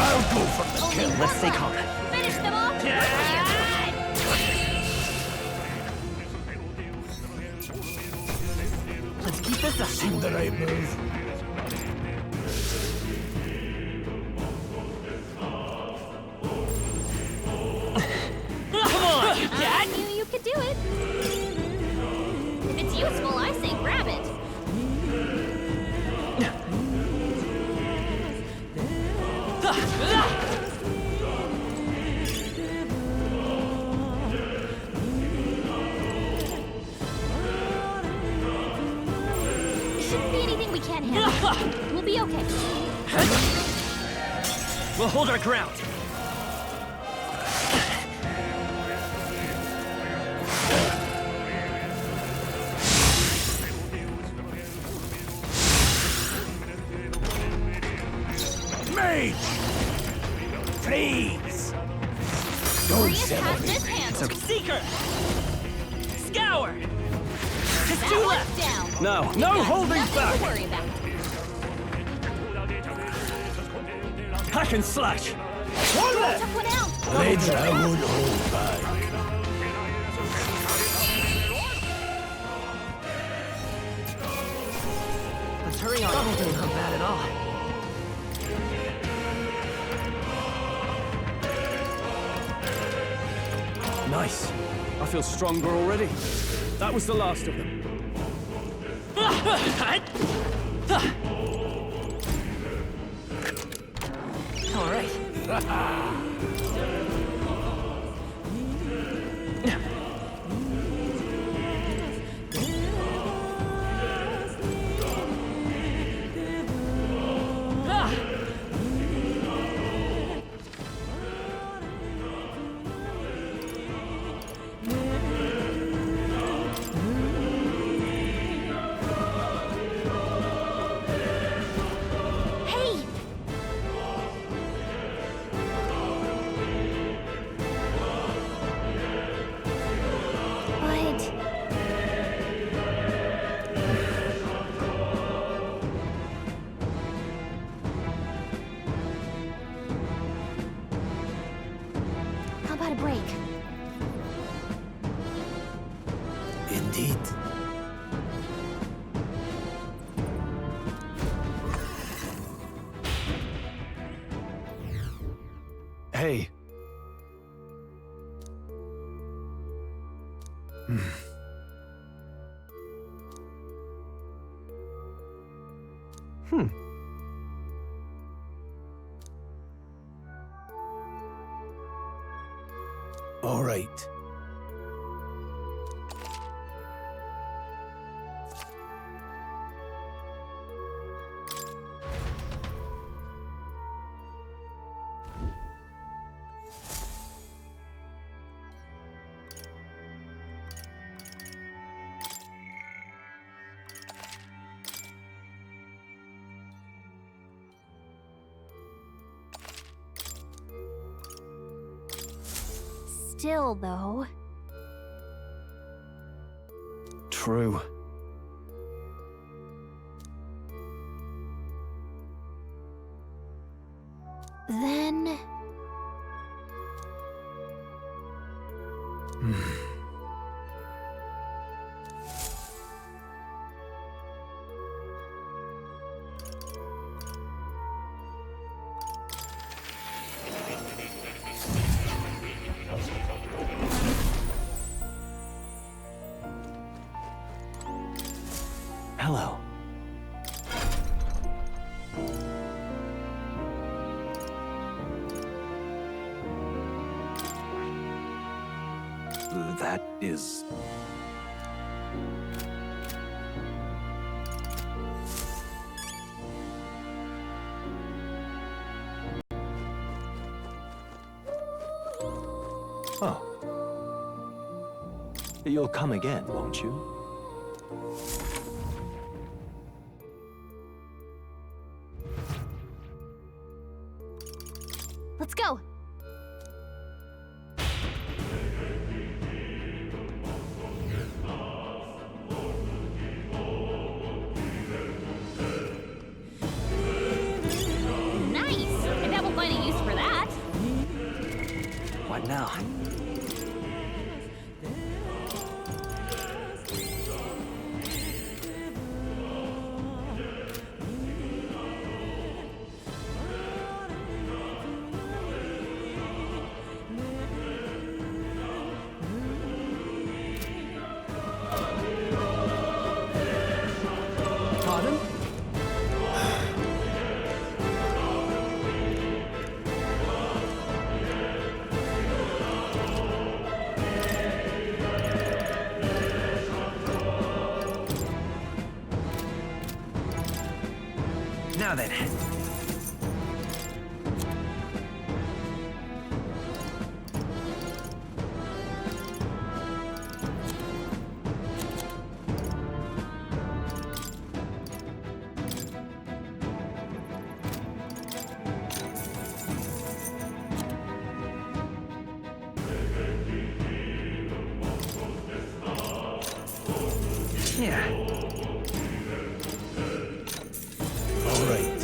I'll go for the kill. Let's stay calm. Finish them off! Let's keep this up. See the right move. Come on, you I cat! knew you could do it. If it's useful, I say grab it. Shouldn't be anything we can't handle. We'll be okay. We'll hold our ground. Mage! Please! Don't Prius settle has me. this handled. Seeker! Scour! Just That 2 one's left! down. No, We've no got holding nothing back! to worry about. Hack and slash! One left. Took one out. Blades, I won't hold back. Let's hurry on. Not bad at all. Nice. I feel stronger already. That was the last of them. All right. Hey. All right. Still, though. True. Then... Hello. That is... Oh. You'll come again, won't you? Let's go! Nice! I bet we'll find a use for that. What now? Pardon? Now then. Yeah. All right.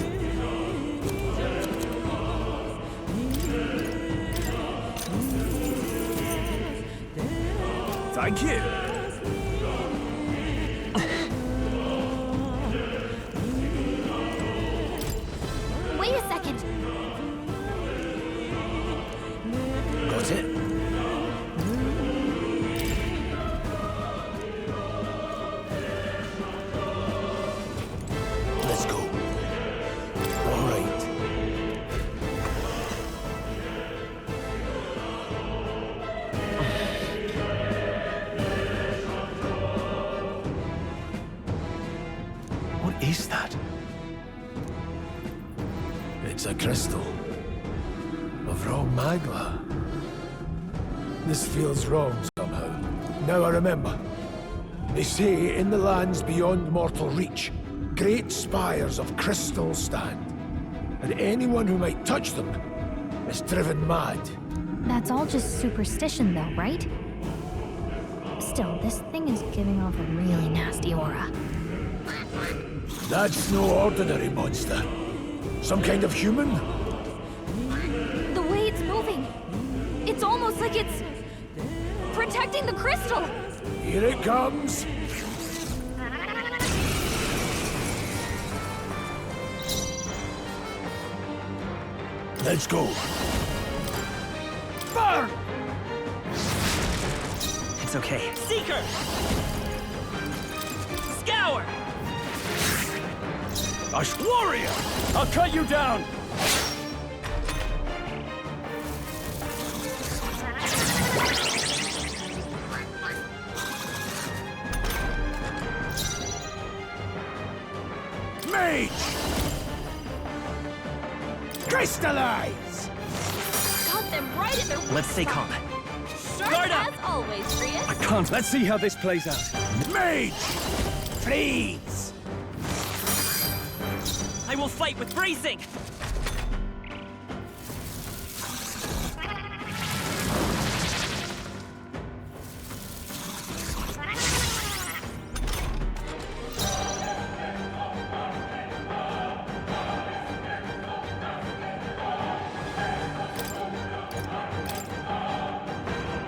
Thank you. Wait a second! Got it? Let's go. All right. What is that? It's a crystal. Of raw magma. This feels wrong somehow. Now I remember. They say in the lands beyond mortal reach, great spires of crystal stand. And anyone who might touch them is driven mad. That's all just superstition, though, right? Still, this thing is giving off a really nasty aura. That's no ordinary monster. Some kind of human? The way it's moving, it's almost like it's protecting the crystal. Here it comes. Let's go. Burn! It's okay. Seeker! Scour! Warrior! I'll cut you down! Mage! Crystallize! Got them right in their weak Let's stay spot. calm. Sharp Guard up. as always, Grius. I can't. Let's see how this plays out. Mage! Please! I will fight with bracing!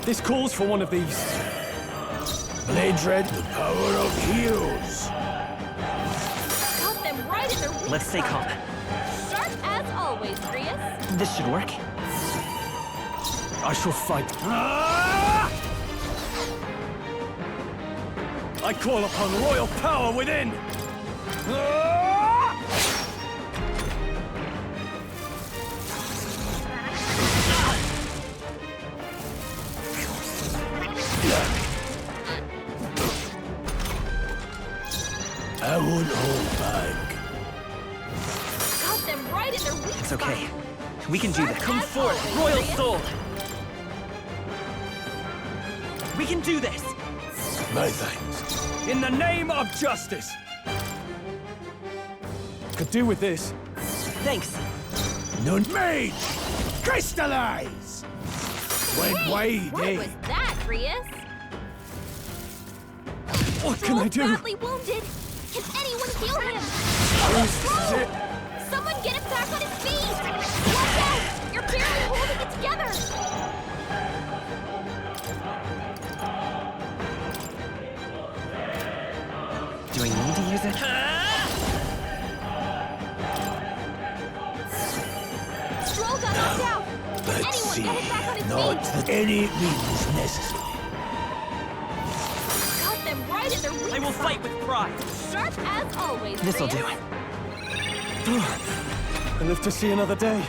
This calls for one of these. Blade Dread, the power of heals! Got them right in their weak Let's stay spot. calm. Sharp as always, Grius. This should work. I shall fight. Ah! I call upon royal power within! Ah! I won't hold back. Got them right in their weak It's spot. okay. We can do this. Come forth, Royal Soul! We can do this! My thanks. In the name of justice! Could do with this. Thanks. None mage! Crystallize! Went Hey, wide, what eh? was that, Grius? What can I do? Badly wounded. Can anyone heal him? This is it. Someone get him back on his feet! Watch out! You're barely holding it together! Do I need to use it? Stroll got knocked out! Can Let's anyone see. get him back on his Not feet? that any means necessary. Got them right in their weak I will spot. fight with pride! Sharp as always, This'll do Grius. it. I live to see another day.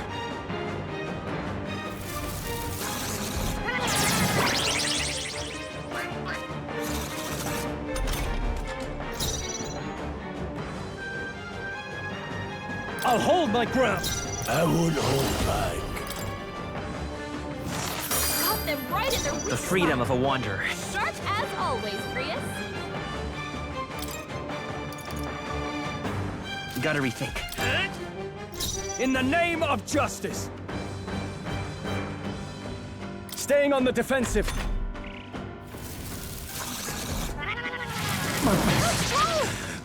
I'll hold my ground. I won't hold back. Got them right in their weak The freedom of a wanderer. spot. Sharp as always, Grius. Gotta rethink. In the name of justice! Staying on the defensive.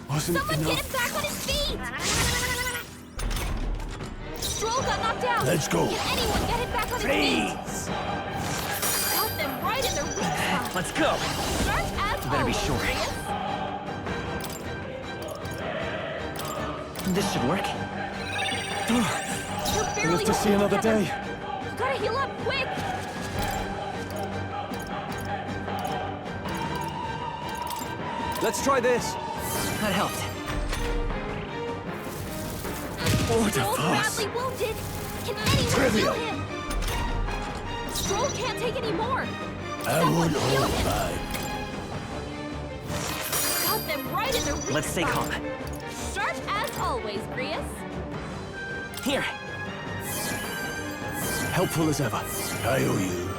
Wasn't Someone enough. get him back on his feet! Stroll got knocked out! Let's go. Can anyone get him back on his Please! feet? Got them right in their weak spot. Let's go. Sharp as You better be always, sure. Grius. This should work. You're I barely live to see holding another together. day. You gotta heal up quick! Let's try this. That helped. Order Stroll's fast. badly wounded! Can anyone Trivial. heal him? Stroll can't take any more! I Someone won't heal hold him! back. Got them right in their weak Let's stay spot. calm. Sharp as always, Grius. Here. Helpful as ever. I owe you.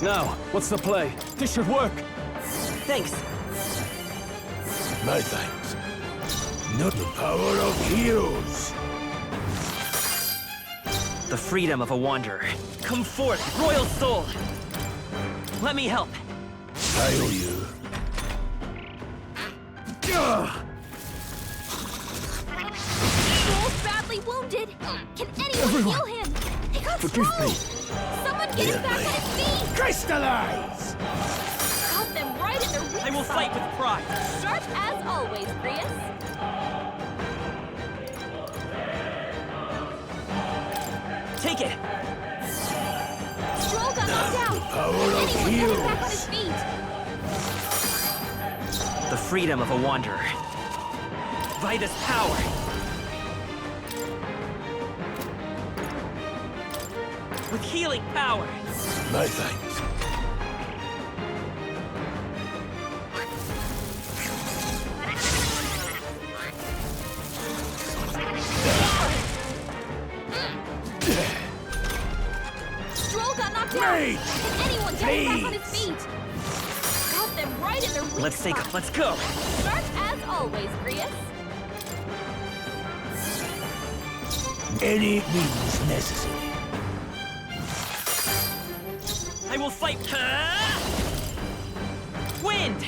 Now, what's the play? This should work. Thanks. My thanks. Not the power of heals. The freedom of a wanderer. Come forth, Royal Soul! Let me help. I owe you. Stroll's badly wounded! Can anyone heal him? He got Forgive Stroll! me. Someone get him back on his feet! Crystallize! Got them right in their weak I will spot. fight with pride! Sharp as always, Grius. Take it. Stroll got Get back on his feet! The freedom of a wanderer. Vida's power. With healing power. No thanks. Stroll got knocked out! Can anyone get him back on his feet? Got them right in their weak Let's take spot. it. Let's go. Sharp as always, Grius. Any means necessary. I will fight. Wind!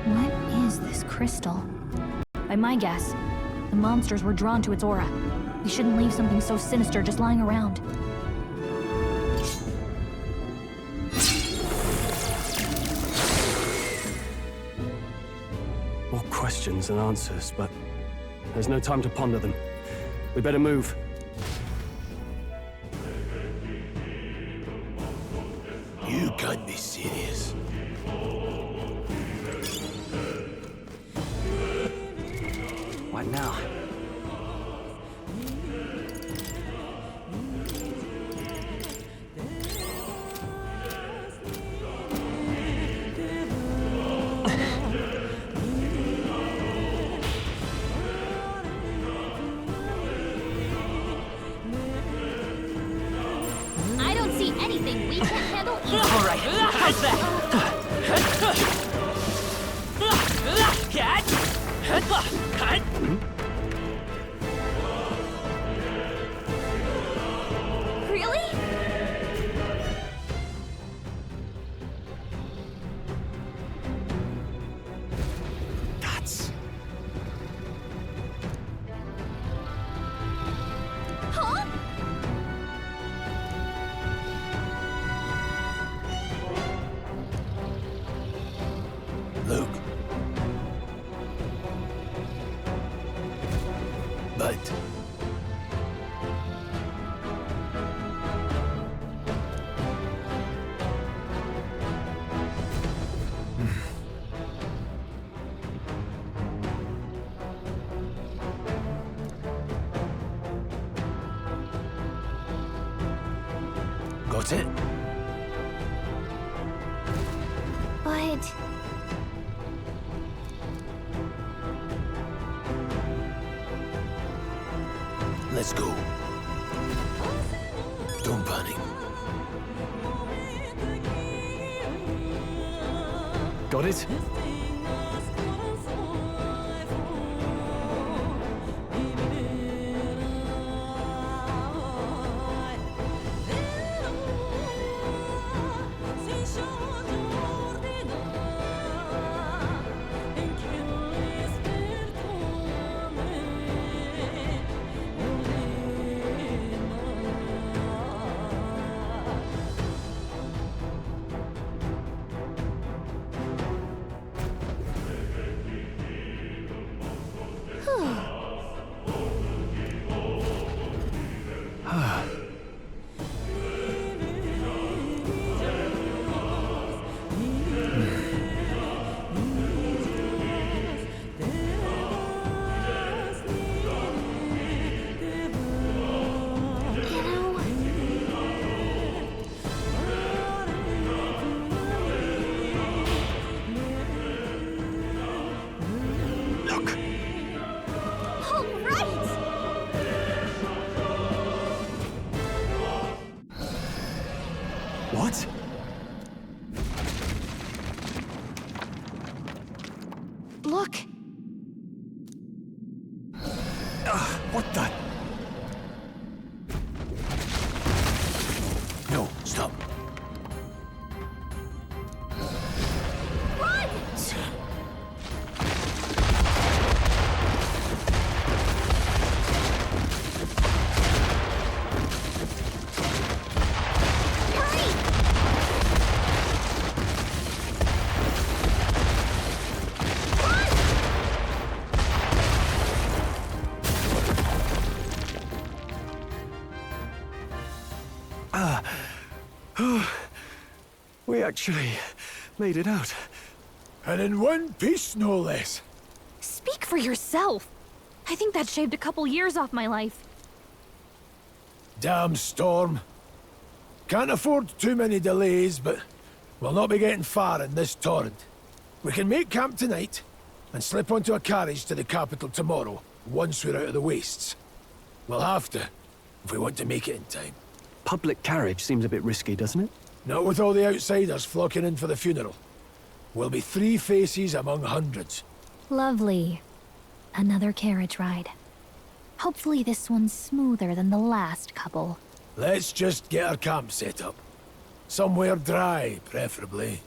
What is this crystal? By my guess, the monsters were drawn to its aura. We shouldn't leave something so sinister just lying around. More questions than answers, but there's no time to ponder them. We better move. You can't be serious. What now? I don't see anything we can't handle either. All right, how's that? Really? That's... Huh? Luke. But... Got it? But... Let's go. Don't panic. Got it? What? Look! What the? No, stop. Run! Hurry! We actually made it out. And in one piece, no less. Speak for yourself. I think that shaved a couple years off my life. Damn storm. Can't afford too many delays, but we'll not be getting far in this torrent. We can make camp tonight, and slip onto a carriage to the capital tomorrow, once we're out of the wastes. We'll have to, if we want to make it in time. Public carriage seems a bit risky, doesn't it? Not with all the outsiders flocking in for the funeral. We'll be 3 faces among hundreds. Lovely. Another carriage ride. Hopefully this one's smoother than the last couple. Let's just get our camp set up. Somewhere dry, preferably.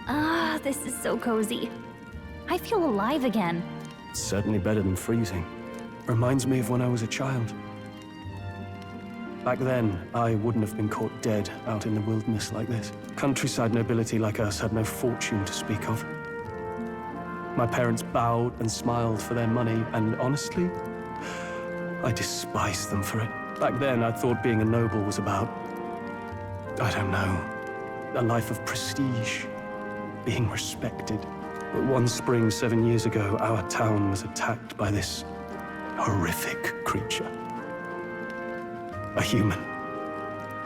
Ah, this is so cozy. I feel alive again. It's certainly better than freezing. Reminds me of when I was a child. Back then, I wouldn't have been caught dead out in the wilderness like this. Countryside nobility like us had no fortune to speak of. My parents bowed and smiled for their money, and honestly, I despised them for it. Back then, I thought being a noble was about, I don't know, a life of prestige, being respected. But one spring 7 years ago, our town was attacked by this horrific creature. A human.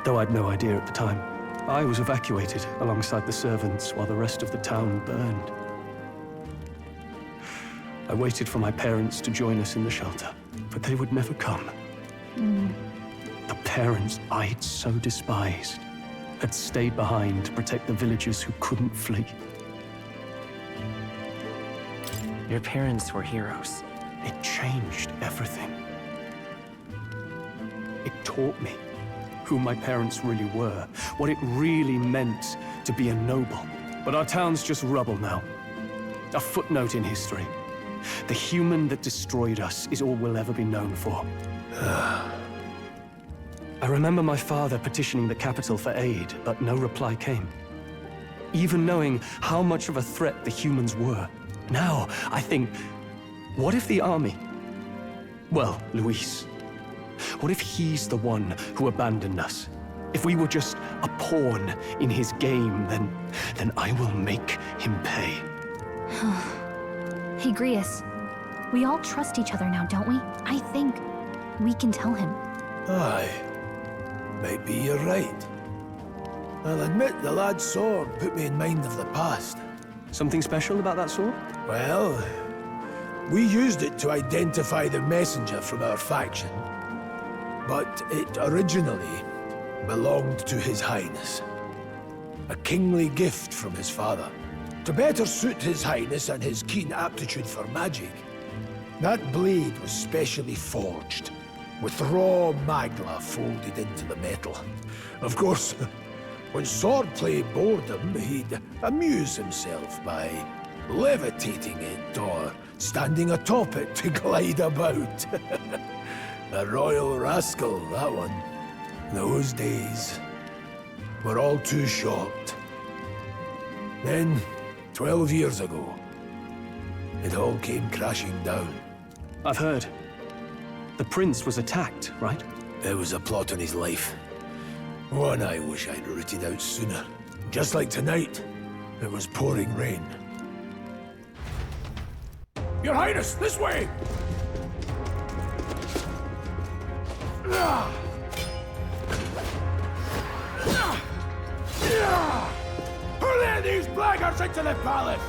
Though I'd no idea at the time. I was evacuated alongside the servants while the rest of the town burned. I waited for my parents to join us in the shelter, but they would never come. The parents I'd so despised had stayed behind to protect the villagers who couldn't flee. Your parents were heroes. It changed everything. It taught me who my parents really were, what it really meant to be a noble. But our town's just rubble now. A footnote in history. The human that destroyed us is all we'll ever be known for. I remember my father petitioning the capital for aid, but no reply came. Even knowing how much of a threat the humans were. Now, I think, what if the army? Well, Luis. What if he's the one who abandoned us? If we were just a pawn in his game, then I will make him pay. Hey, Grius. We all trust each other now, don't we? I think we can tell him. Aye. Maybe you're right. I'll admit the lad's sword put me in mind of the past. Something special about that sword? Well, we used it to identify the messenger from our faction. But it originally belonged to His Highness. A kingly gift from his father. To better suit His Highness and his keen aptitude for magic, that blade was specially forged, with raw magla folded into the metal. Of course, when swordplay bored him, he'd amuse himself by levitating it or standing atop it to glide about. A royal rascal, that one. Those days were all too short. Then, 12 years ago, it all came crashing down. I've heard. The prince was attacked, right? There was a plot on his life. One I wish I'd rooted out sooner. Just like tonight, it was pouring rain. Your Highness, this way! Hurl these blackguards into the palace!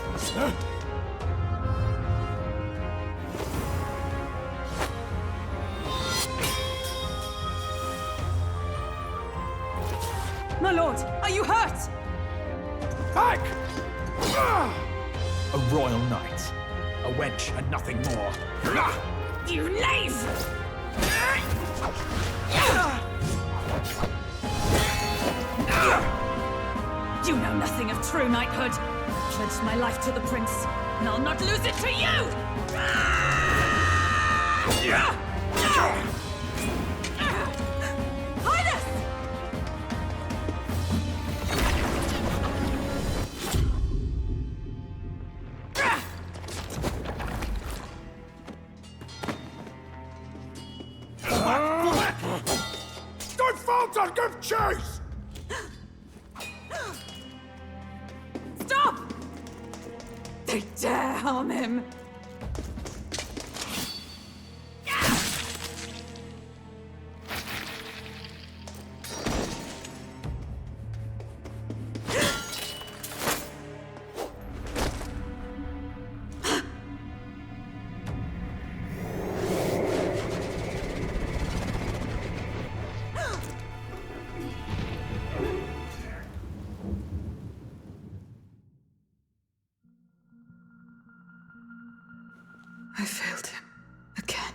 My lord, are you hurt? Back! A royal knight. A wench and nothing more. You knave! You know nothing of true knighthood. I pledged my life to the prince, and I'll not lose it to you! Highness! Stop! They dare harm him! I failed him. Again.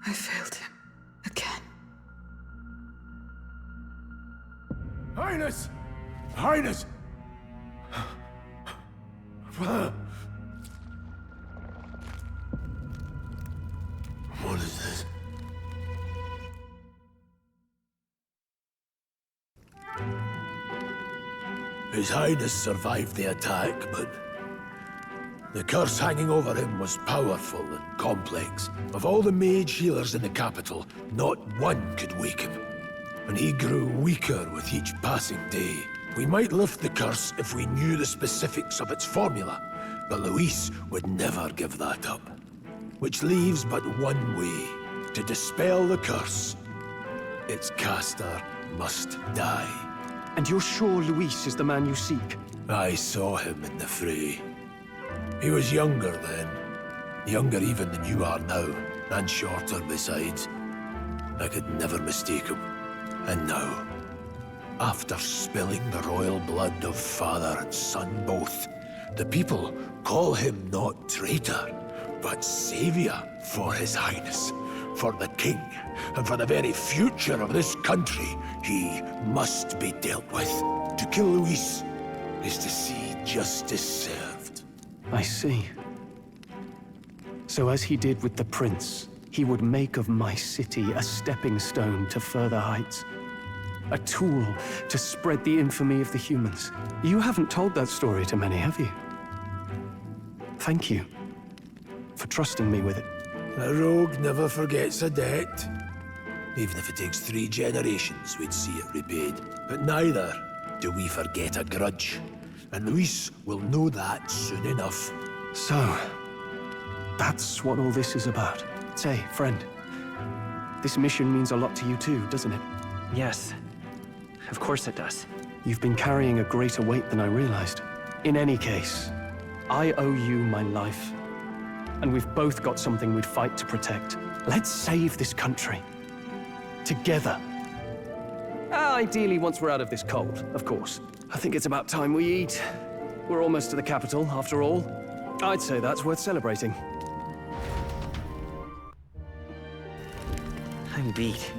I failed him. Again. Highness! Highness! What is this? His Highness survived the attack, but the curse hanging over him was powerful and complex. Of all the mage healers in the capital, not one could wake him. And he grew weaker with each passing day. We might lift the curse if we knew the specifics of its formula, but Luis would never give that up. Which leaves but one way. To dispel the curse, its caster must die. And you're sure Luis is the man you seek? I saw him in the fray. He was younger then. Younger even than you are now, and shorter besides. I could never mistake him. And now, after spilling the royal blood of father and son both, the people call him not traitor, but savior for his highness, for the king, and for the very future of this country. He must be dealt with. To kill Luis is to see justice served. I see. So as he did with the prince, he would make of my city a stepping stone to further heights. A tool to spread the infamy of the humans. You haven't told that story to many, have you? Thank you for trusting me with it. A rogue never forgets a debt. Even if it takes 3 generations, we'd see it repaid. But neither do we forget a grudge. And Luis will know that soon enough. So, that's what all this is about. Say, friend, this mission means a lot to you too, doesn't it? Yes. Of course it does. You've been carrying a greater weight than I realized. In any case, I owe you my life. And we've both got something we'd fight to protect. Let's save this country. Together. Ideally, once we're out of this cold, of course. I think it's about time we eat. We're almost to the capital, after all. I'd say that's worth celebrating. I'm beat.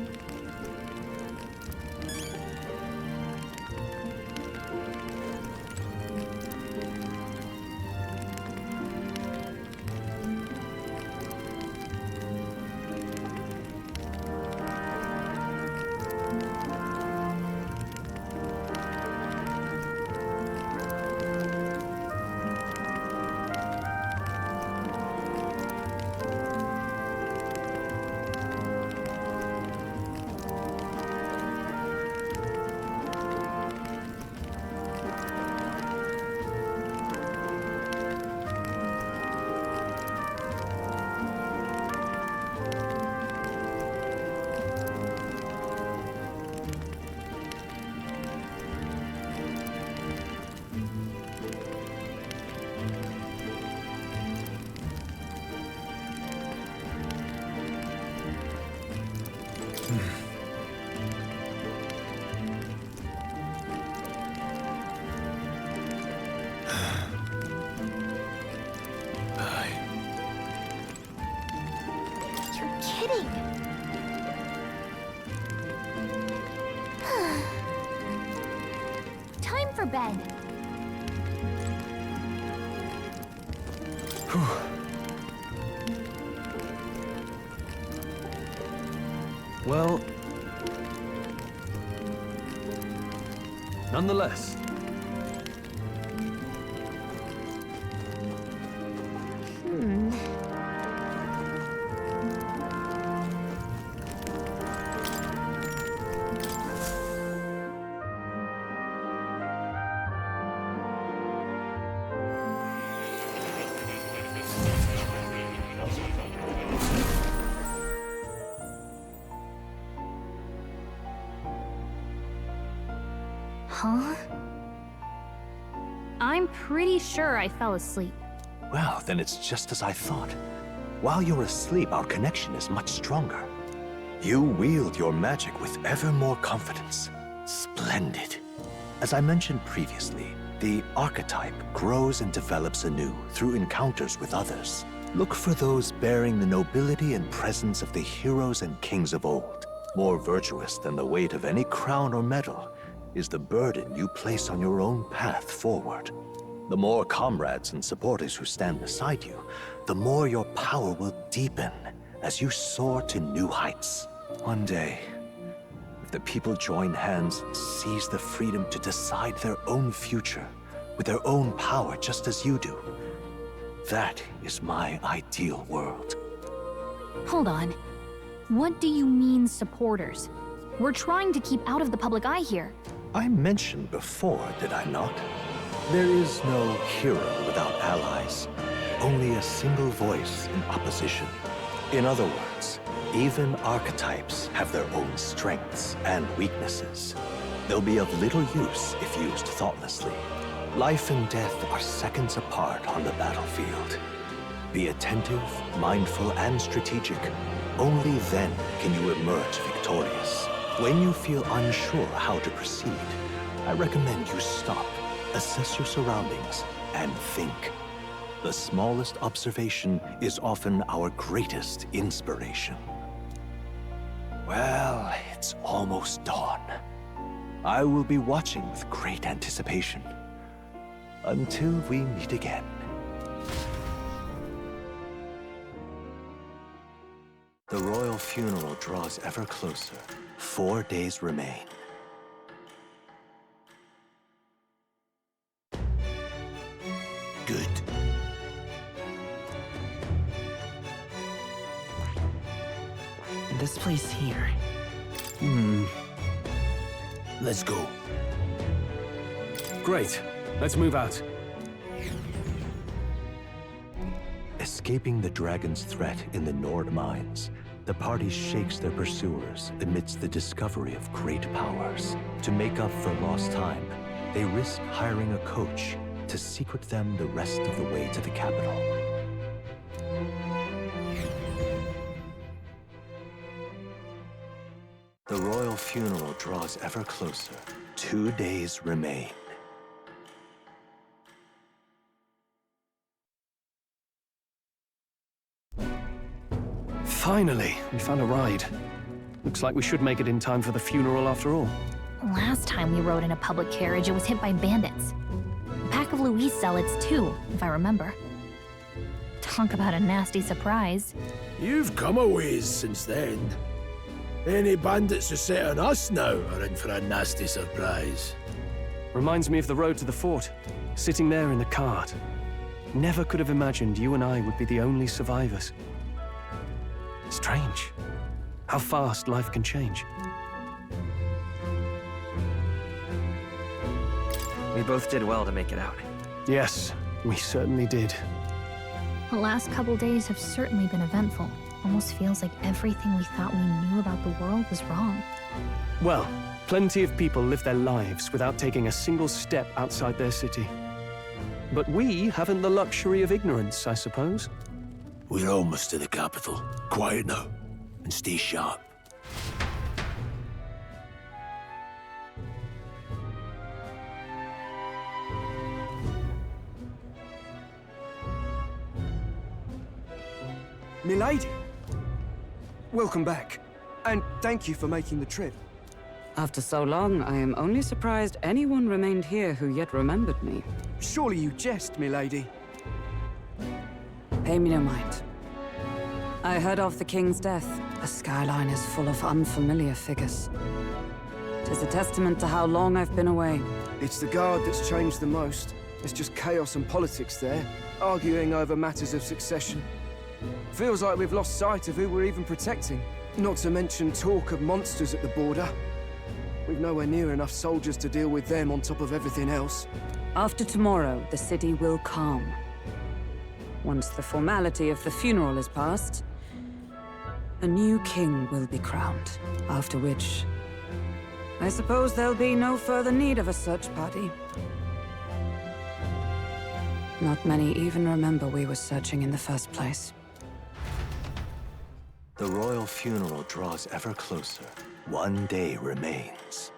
Time for bed. Well, nonetheless, Huh? I'm pretty sure I fell asleep. Well, then it's just as I thought. While you're asleep, our connection is much stronger. You wield your magic with ever more confidence. Splendid. As I mentioned previously, the archetype grows and develops anew through encounters with others. Look for those bearing the nobility and presence of the heroes and kings of old. More virtuous than the weight of any crown or medal is the burden you place on your own path forward. The more comrades and supporters who stand beside you, the more your power will deepen as you soar to new heights. One day, if the people join hands and seize the freedom to decide their own future with their own power just as you do, that is my ideal world. Hold on. What do you mean, supporters? We're trying to keep out of the public eye here. I mentioned before, did I not? There is no hero without allies. Only a single voice in opposition. In other words, even archetypes have their own strengths and weaknesses. They'll be of little use if used thoughtlessly. Life and death are seconds apart on the battlefield. Be attentive, mindful, and strategic. Only then can you emerge victorious. When you feel unsure how to proceed, I recommend you stop, assess your surroundings, and think. The smallest observation is often our greatest inspiration. Well, it's almost dawn. I will be watching with great anticipation. Until we meet again. The royal funeral draws ever closer. 4 days remain. Good. This place here. Let's go. Great. Let's move out. Escaping the dragon's threat in the Nord mines, the party shakes their pursuers amidst the discovery of great powers. To make up for lost time, they risk hiring a coach to secret them the rest of the way to the capital. The royal funeral draws ever closer. 2 days remain. Finally, we found a ride. Looks like we should make it in time for the funeral after all. Last time we rode in a public carriage, it was hit by bandits. A pack of Louis zealots, too, if I remember. Talk about a nasty surprise. You've come a ways since then. Any bandits who set on us now are in for a nasty surprise. Reminds me of the road to the fort, sitting there in the cart. Never could have imagined you and I would be the only survivors. Strange. How fast life can change. We both did well to make it out. Yes, we certainly did. The last couple days have certainly been eventful. Almost feels like everything we thought we knew about the world was wrong. Well, plenty of people live their lives without taking a single step outside their city. But we haven't the luxury of ignorance, I suppose. We're almost to the capital. Quiet now, and stay sharp. Milady! Welcome back, and thank you for making the trip. After so long, I am only surprised anyone remained here who yet remembered me. Surely you jest, milady. Pay me no mind. I heard of the king's death. The skyline is full of unfamiliar figures. 'Tis a testament to how long I've been away. It's the guard that's changed the most. It's just chaos and politics there, arguing over matters of succession. Feels like we've lost sight of who we're even protecting. Not to mention talk of monsters at the border. We've nowhere near enough soldiers to deal with them on top of everything else. After tomorrow, the city will calm. Once the formality of the funeral is past, a new king will be crowned. After which, I suppose there'll be no further need of a search party. Not many even remember we were searching in the first place. The royal funeral draws ever closer. One day remains.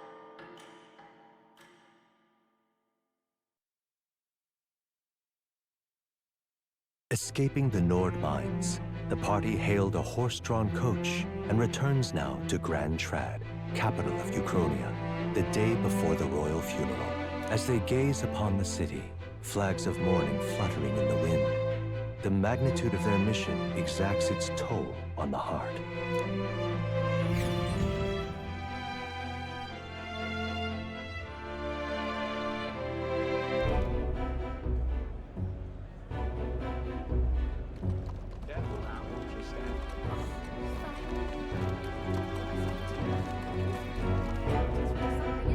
Escaping the Nord mines, the party hailed a horse-drawn coach and returns now to Grand Trad, capital of Ukrainia, the day before the royal funeral. As they gaze upon the city, flags of mourning fluttering in the wind, the magnitude of their mission exacts its toll on the heart.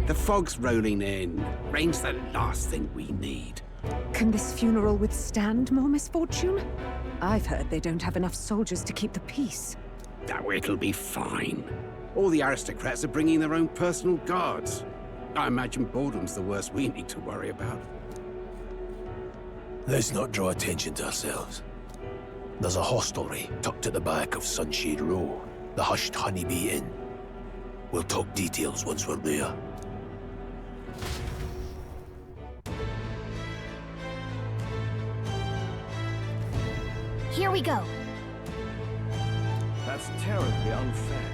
The fog's rolling in. Rain's the last thing we need. Can this funeral withstand more misfortune? I've heard they don't have enough soldiers to keep the peace. Oh, it'll be fine. All the aristocrats are bringing their own personal guards. I imagine boredom's the worst we need to worry about. Let's not draw attention to ourselves. There's a hostelry tucked at the back of Sunshade Row, the Hushed Honeybee Inn. We'll talk details once we're there. Here we go. That's terribly unfair.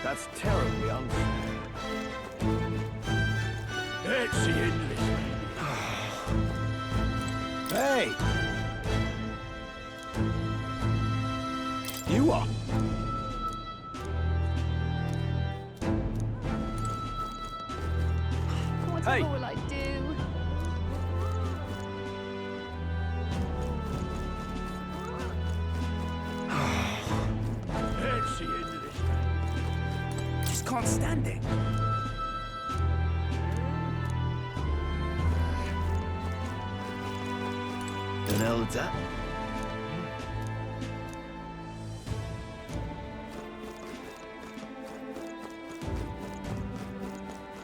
That's terribly unfair. Let's see endless. Hey! You are. What will I do? Let's see endless. Just can't stand it. An elder?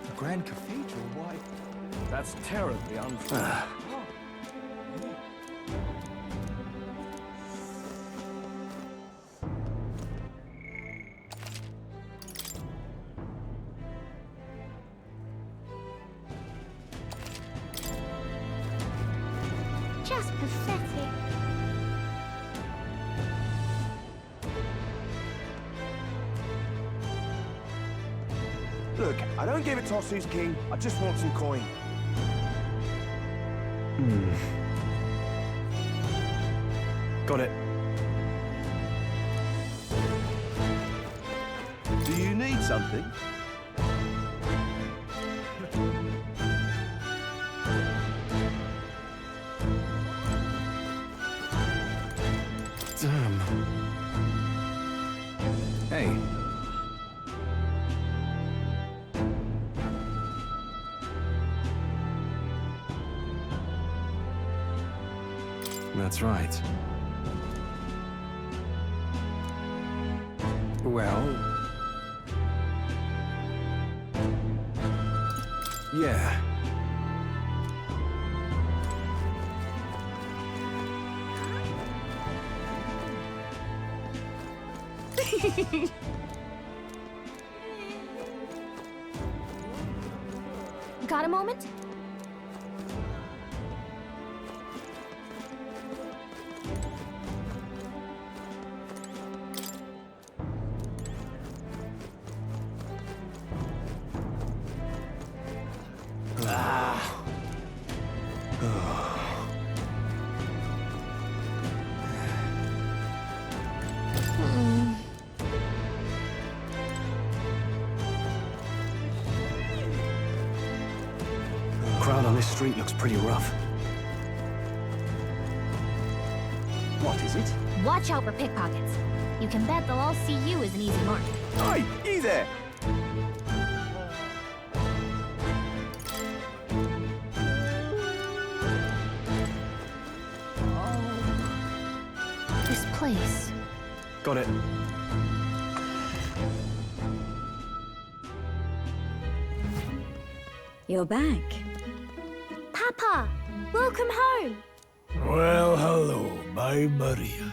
The Grand Cathedral, why? That's terribly unfair. Just pathetic. Look, I don't give a toss who's king. I just want some coin. Got it. Do you need something? Damn. Hey. That's right. Well... yeah. Got a moment? This street looks pretty rough. What is it? Watch out for pickpockets. You can bet they'll all see you as an easy mark. Hey, you there! This place. Got it. You're back. Papa, welcome home. Well, hello, my Maria.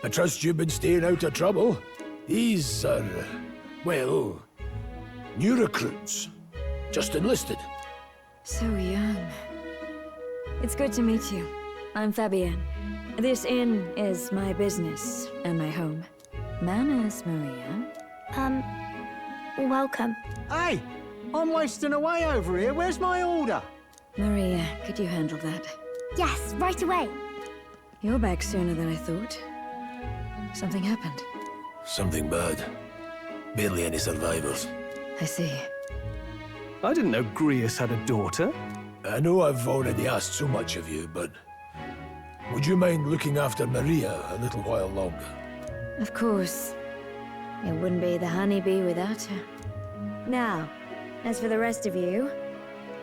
I trust you've been staying out of trouble. These are, well, new recruits. Just enlisted. So young. It's good to meet you. I'm Fabienne. This inn is my business and my home. Manners, Maria. Welcome. Hey, I'm wasting away over here. Where's my order? Maria, could you handle that? Yes, right away. You're back sooner than I thought. Something happened. Something bad. Barely any survivors. I see. I didn't know Grius had a daughter. I know I've already asked so much of you, but would you mind looking after Maria a little while longer? Of course. It wouldn't be the honeybee without her. Now, as for the rest of you,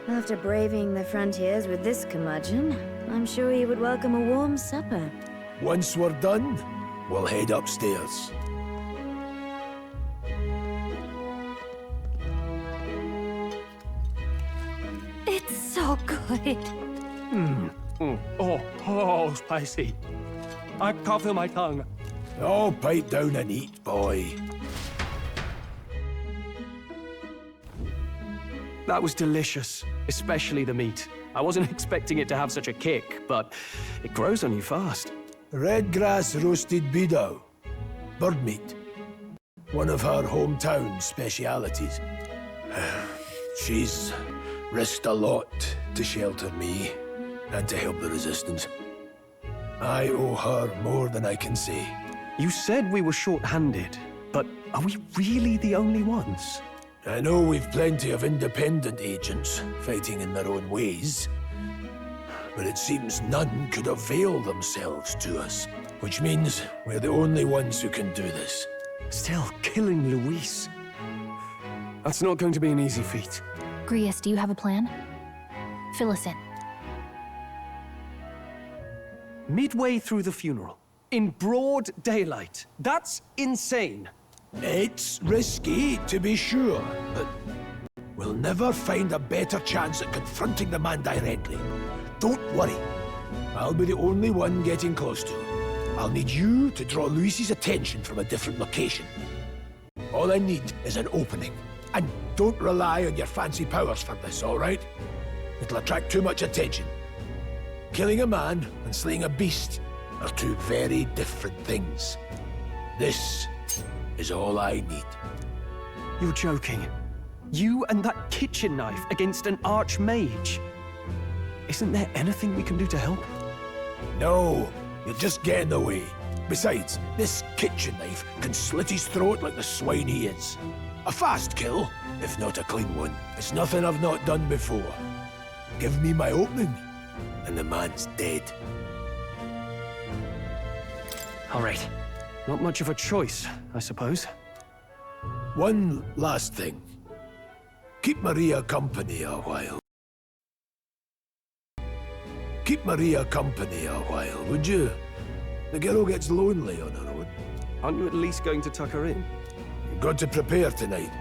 after braving the frontiers with this curmudgeon, I'm sure you would welcome a warm supper. Once we're done, we'll head upstairs. It's so good. Oh, spicy. I can't feel my tongue. Oh, pipe down and eat, boy. That was delicious, especially the meat. I wasn't expecting it to have such a kick, but it grows on you fast. Red grass roasted beedow. Bird meat. One of her hometown specialities. She's risked a lot to shelter me and to help the resistance. I owe her more than I can say. You said we were short-handed, but are we really the only ones? I know we've plenty of independent agents fighting in their own ways, but it seems none could avail themselves to us, which means we're the only ones who can do this. Still, killing Luis. That's not going to be an easy feat. Grius, do you have a plan? Fill us in. Midway through the funeral, in broad daylight. That's insane. It's risky, to be sure, but we'll never find a better chance at confronting the man directly. Don't worry. I'll be the only one getting close to him. I'll need you to draw Luis's attention from a different location. All I need is an opening. And don't rely on your fancy powers for this, all right? It'll attract too much attention. Killing a man and slaying a beast are two very different things. This is all I need. You're joking. You and that kitchen knife against an archmage. Isn't there anything we can do to help? No, you'll just get in the way. Besides, this kitchen knife can slit his throat like the swine he is. A fast kill, if not a clean one. It's nothing I've not done before. Give me my opening, and the man's dead. All right. Not much of a choice, I suppose. One last thing. Keep Maria company a while. Keep Maria company a while, would you? The girl gets lonely on her own. Aren't you at least going to tuck her in? You've got to prepare tonight.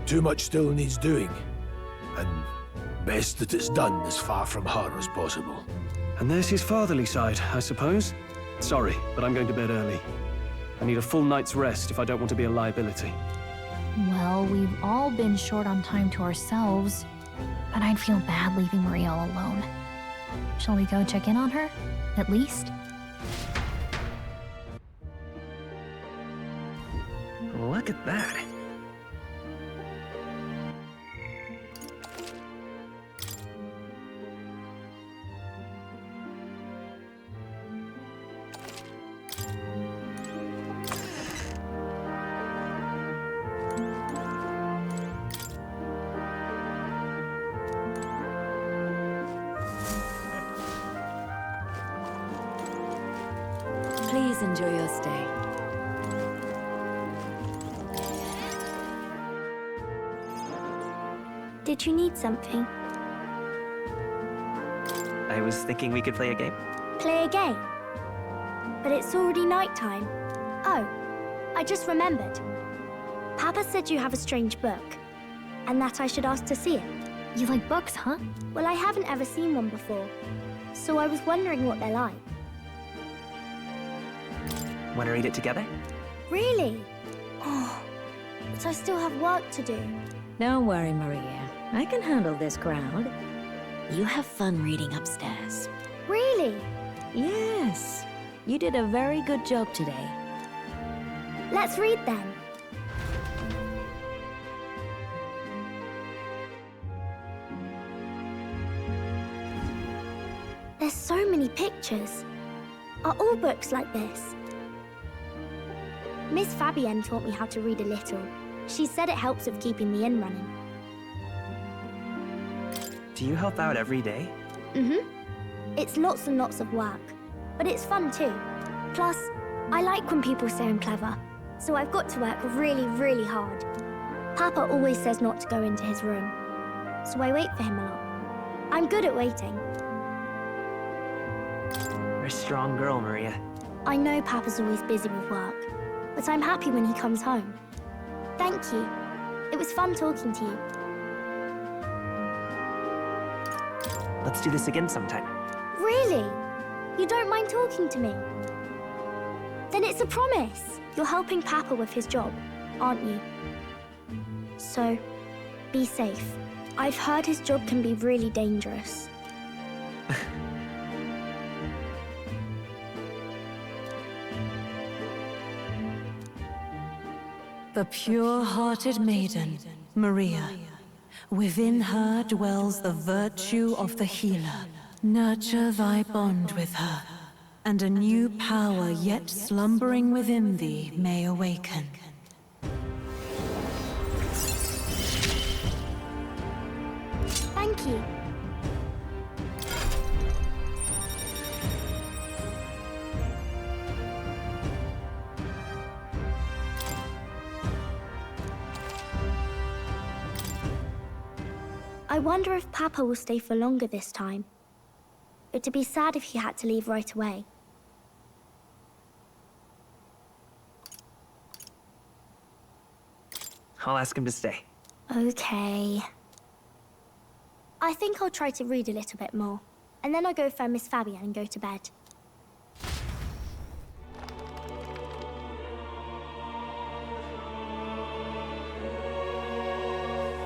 Too much still needs doing. And best that it's done as far from her as possible. And there's his fatherly side, I suppose. Sorry, but I'm going to bed early. I need a full night's rest if I don't want to be a liability. Well, we've all been short on time to ourselves, but I'd feel bad leaving Maria all alone. Shall we go check in on her, at least? Look at that. enjoy your stay. Did you need something? I was thinking we could play a game. Play a game? But it's already nighttime. Oh, I just remembered. Papa said you have a strange book, and that I should ask to see it. You like books, huh? Well, I haven't ever seen one before, so I was wondering what they're like. Want to read it together? Really? Oh, but I still have work to do. Don't worry, Maria. I can handle this crowd. You have fun reading upstairs. Really? Yes. You did a very good job today. Let's read then. There's so many pictures. Are all books like this? Miss Fabienne taught me how to read a little. She said it helps with keeping the inn running. Do you help out every day? Mm-hmm. It's lots and lots of work, but it's fun too. Plus, I like when people say I'm clever, so I've got to work really, really hard. Papa always says not to go into his room, so I wait for him a lot. I'm good at waiting. You're a strong girl, Maria. I know Papa's always busy with work, but I'm happy when he comes home. Thank you. It was fun talking to you. Let's do this again sometime. Really? You don't mind talking to me? Then it's a promise. You're helping Papa with his job, aren't you? So, be safe. I've heard his job can be really dangerous. The pure-hearted maiden, Maria. Within her dwells the virtue of the healer. Nurture thy bond with her, and a new power yet slumbering within thee may awaken. Thank you. I wonder if Papa will stay for longer this time. It'd be sad if he had to leave right away. I'll ask him to stay. Okay. I think I'll try to read a little bit more, and then I'll go find Miss Fabienne and go to bed.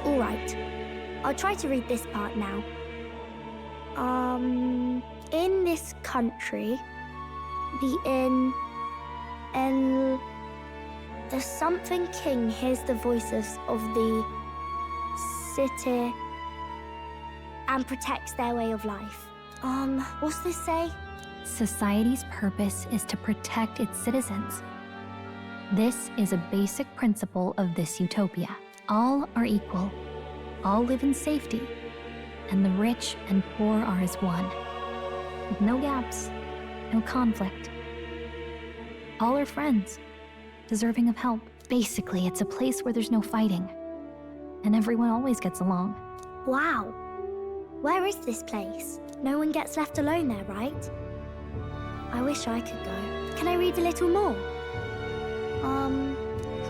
All right. I'll try to read this part now. In this country, the something king hears the voices of the city and protects their way of life. What's this say? Society's purpose is to protect its citizens. This is a basic principle of this utopia. All are equal. All live in safety, and the rich and poor are as one. With no gaps, no conflict. All are friends, deserving of help. Basically, it's a place where there's no fighting, and everyone always gets along. Wow. Where is this place? No one gets left alone there, right? I wish I could go. Can I read a little more?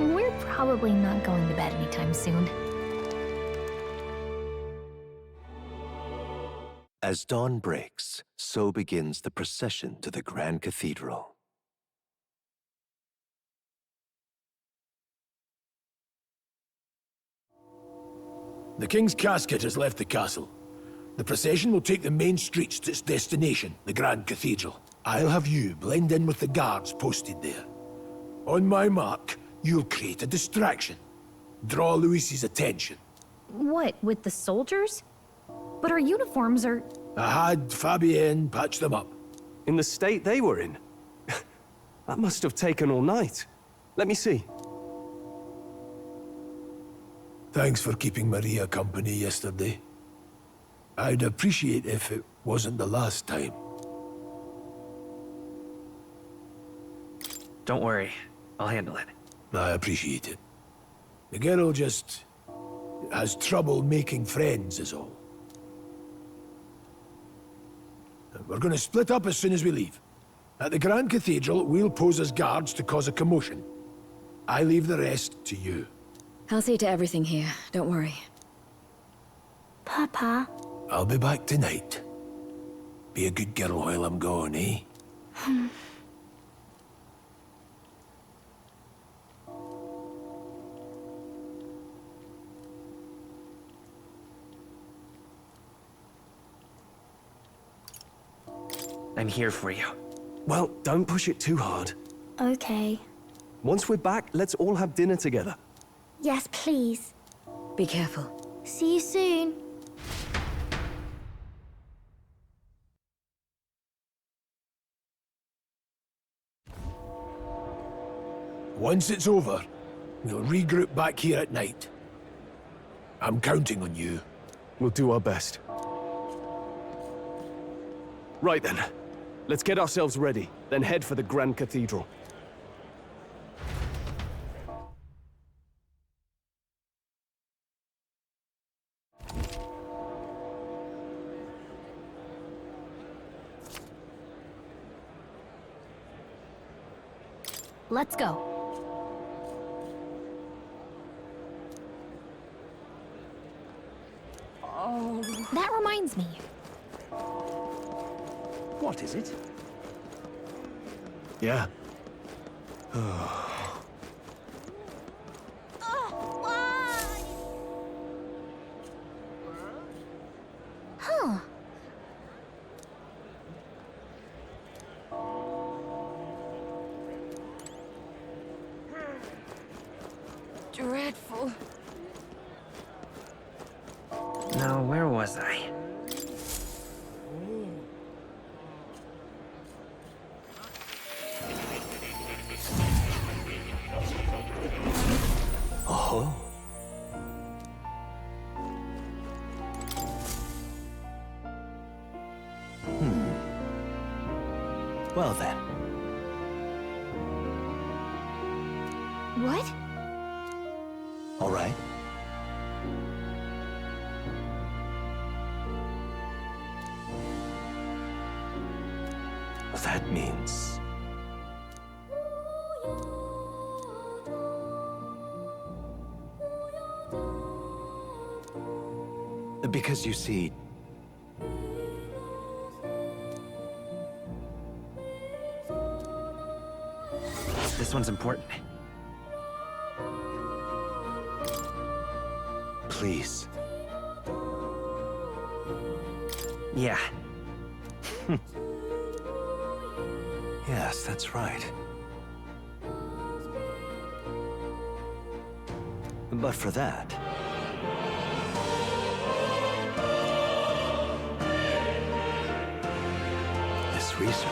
We're probably not going to bed anytime soon. As dawn breaks, so begins the procession to the Grand Cathedral. The King's casket has left the castle. The procession will take the main streets to its destination, the Grand Cathedral. I'll have you blend in with the guards posted there. On my mark, you'll create a distraction. Draw Luis's attention. What, with the soldiers? But our uniforms are... I had Fabienne patch them up. In the state they were in? That must have taken all night. Let me see. Thanks for keeping Maria company yesterday. I'd appreciate if it wasn't the last time. Don't worry. I'll handle it. I appreciate it. The girl just has trouble making friends, is all. We're going to split up as soon as we leave. At the Grand Cathedral, we'll pose as guards to cause a commotion. I leave the rest to you. I'll see to everything here, don't worry. Papa. I'll be back tonight. Be a good girl while I'm gone, eh? I'm here for you. Well, don't push it too hard. Okay. Once we're back, let's all have dinner together. Yes, please. Be careful. See you soon. Once it's over, we'll regroup back here at night. I'm counting on you. We'll do our best. Right then. Let's get ourselves ready, then head for the Grand Cathedral. Let's go. Oh. That reminds me. What is it? Yeah. Huh. Dreadful. Now, where was I? Oh. Well then. What? All right. That means... Because you see... This one's important. Please. Yeah. Yes, that's right. But for that... this research...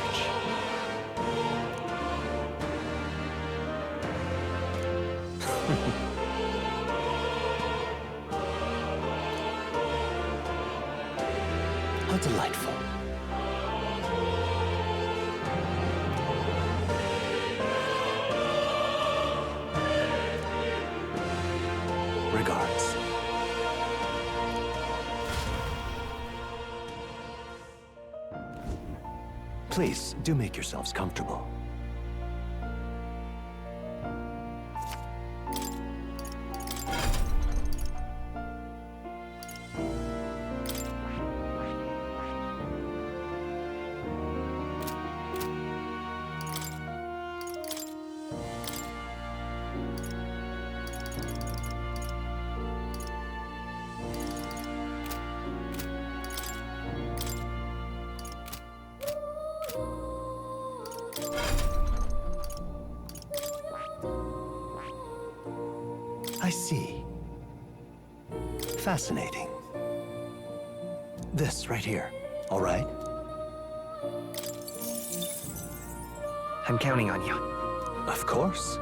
How delightful. Regards. Please, do make yourselves comfortable. I see. Fascinating. This right here, all right? I'm counting on you. Of course.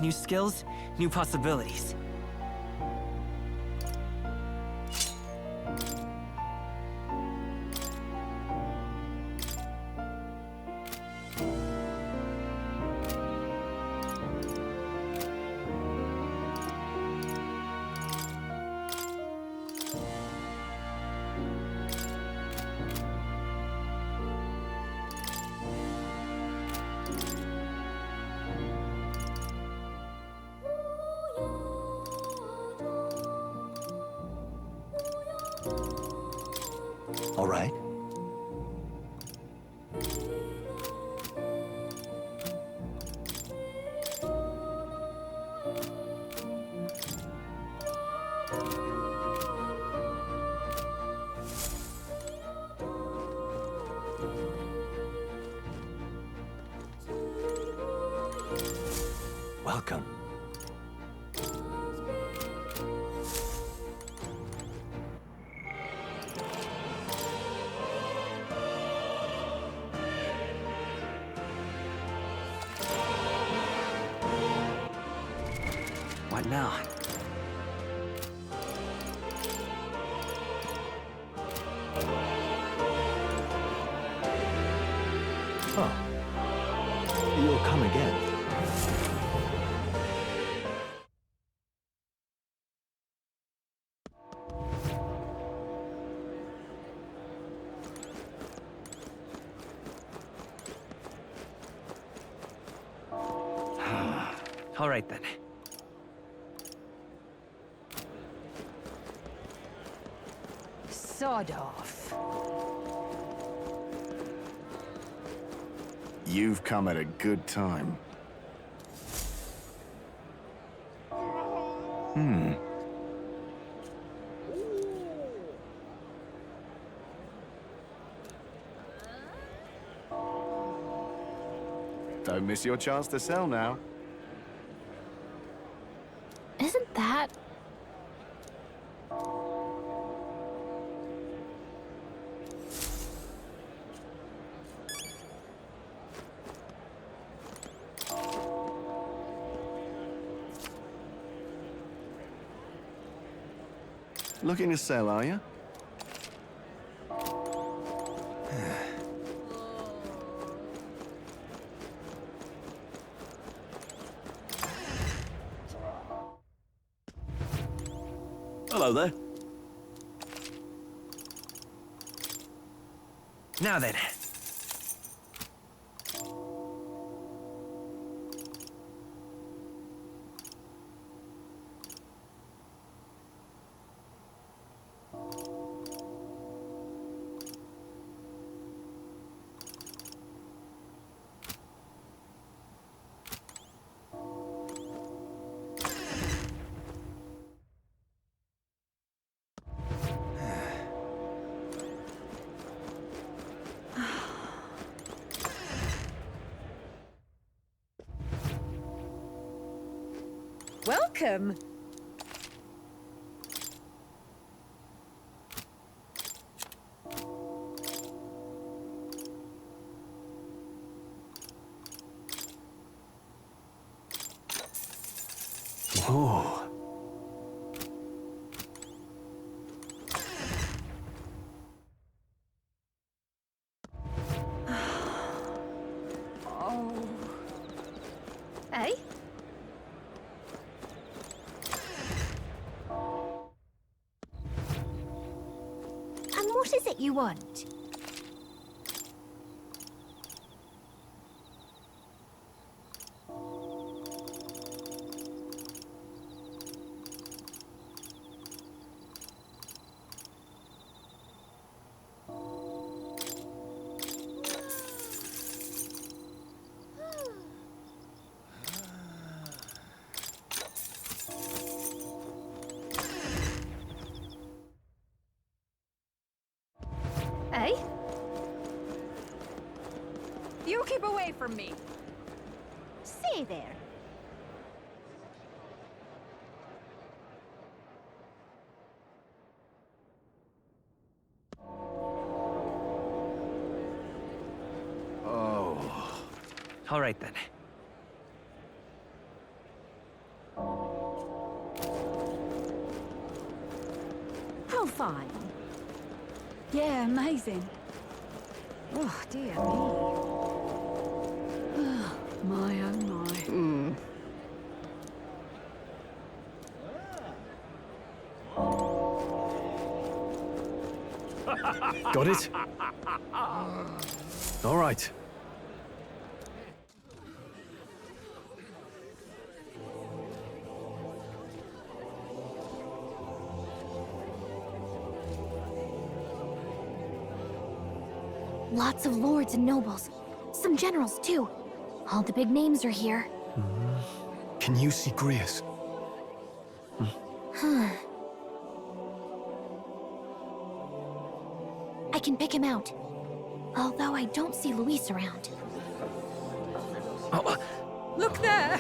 New skills, new possibilities. All right. Welcome. What now? Oh. You'll come again. All right then. Sod off. You've come at a good time. Don't miss your chance to sell now. Isn't that... Looking to sell, are you? Hello there. Now then. Welcome. Oh. Oh. Hey? And what is it you want? Hey? You keep away from me. Stay there. All right then. fine. Yeah, amazing. Oh, dear me. Oh, my, oh, my. Got it? All right. Lots of lords and nobles. Some generals, too. All the big names are here. Can you see Grius? I can pick him out. Although I don't see Luis around. Look there!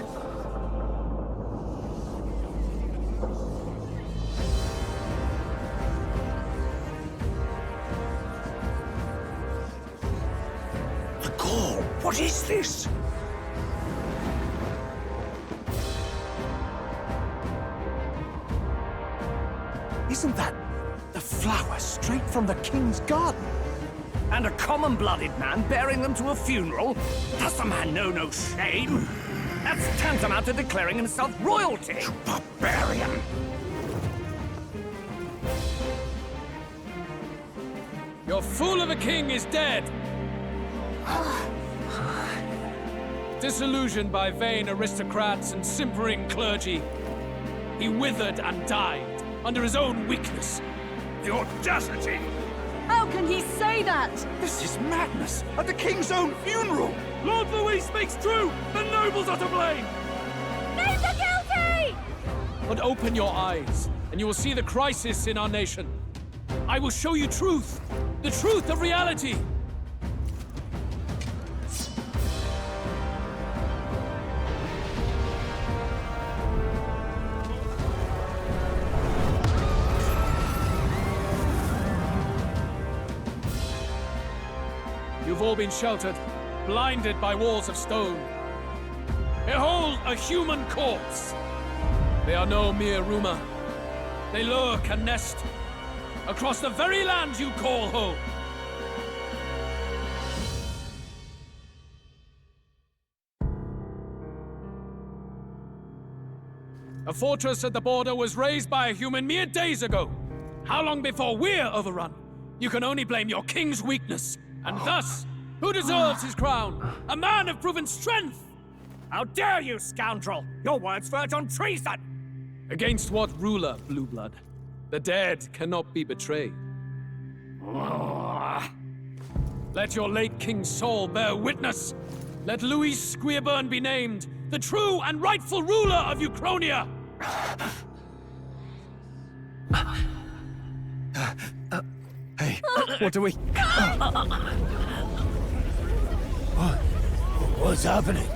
The Gaul, what is this? Isn't that the flower straight from the king's garden? And a common-blooded man bearing them to a funeral? Does the man know no shame? That's tantamount to declaring himself royalty! You barbarian! Your fool of a king is dead! Disillusioned by vain aristocrats and simpering clergy, he withered and died under his own weakness. The audacity! How can he say that? This is madness at the king's own funeral! Lord Louis speaks true! The nobles are to blame! Name the guilty! But open your eyes, and you will see the crisis in our nation. I will show you truth, the truth of reality. You've all been sheltered, blinded by walls of stone. Behold a human corpse! They are no mere rumor. They lurk and nest across the very land you call home. A fortress at the border was raised by a human mere days ago. How long before we're overrun? You can only blame your king's weakness. And thus, who deserves his crown? A man of proven strength! How dare you, scoundrel! Your words verge on treason! Against what ruler, Blueblood? The dead cannot be betrayed. Let your late king's soul bear witness. Let Louis Squeerburn be named the true and rightful ruler of Uchronia. Hey, what do we... What's happening?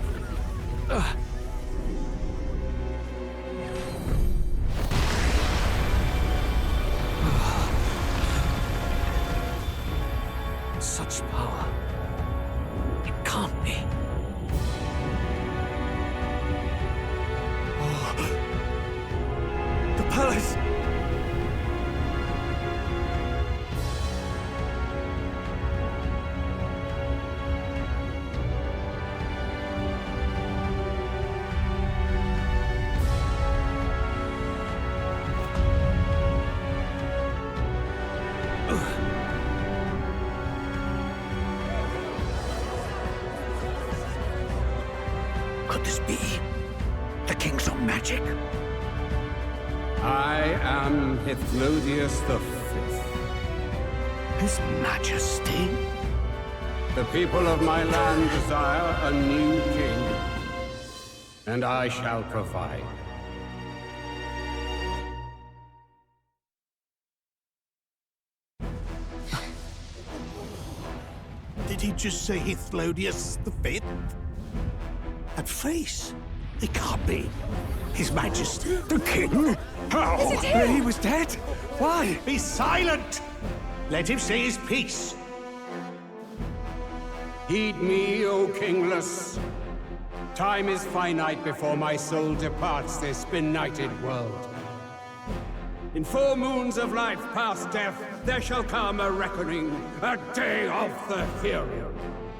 Such power. It can't be. The palace! Could this be the king's own magic? I am Hithlodius V. His Majesty? The people of my land desire a new king, and I shall provide. Did he just say Hithlodius V? That face? It can't be. His Majesty, the King? How? Is it him? He was dead? Why? Be silent! Let him say his piece. Heed me, O kingless. Time is finite before my soul departs this benighted world. In 4 moons of life past death, there shall come a reckoning, a day of the hero.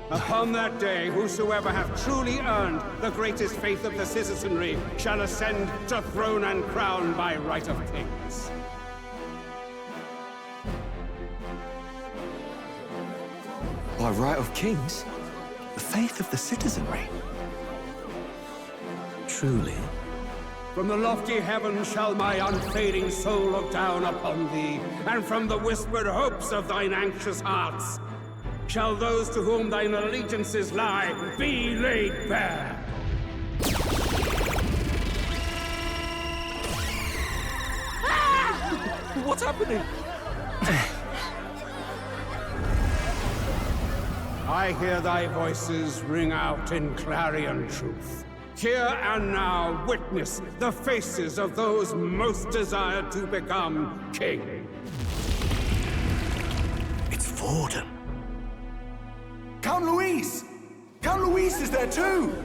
Upon that day, whosoever hath truly earned the greatest faith of the citizenry shall ascend to throne and crown by right of kings. By right of kings? The faith of the citizenry? Truly? From the lofty heavens shall my unfading soul look down upon thee, and from the whispered hopes of thine anxious hearts shall those to whom thine allegiances lie be laid bare. What's happening? I hear thy voices ring out in clarion truth. Here and now, witness the faces of those most desired to become king. It's Forden. Count Louise! Count Louise is there too!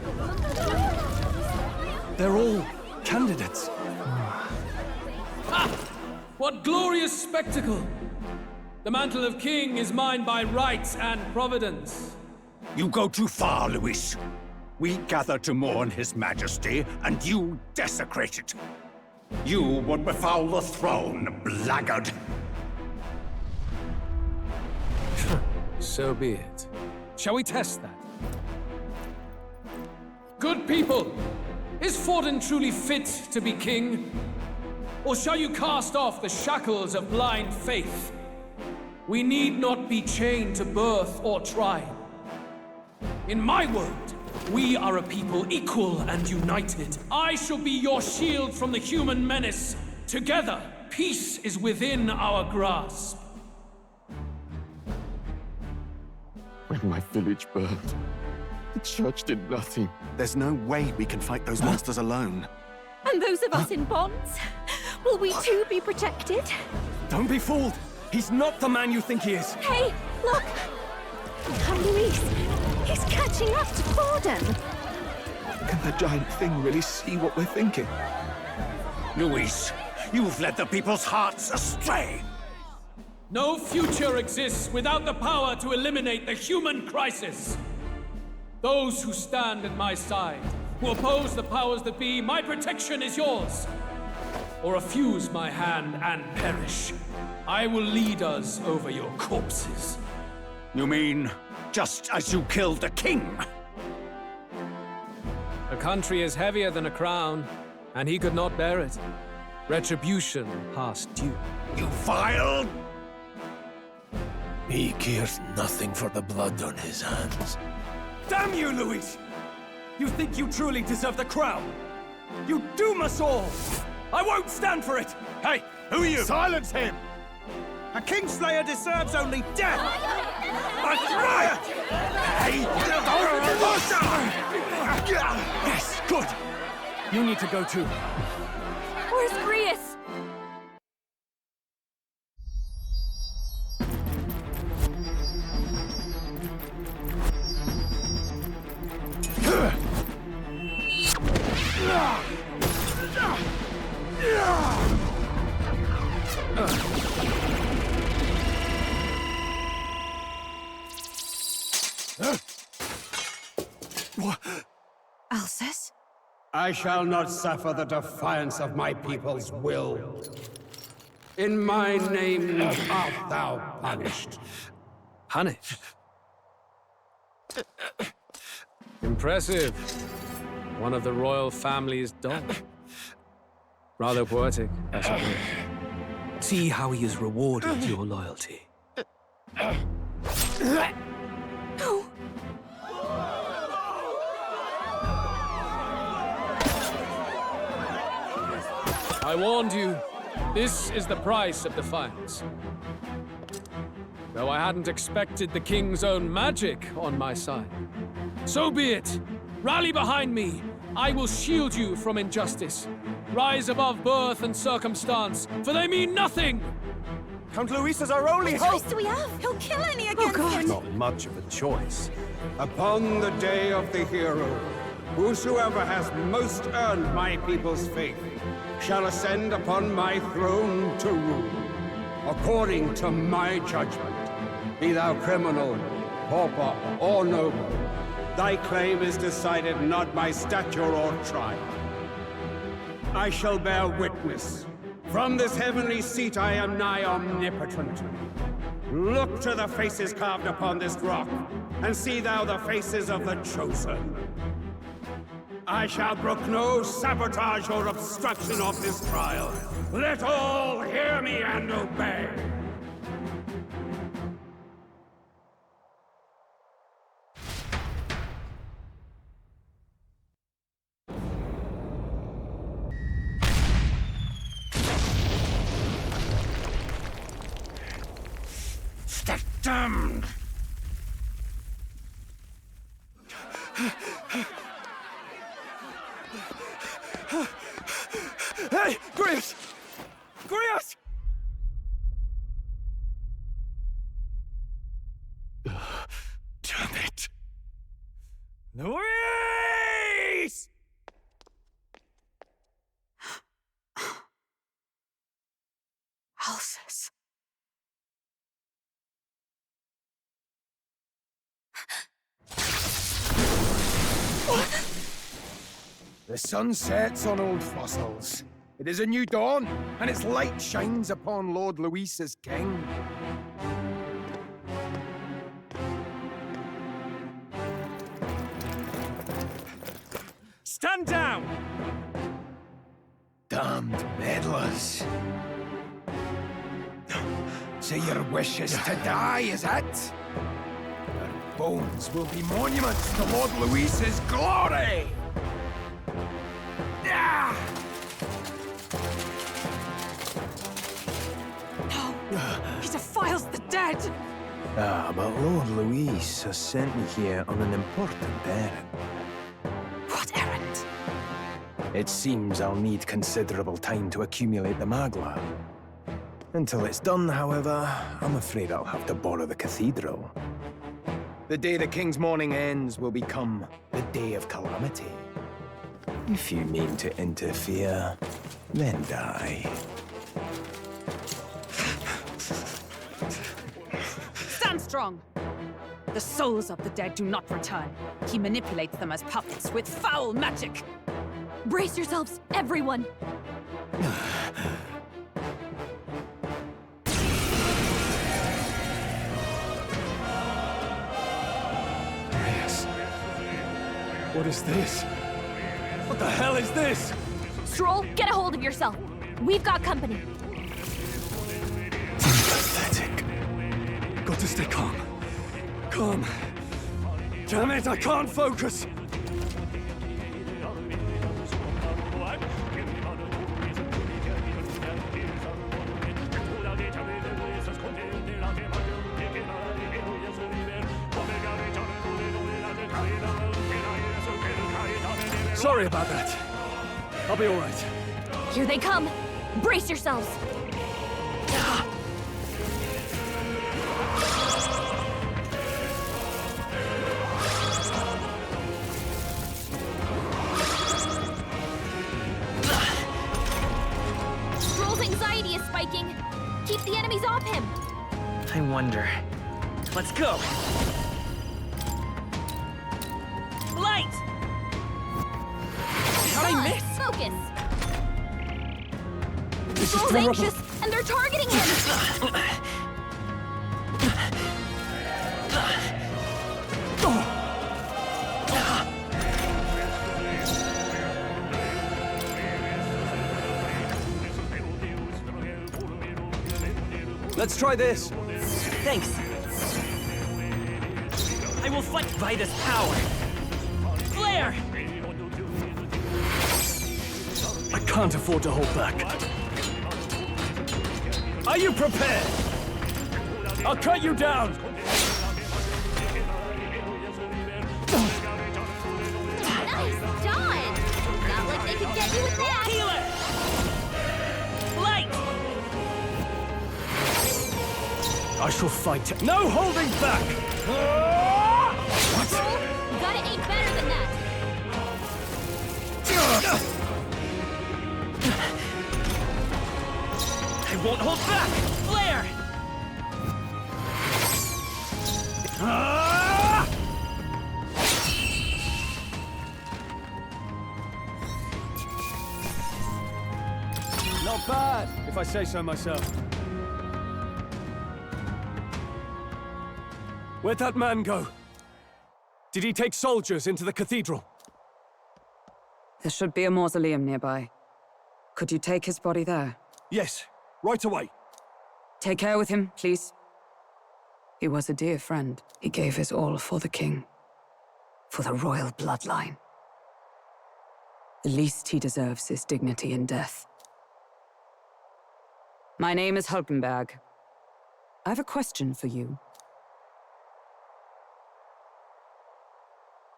They're all candidates. Ha! What glorious spectacle! The mantle of king is mine by rights and providence. You go too far, Louis. We gather to mourn his majesty, and you desecrate it. You would befoul the throne, blackguard. So be it. Shall we test that? Good people, is Forden truly fit to be king? Or shall you cast off the shackles of blind faith? We need not be chained to birth or tribe. In my world, we are a people equal and united. I shall be your shield from the human menace. Together, peace is within our grasp. When my village burned, the church did nothing. There's no way we can fight those monsters alone. And those of us in bonds? Will we too be protected? Don't be fooled! He's not the man you think he is! Hey, look! Come, Luis! He's catching up to Forden! Can the giant thing really see what we're thinking? Luis, you've led the people's hearts astray! No future exists without the power to eliminate the human crisis. Those who stand at my side, who oppose the powers that be, my protection is yours. Or refuse my hand and perish. I will lead us over your corpses. You mean, just as you killed the king? A country is heavier than a crown, and he could not bear it. Retribution past due. You vile... He cares nothing for the blood on his hands. Damn you, Luis! You think you truly deserve the crown? You doom us all! I won't stand for it! Hey, who are you? Silence him! A Kingslayer deserves only death! That's right! Hey! Yes, good! You need to go too. Where's Grius? Alcest? I shall not suffer the defiance of my people's will. In my name art thou punished. Punished? Impressive. One of the royal family's dog. Rather poetic, I suppose. See how he has rewarded your loyalty. I warned you, this is the price of defiance. Though I hadn't expected the king's own magic on my side. So be it. Rally behind me. I will shield you from injustice. Rise above birth and circumstance, for they mean nothing! Count Luis is our only What hope! choice do we have? He'll kill any against him! Not much of a choice. Upon the day of the hero, whosoever has most earned my people's faith shall ascend upon my throne to rule, according to my judgment. Be thou criminal, pauper, or noble, thy claim is decided not by stature or trial. I shall bear witness. From this heavenly seat I am nigh omnipotent. Look to the faces carved upon this rock, and see thou the faces of the chosen. I shall brook no sabotage or obstruction of this trial. Let all hear me and obey. Stay damned! Hey, Grius! Grius! Damn it! Luis! Alsus. The sun sets on old fossils. It is a new dawn, and its light shines upon Lord Luis as king. Stand down! Damned meddlers. So your wish is to die, is it? Your bones will be monuments to Lord Luis's glory! He defiles the dead! Ah, but Lord Luis has sent me here on an important errand. What errand? It seems I'll need considerable time to accumulate the magla. Until it's done, however, I'm afraid I'll have to borrow the cathedral. The day the king's mourning ends will become the day of calamity. If you mean to interfere, then die. Stand strong! The souls of the dead do not return. He manipulates them as puppets with foul magic! Brace yourselves, everyone! What is this? What the hell is this? Stroll, get a hold of yourself. We've got company. Pathetic. Got to stay calm. Calm. Damn it, I can't focus. Sorry about that. I'll be all right. Here they come. Brace yourselves. Stroll's anxiety is spiking. Keep the enemies off him. I wonder. Let's go! Light! How'd I miss? Focus. This is Stroll's terrible. anxious, and they're targeting him. Let's try this. Thanks. I will fight by this power. Flare! I can't afford to hold back. Are you prepared? I'll cut you down. Nice done. Not like they could get you with that. Healer! Light! I shall fight. No holding back! Stroll, you gotta aim better than that. Not bad, if I say so myself. Where'd that man go? Did he take soldiers into the cathedral? There should be a mausoleum nearby. Could you take his body there? Yes, right away. Take care with him, please. He was a dear friend. He gave his all for the king. For the royal bloodline. The least he deserves is dignity in death. My name is Hulkenberg. I have a question for you.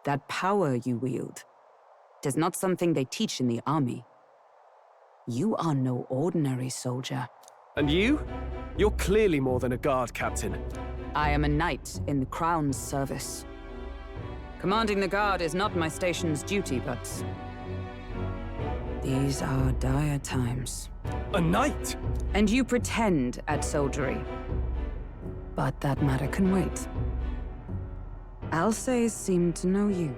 That power you wield, it is not something they teach in the army. You are no ordinary soldier. And you? You're clearly more than a guard, Captain. I am a knight in the Crown's service. Commanding the guard is not my station's duty, but... these are dire times. A knight? And you pretend at soldiery. But that matter can wait. Alsace seemed to know you.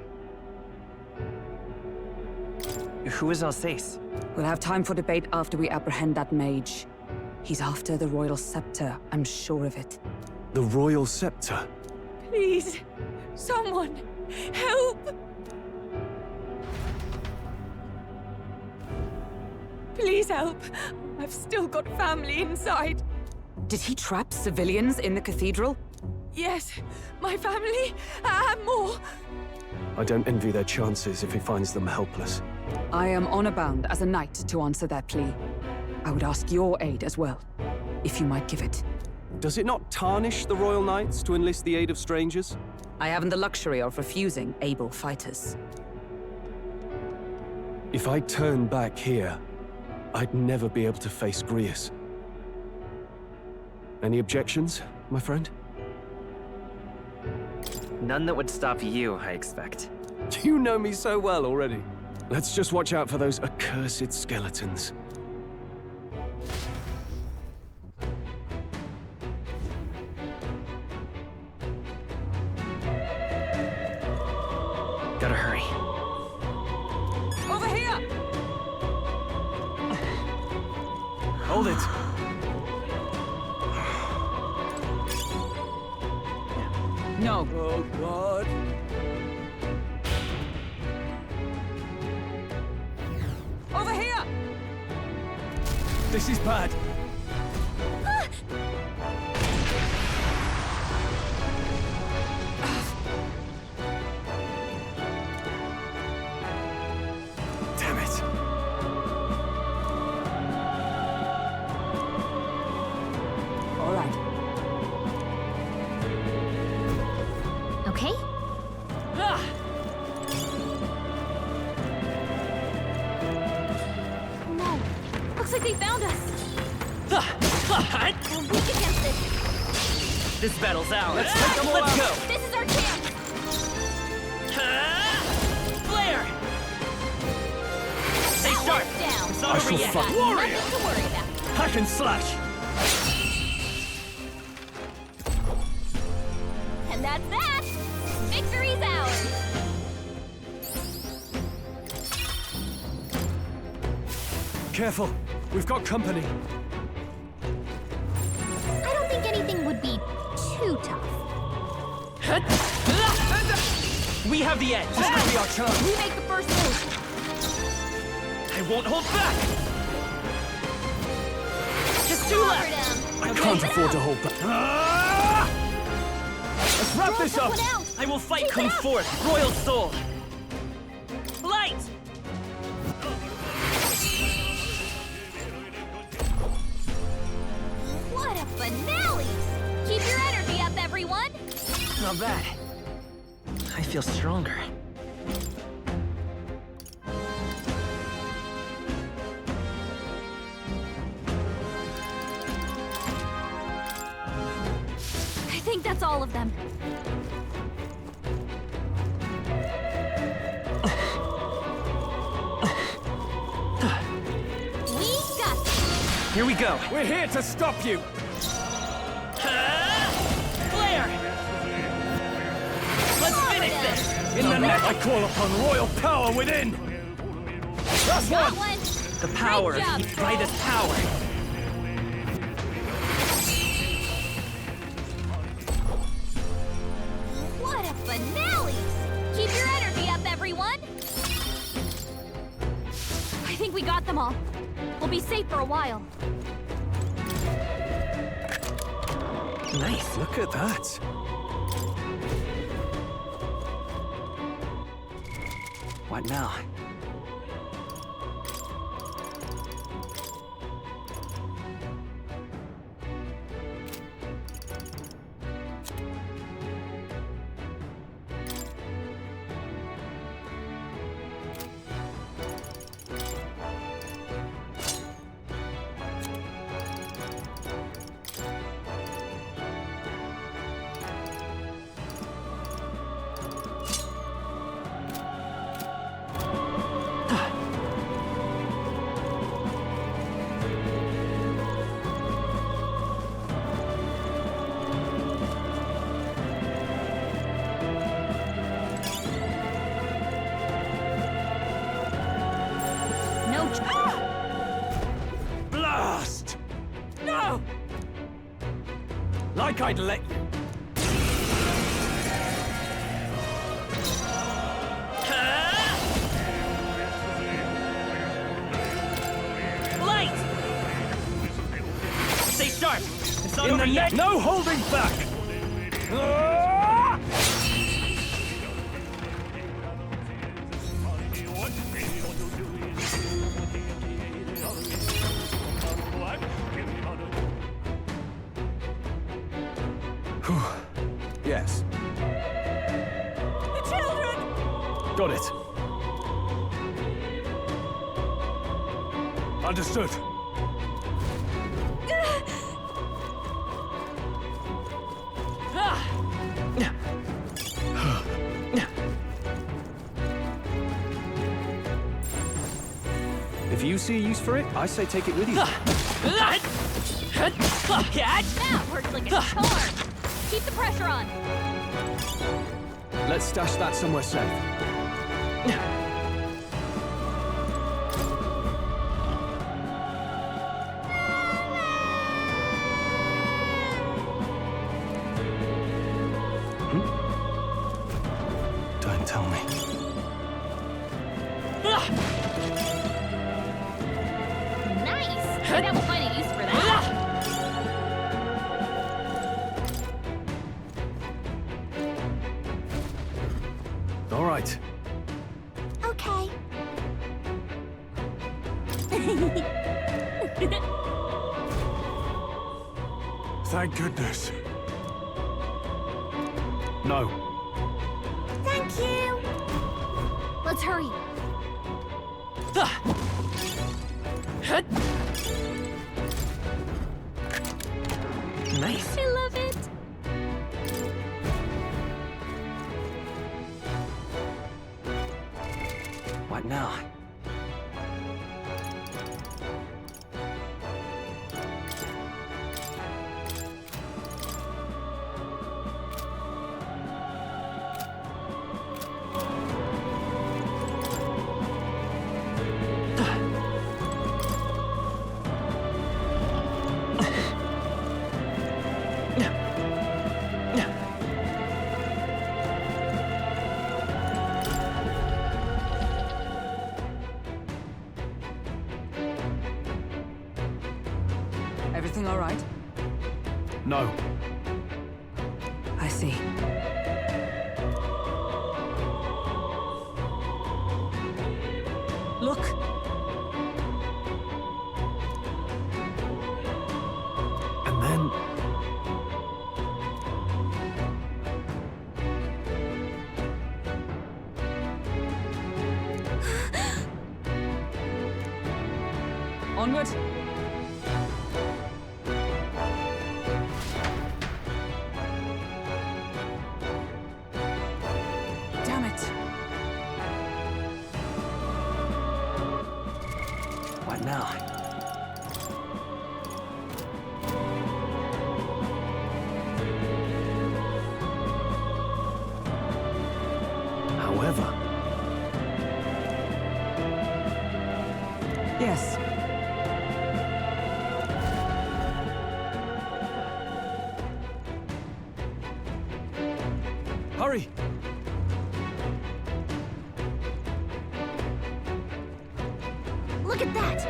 Who is Alsace? We'll have time for debate after we apprehend that mage. He's after the royal scepter, I'm sure of it. The royal scepter? Please, someone, help! Please help. I've still got family inside. Did he trap civilians in the cathedral? Yes, my family, and more. I don't envy their chances if he finds them helpless. I am honor bound as a knight to answer that plea. I would ask your aid as well, if you might give it. Does it not tarnish the Royal Knights to enlist the aid of strangers? I haven't the luxury of refusing able fighters. If I turn back here, I'd never be able to face Grius. Any objections, my friend? None that would stop you, I expect. You know me so well already. Let's just watch out for those accursed skeletons. Gotta hurry. Over here! Hold it! No. Oh, God. Over here! This is bad. Damn it. All right. Okay? No, looks like they found us. We're weak against it. This battle's ours. Let's take them all Let's out. go. This is our chance. Flare! Stay That sharp. one's down. It's not over yet. Nothing to worry about. Hack and slash. And that's that. Victory's ours. Careful. We've got company. I don't think anything would be too tough. We have the edge. This could be our chance. We make the first move. I won't hold back. Just two Cover left. them. I can't afford to hold back. Let's wrap this up. Someone out. I will fight come forth, royal soul. Light! What a finale! Keep your energy up, everyone. Not bad. I feel stronger. I think that's all of them. We got this. Here we go. We're here to stop you. Flare! Let's finish this! In the neck, I call upon royal power within. Last Got one. one. The power Great job, of Ryder's power. What a finale! Keep your energy up, everyone! I think we got them all. We'll be safe for a while. Nice. Look at that. What now? Blast! No! Like I'd let you. Light! Stay sharp! It's not In over the yet! neck! No holding back! Yes. The children! Got it. Understood. If you see a use for it, I say take it with you. That works like a charm! Keep the pressure on! Let's stash that somewhere safe. Don't tell me. Nice! Maybe I will find a use for that. All right. Okay. Thank goodness. No. Thank you! Let's hurry. Nice. I love it! What now? Everything all right? No. I see. Look! And then... Onward! Damn it! What now? However, Yes. Hurry! Look at that!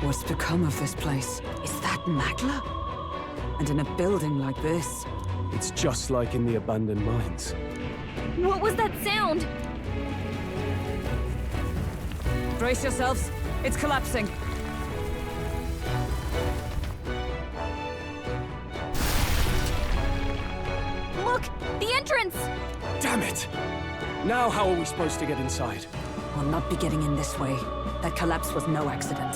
What's become of this place? Is that Magla? And in a building like this? It's just like in the abandoned mines. What was that sound? Brace yourselves. It's collapsing. Look! The entrance! Damn it! Now how are we supposed to get inside? We'll not be getting in this way. That collapse was no accident.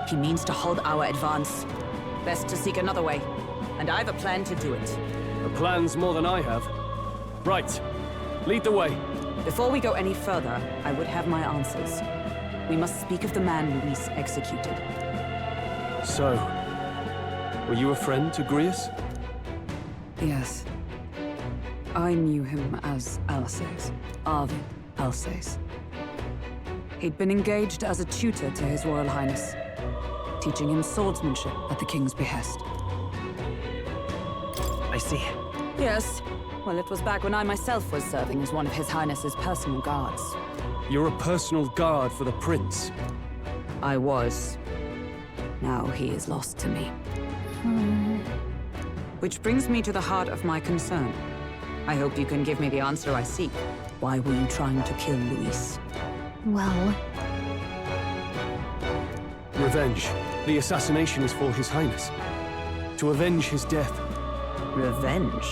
He means to halt our advance. Best to seek another way. And I've a plan to do it. A plan's more than I have. Right. Lead the way. Before we go any further, I would have my answers. We must speak of the man Luis executed. So, were you a friend to Grius? Yes. I knew him as Alsace. Arvid Alsace. He'd been engaged as a tutor to His Royal Highness, teaching him swordsmanship at the King's behest. I see. Yes. Well, it was back when I myself was serving as one of His Highness's personal guards. You're a personal guard for the Prince. I was. Now he is lost to me. Which brings me to the heart of my concern. I hope you can give me the answer I seek. Why were you trying to kill Luis? Well... Revenge. The assassination is for His Highness. To avenge his death. Revenge?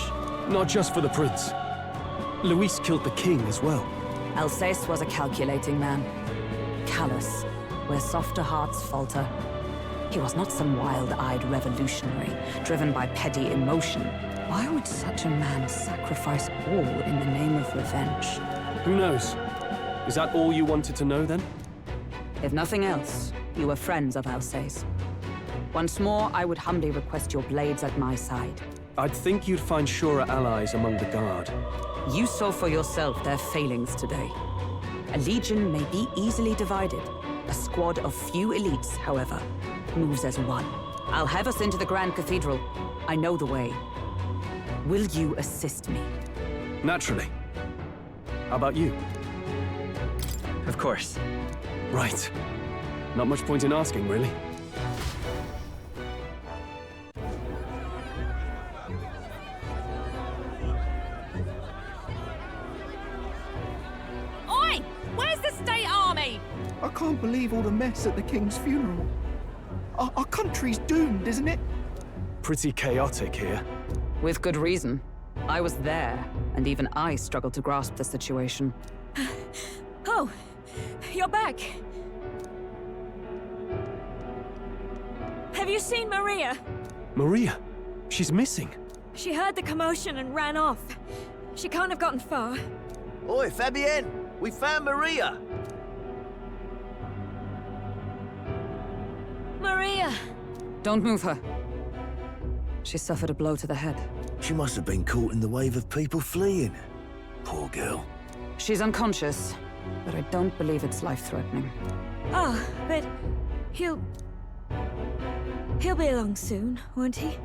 Not just for the Prince. Luis killed the King as well. Alsace was a calculating man. Callous, where softer hearts falter. He was not some wild-eyed revolutionary, driven by petty emotion. Why would such a man sacrifice all in the name of revenge? Who knows? Is that all you wanted to know, then? If nothing else, you were friends of Alsace. Once more, I would humbly request your blades at my side. I'd think you'd find surer allies among the Guard. You saw for yourself their failings today. A legion may be easily divided. A squad of few elites, however, moves as one. I'll have us into the Grand Cathedral. I know the way. Will you assist me? Naturally. How about you? Of course. Right. Not much point in asking, really. Oi! Where's the state army? I can't believe all the mess at the King's funeral. Our country's doomed, isn't it? Pretty chaotic here. With good reason. I was there, and even I struggled to grasp the situation. Oh, you're back. Have you seen Maria? Maria? She's missing. She heard the commotion and ran off. She can't have gotten far. Oi, Fabienne! We found Maria! Maria! Don't move her. She suffered a blow to the head. She must have been caught in the wave of people fleeing. Poor girl. She's unconscious, but I don't believe it's life-threatening. Oh, but he'll be along soon, won't he?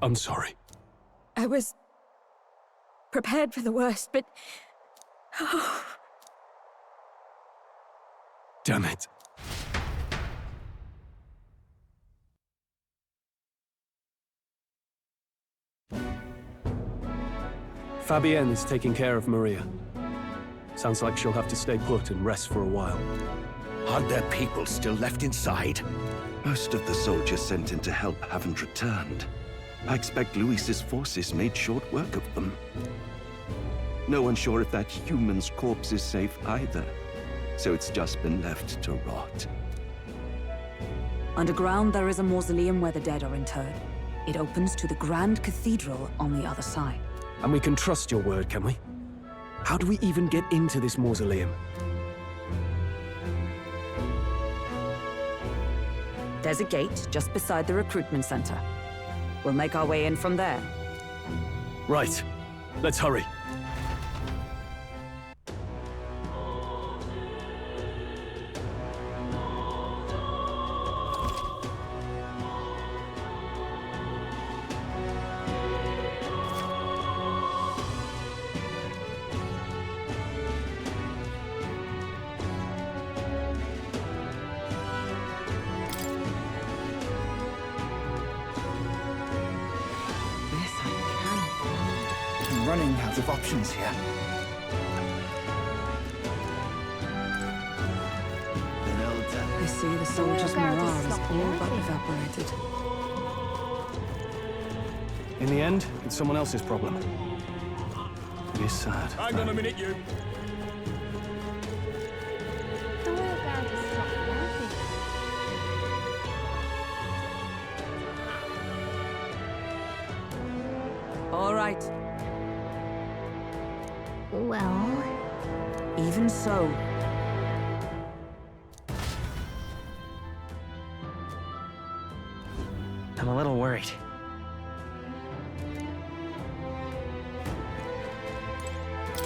I'm sorry. I was prepared for the worst, but... Oh. Damn it. Fabienne is taking care of Maria. Sounds like she'll have to stay put and rest for a while. Aren't there people still left inside? Most of the soldiers sent in to help haven't returned. I expect Luis's forces made short work of them. No one's sure if that human's corpse is safe either, so it's just been left to rot. Underground, there is a mausoleum where the dead are interred. It opens to the Grand Cathedral on the other side. And we can trust your word, can we? How do we even get into this mausoleum? There's a gate just beside the recruitment center. We'll make our way in from there. Right. Let's hurry. I'm running out of options here. I see the soldiers' morale is all but evaporated. In the end, it's someone else's problem. It is sad. Hang on a minute, you. All right. Well... Even so. I'm a little worried.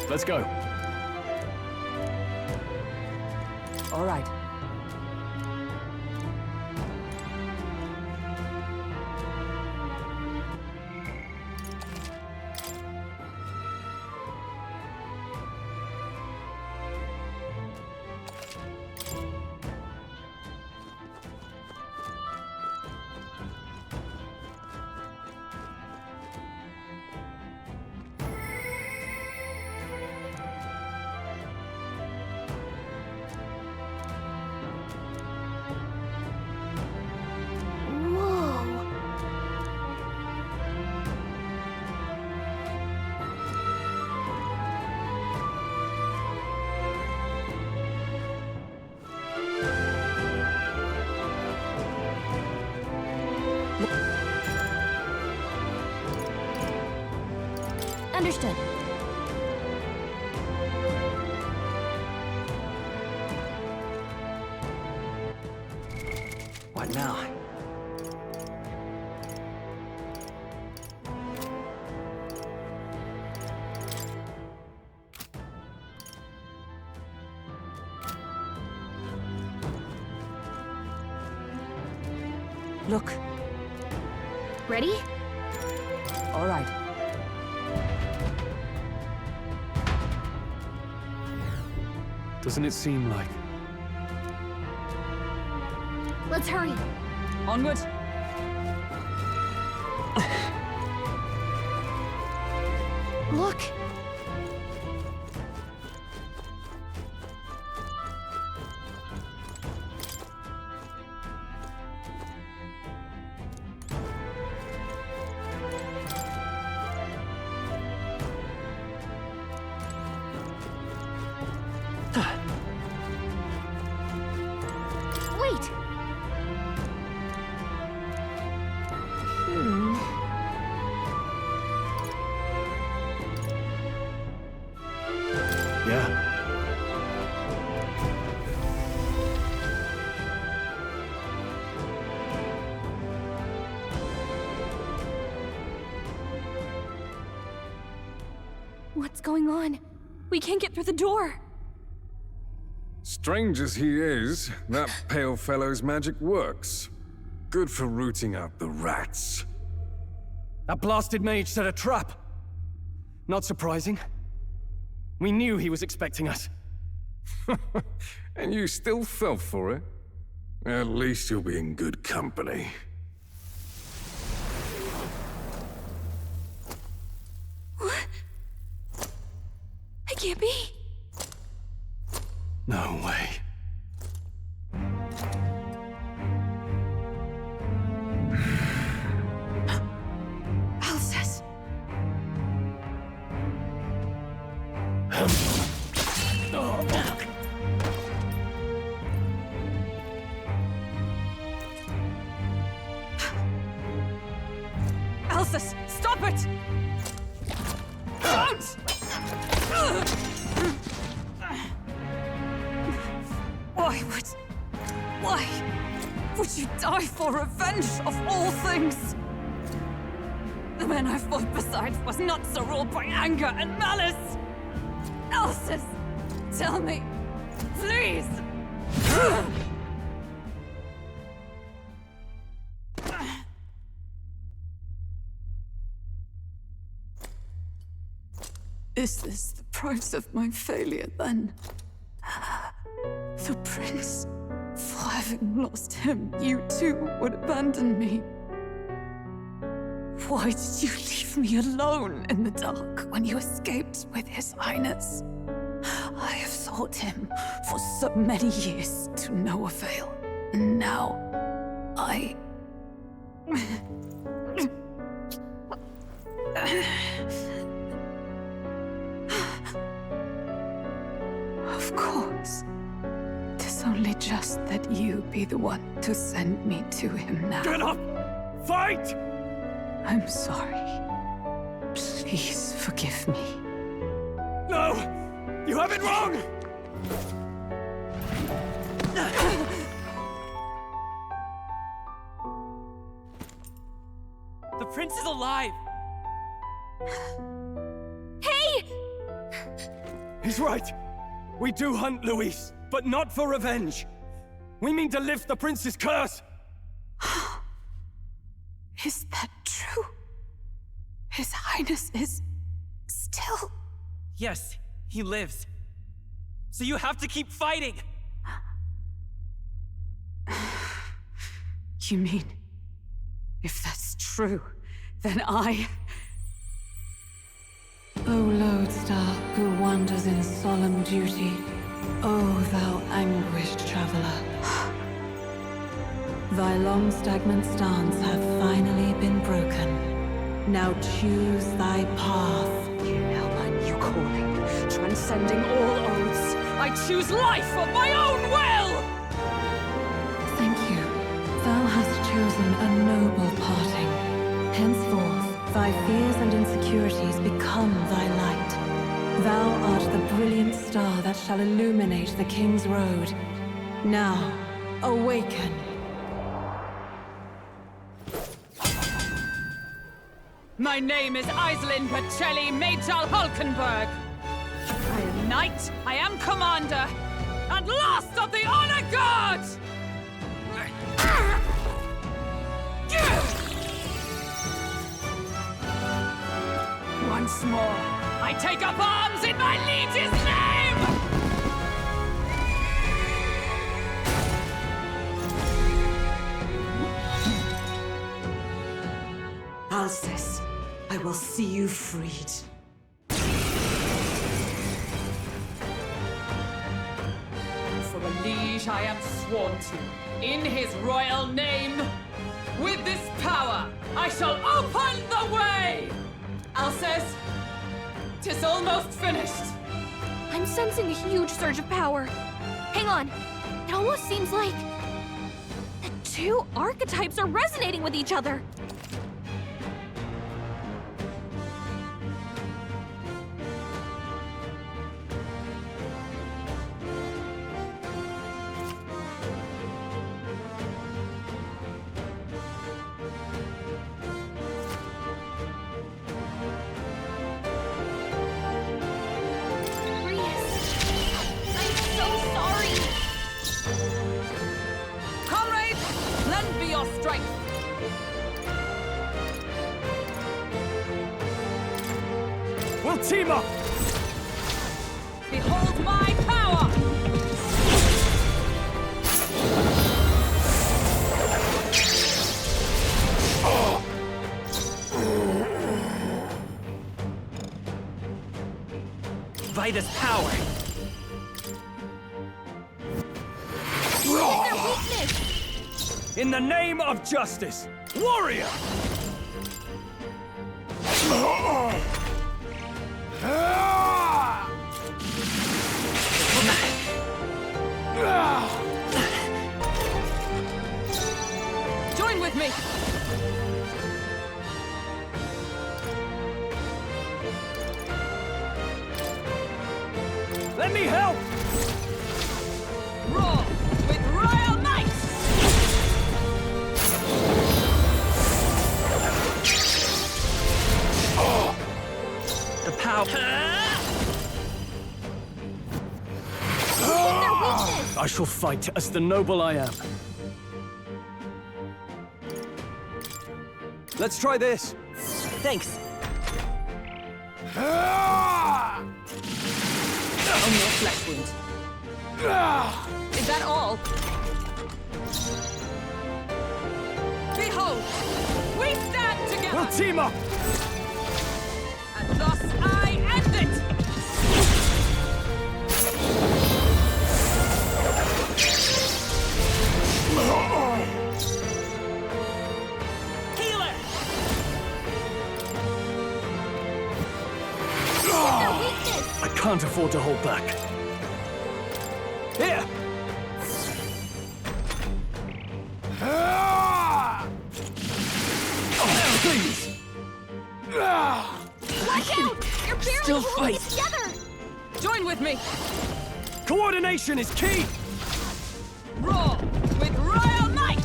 Let's go. All right. Understood. What now? Look. Ready? All right. Doesn't it seem like... Let's hurry. Onward. Look! Wait! Yeah. What's going on? We can't get through the door. Strange as he is, that pale fellow's magic works. Good for rooting out the rats. That blasted mage set a trap. Not surprising. We knew he was expecting us. And you still fell for it? At least you'll be in good company. What? I can't be. No way. Alsace. Alsace, stop it! Don't! Why would you die for revenge of all things? The men I fought beside was not so ruled by anger and malice. Alcest, tell me, please. Is this the price of my failure, then? The prince, for having lost him, you too would abandon me. Why did you leave me alone in the dark when you escaped with his highness? I have sought him for so many years to no avail, and now I... Of course. 'Tis only just that you be the one to send me to him now. Get up! Fight! I'm sorry. Please forgive me. No! You have it wrong! The prince is alive! Hey! He's right. We do hunt Luis, but not for revenge. We mean to lift the prince's curse. Is that true? His highness is... still... Yes, he lives. So you have to keep fighting! You mean... if that's true, then I... O lodestar who wanders in solemn duty, O thou anguished traveler. Thy long stagnant stance hath finally been broken. Now choose thy path. Now my new calling, transcending all oaths, I choose life of my own will! Thank you. Thou hast chosen a noble parting. Henceforth, thy fears and insecurities become thy light. Thou art the brilliant star that shall illuminate the King's Road. Now, awaken. My name is Iselin Pacelli Majal Hulkenberg. I am knight, I am commander, and last of the Honor Guard! Once more, I take up arms in my liege's name! Alcest, I will see you freed. For a liege I am sworn to, in his royal name. With this power, I shall open the way! Alcest, 'tis almost finished. I'm sensing a huge surge of power. Hang on. It almost seems like the two archetypes are resonating with each other. We'll team up! Behold my power! Vida's power! What is their weakness? In the name of justice, warrior! Join with me! Let me help! Roar with royal might! I shall fight as the noble I am. Let's try this. Thanks. On your flesh wound. Is that all? Behold, we stand together! We'll team up! And thus I end it! Healer! I can't afford to hold back. Here! Oh, please! Watch out! You're barely Still holding it fight. together! Join with me! Coordination is key! Roar with royal might!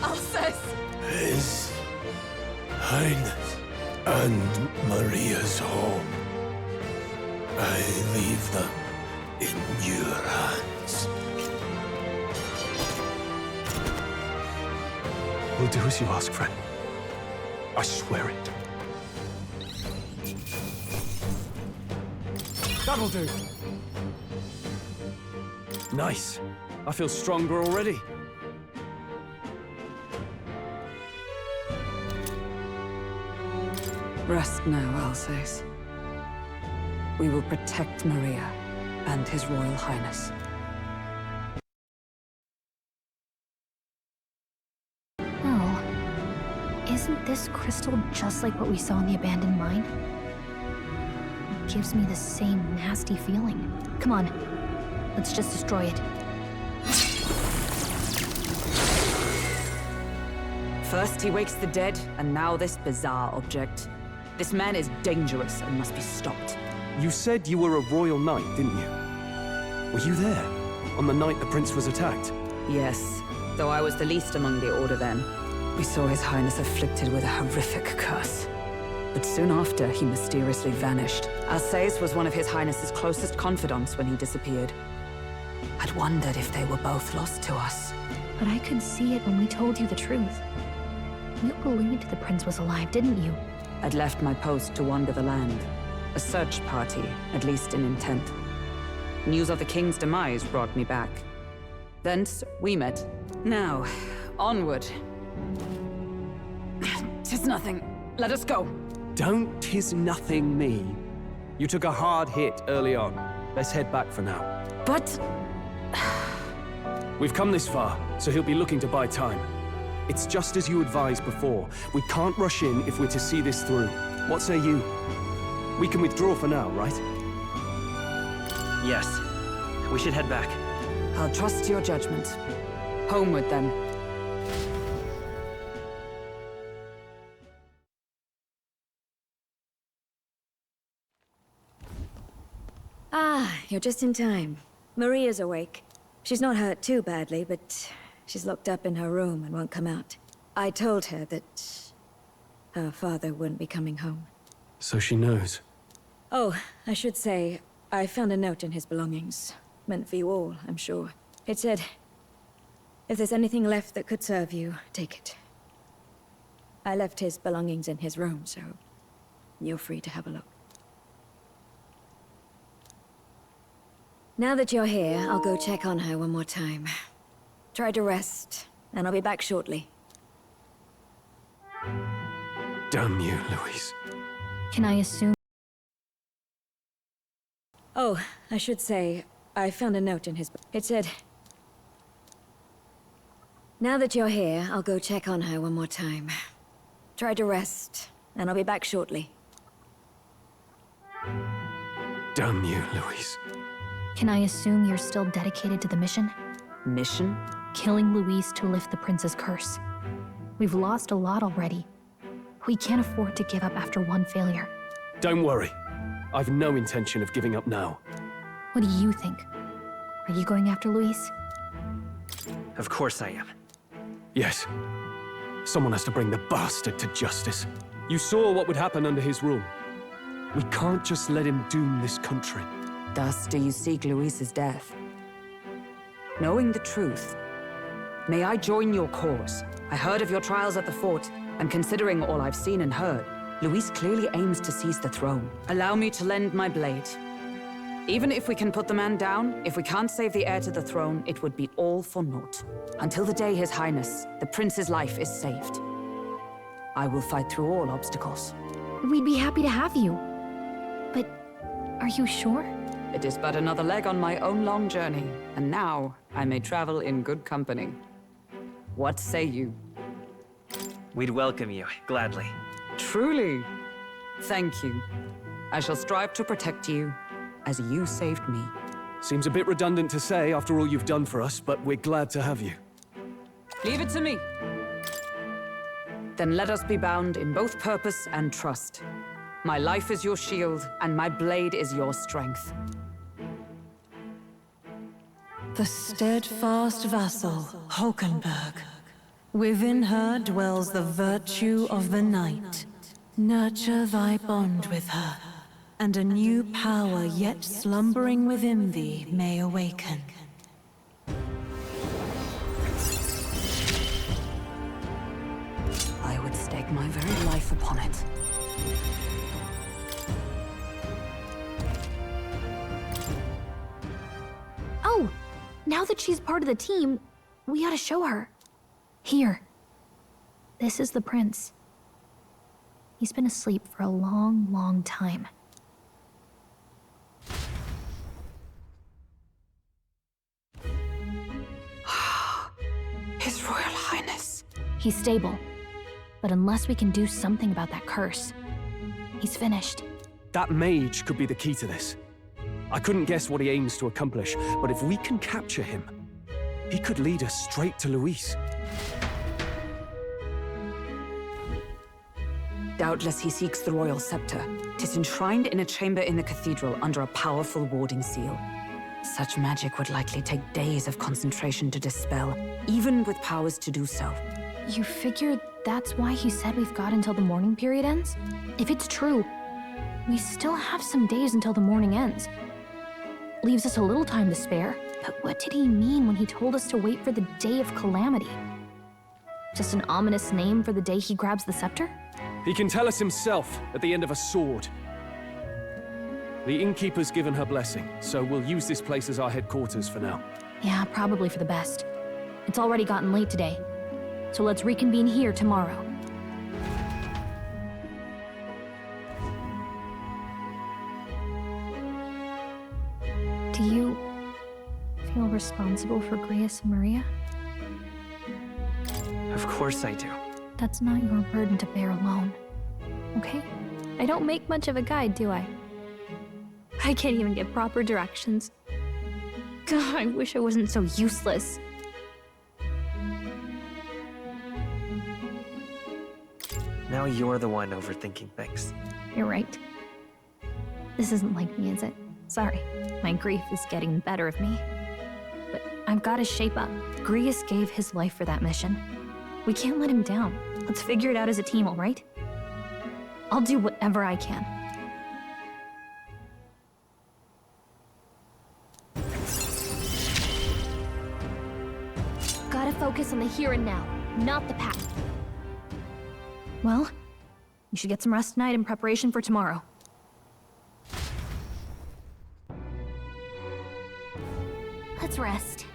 Alsace! His Highness and Maria's home. I leave them in your hands. We'll do as you ask, friend. I swear it. That'll do. Nice. I feel stronger already. Rest now, Alsace. We will protect Maria and His Royal Highness. Oh. Isn't this crystal just like what we saw in the abandoned mine? It gives me the same nasty feeling. Come on. Let's just destroy it. First he wakes the dead, and now this bizarre object. This man is dangerous and must be stopped. You said you were a royal knight, didn't you? Were you there on the night the prince was attacked? Yes, though I was the least among the Order then. We saw His Highness afflicted with a horrific curse. But soon after, he mysteriously vanished. Alsace was one of His Highness's closest confidants when he disappeared. I'd wondered if they were both lost to us. But I could see it when we told you the truth. You believed the prince was alive, didn't you? I'd left my post to wander the land. A search party, at least in intent. News of the king's demise brought me back. Thence, we met. Now, onward. 'Tis nothing. Let us go. Don't tis nothing me. You took a hard hit early on. Let's head back for now. But... We've come this far, so he'll be looking to buy time. It's just as you advised before. We can't rush in if we're to see this through. What say you? We can withdraw for now, right? Yes. We should head back. I'll trust your judgment. Homeward, then. Ah, you're just in time. Maria's awake. She's not hurt too badly, but she's locked up in her room and won't come out. I told her that her father wouldn't be coming home. So she knows. Oh, I should say, I found a note in his belongings. Meant for you all, I'm sure. It said, if there's anything left that could serve you, take it. I left his belongings in his room, so you're free to have a look. Now that you're here, I'll go check on her one more time. Try to rest, and I'll be back shortly. Damn you, Louise. Can I assume? Oh, I should say, I found a note in his... It said... Now that you're here, I'll go check on her one more time. Try to rest, and I'll be back shortly. Damn you, Louise. Can I assume you're still dedicated to the mission? Mission? Killing Louise to lift the prince's curse. We've lost a lot already. We can't afford to give up after one failure. Don't worry. I've no intention of giving up now. What do you think? Are you going after Luis? Of course I am. Yes. Someone has to bring the bastard to justice. You saw what would happen under his rule. We can't just let him doom this country. Thus do you seek Luis's death. Knowing the truth, may I join your cause? I heard of your trials at the fort, and considering all I've seen and heard, Luis clearly aims to seize the throne. Allow me to lend my blade. Even if we can put the man down, if we can't save the heir to the throne, it would be all for naught. Until the day His Highness, the prince's life, is saved. I will fight through all obstacles. We'd be happy to have you. But are you sure? It is but another leg on my own long journey, and now I may travel in good company. What say you? We'd welcome you, gladly. Truly. Thank you. I shall strive to protect you, as you saved me. Seems a bit redundant to say after all you've done for us, but we're glad to have you. Leave it to me. Then let us be bound in both purpose and trust. My life is your shield, and my blade is your strength. The steadfast vassal, Hulkenberg. Within her dwells the virtue of the knight. Nurture thy bond with her, and a new power yet slumbering within thee may awaken. I would stake my very life upon it. Oh, now that she's part of the team, we ought to show her. Here. This is the prince. He's been asleep for a long, long time. His Royal Highness. He's stable. But unless we can do something about that curse, he's finished. That mage could be the key to this. I couldn't guess what he aims to accomplish, but if we can capture him, he could lead us straight to Luis. Doubtless he seeks the royal scepter. 'Tis enshrined in a chamber in the cathedral under a powerful warding seal. Such magic would likely take days of concentration to dispel, even with powers to do so. You figure that's why he said we've got until the mourning period ends? If it's true, we still have some days until the mourning ends. Leaves us a little time to spare. But what did he mean when he told us to wait for the day of calamity? Just an ominous name for the day he grabs the scepter? He can tell us himself at the end of a sword. The innkeeper's given her blessing, so we'll use this place as our headquarters for now. Yeah, probably for the best. It's already gotten late today, so let's reconvene here tomorrow. Do you feel responsible for Grius and Maria? Of course I do. That's not your burden to bear alone, okay? I don't make much of a guide, do I? I can't even get proper directions. God, I wish I wasn't so useless. Now you're the one overthinking things. You're right. This isn't like me, is it? Sorry, my grief is getting the better of me. But I've got to shape up. Grius gave his life for that mission. We can't let him down. Let's figure it out as a team, all right? I'll do whatever I can. Gotta focus on the here and now, not the past. Well, you should get some rest tonight in preparation for tomorrow. Let's rest.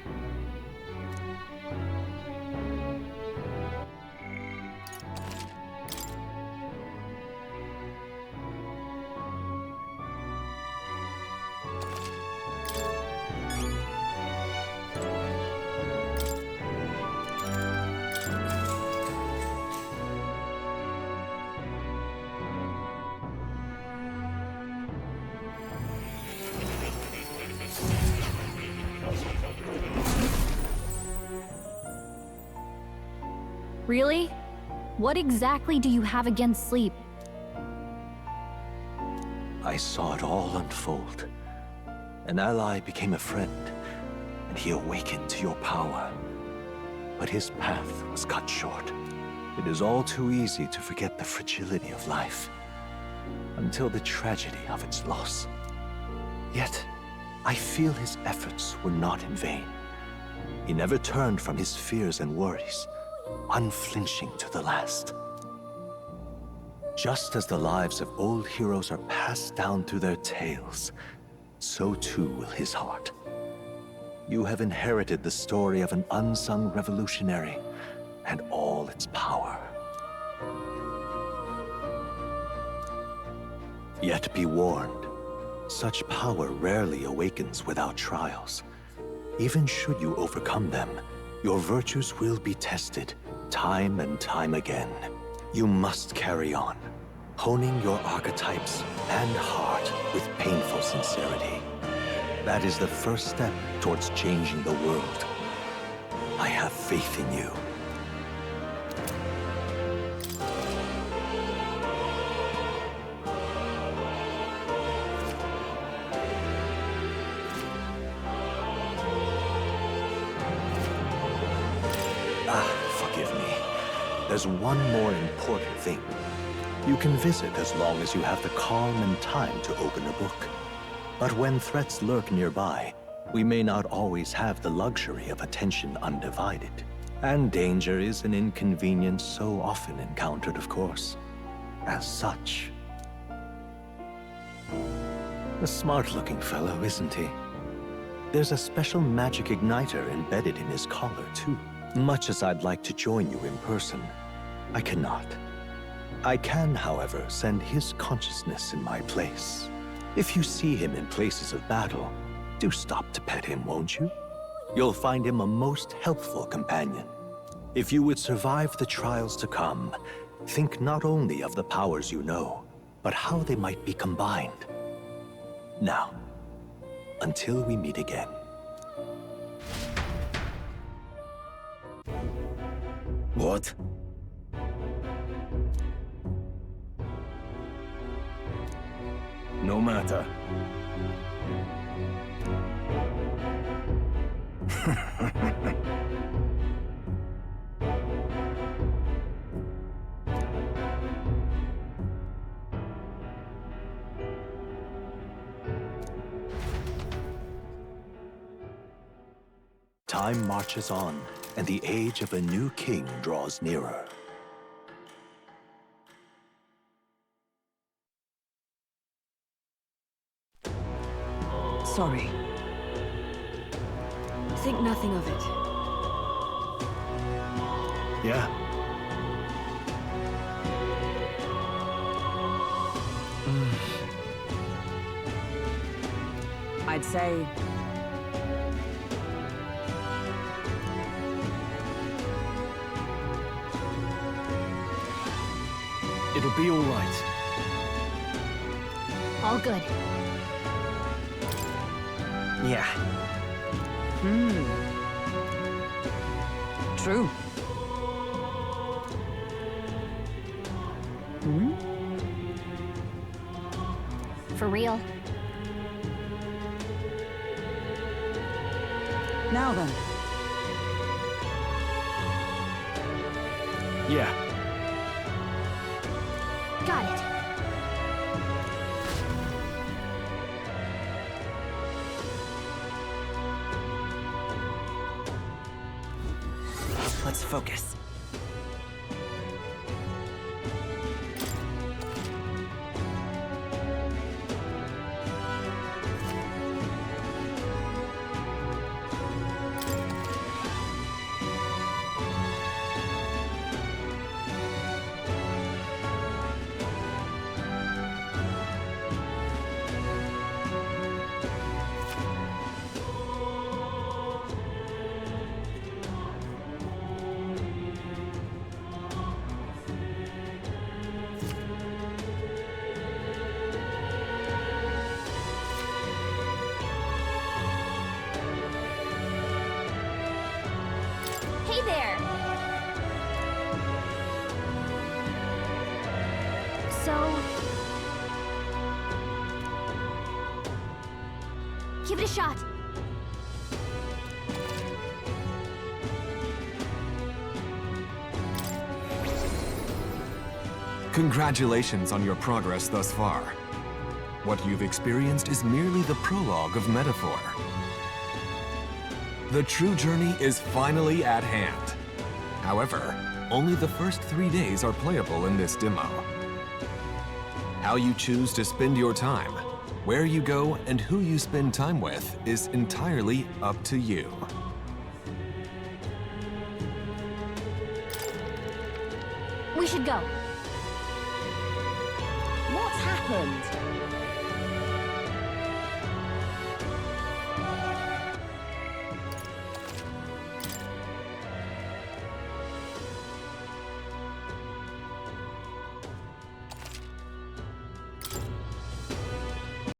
Really? What exactly do you have against sleep? I saw it all unfold. An ally became a friend, and he awakened to your power. But his path was cut short. It is all too easy to forget the fragility of life, until the tragedy of its loss. Yet, I feel his efforts were not in vain. He never turned from his fears and worries, unflinching to the last. Just as the lives of old heroes are passed down through their tales, so too will his heart. You have inherited the story of an unsung revolutionary and all its power. Yet be warned, such power rarely awakens without trials. Even should you overcome them, your virtues will be tested time and time again. You must carry on, honing your archetypes and heart with painful sincerity. That is the first step towards changing the world. I have faith in you. Forgive me. There's one more important thing. You can visit as long as you have the calm and time to open a book. But when threats lurk nearby, we may not always have the luxury of attention undivided. And danger is an inconvenience so often encountered, of course. As such. A smart-looking fellow, isn't he? There's a special magic igniter embedded in his collar, too. Much as I'd like to join you in person, I cannot. I can, however, send his consciousness in my place. If you see him in places of battle, do stop to pet him, won't you? You'll find him a most helpful companion. If you would survive the trials to come, think not only of the powers you know, but how they might be combined. Now, until we meet again. What? No matter. Time marches on, and the age of a new king draws nearer. Sorry. Think nothing of it. Yeah? I'd say... It'll be all right. All good. Yeah. True. For real. Now then. Yeah. Got it. Let's focus. Give it a shot. Congratulations on your progress thus far. What you've experienced is merely the prologue of metaphor. The true journey is finally at hand. However, only the first 3 days are playable in this demo. How you choose to spend your time, where you go, and who you spend time with is entirely up to you. We should go. What's happened?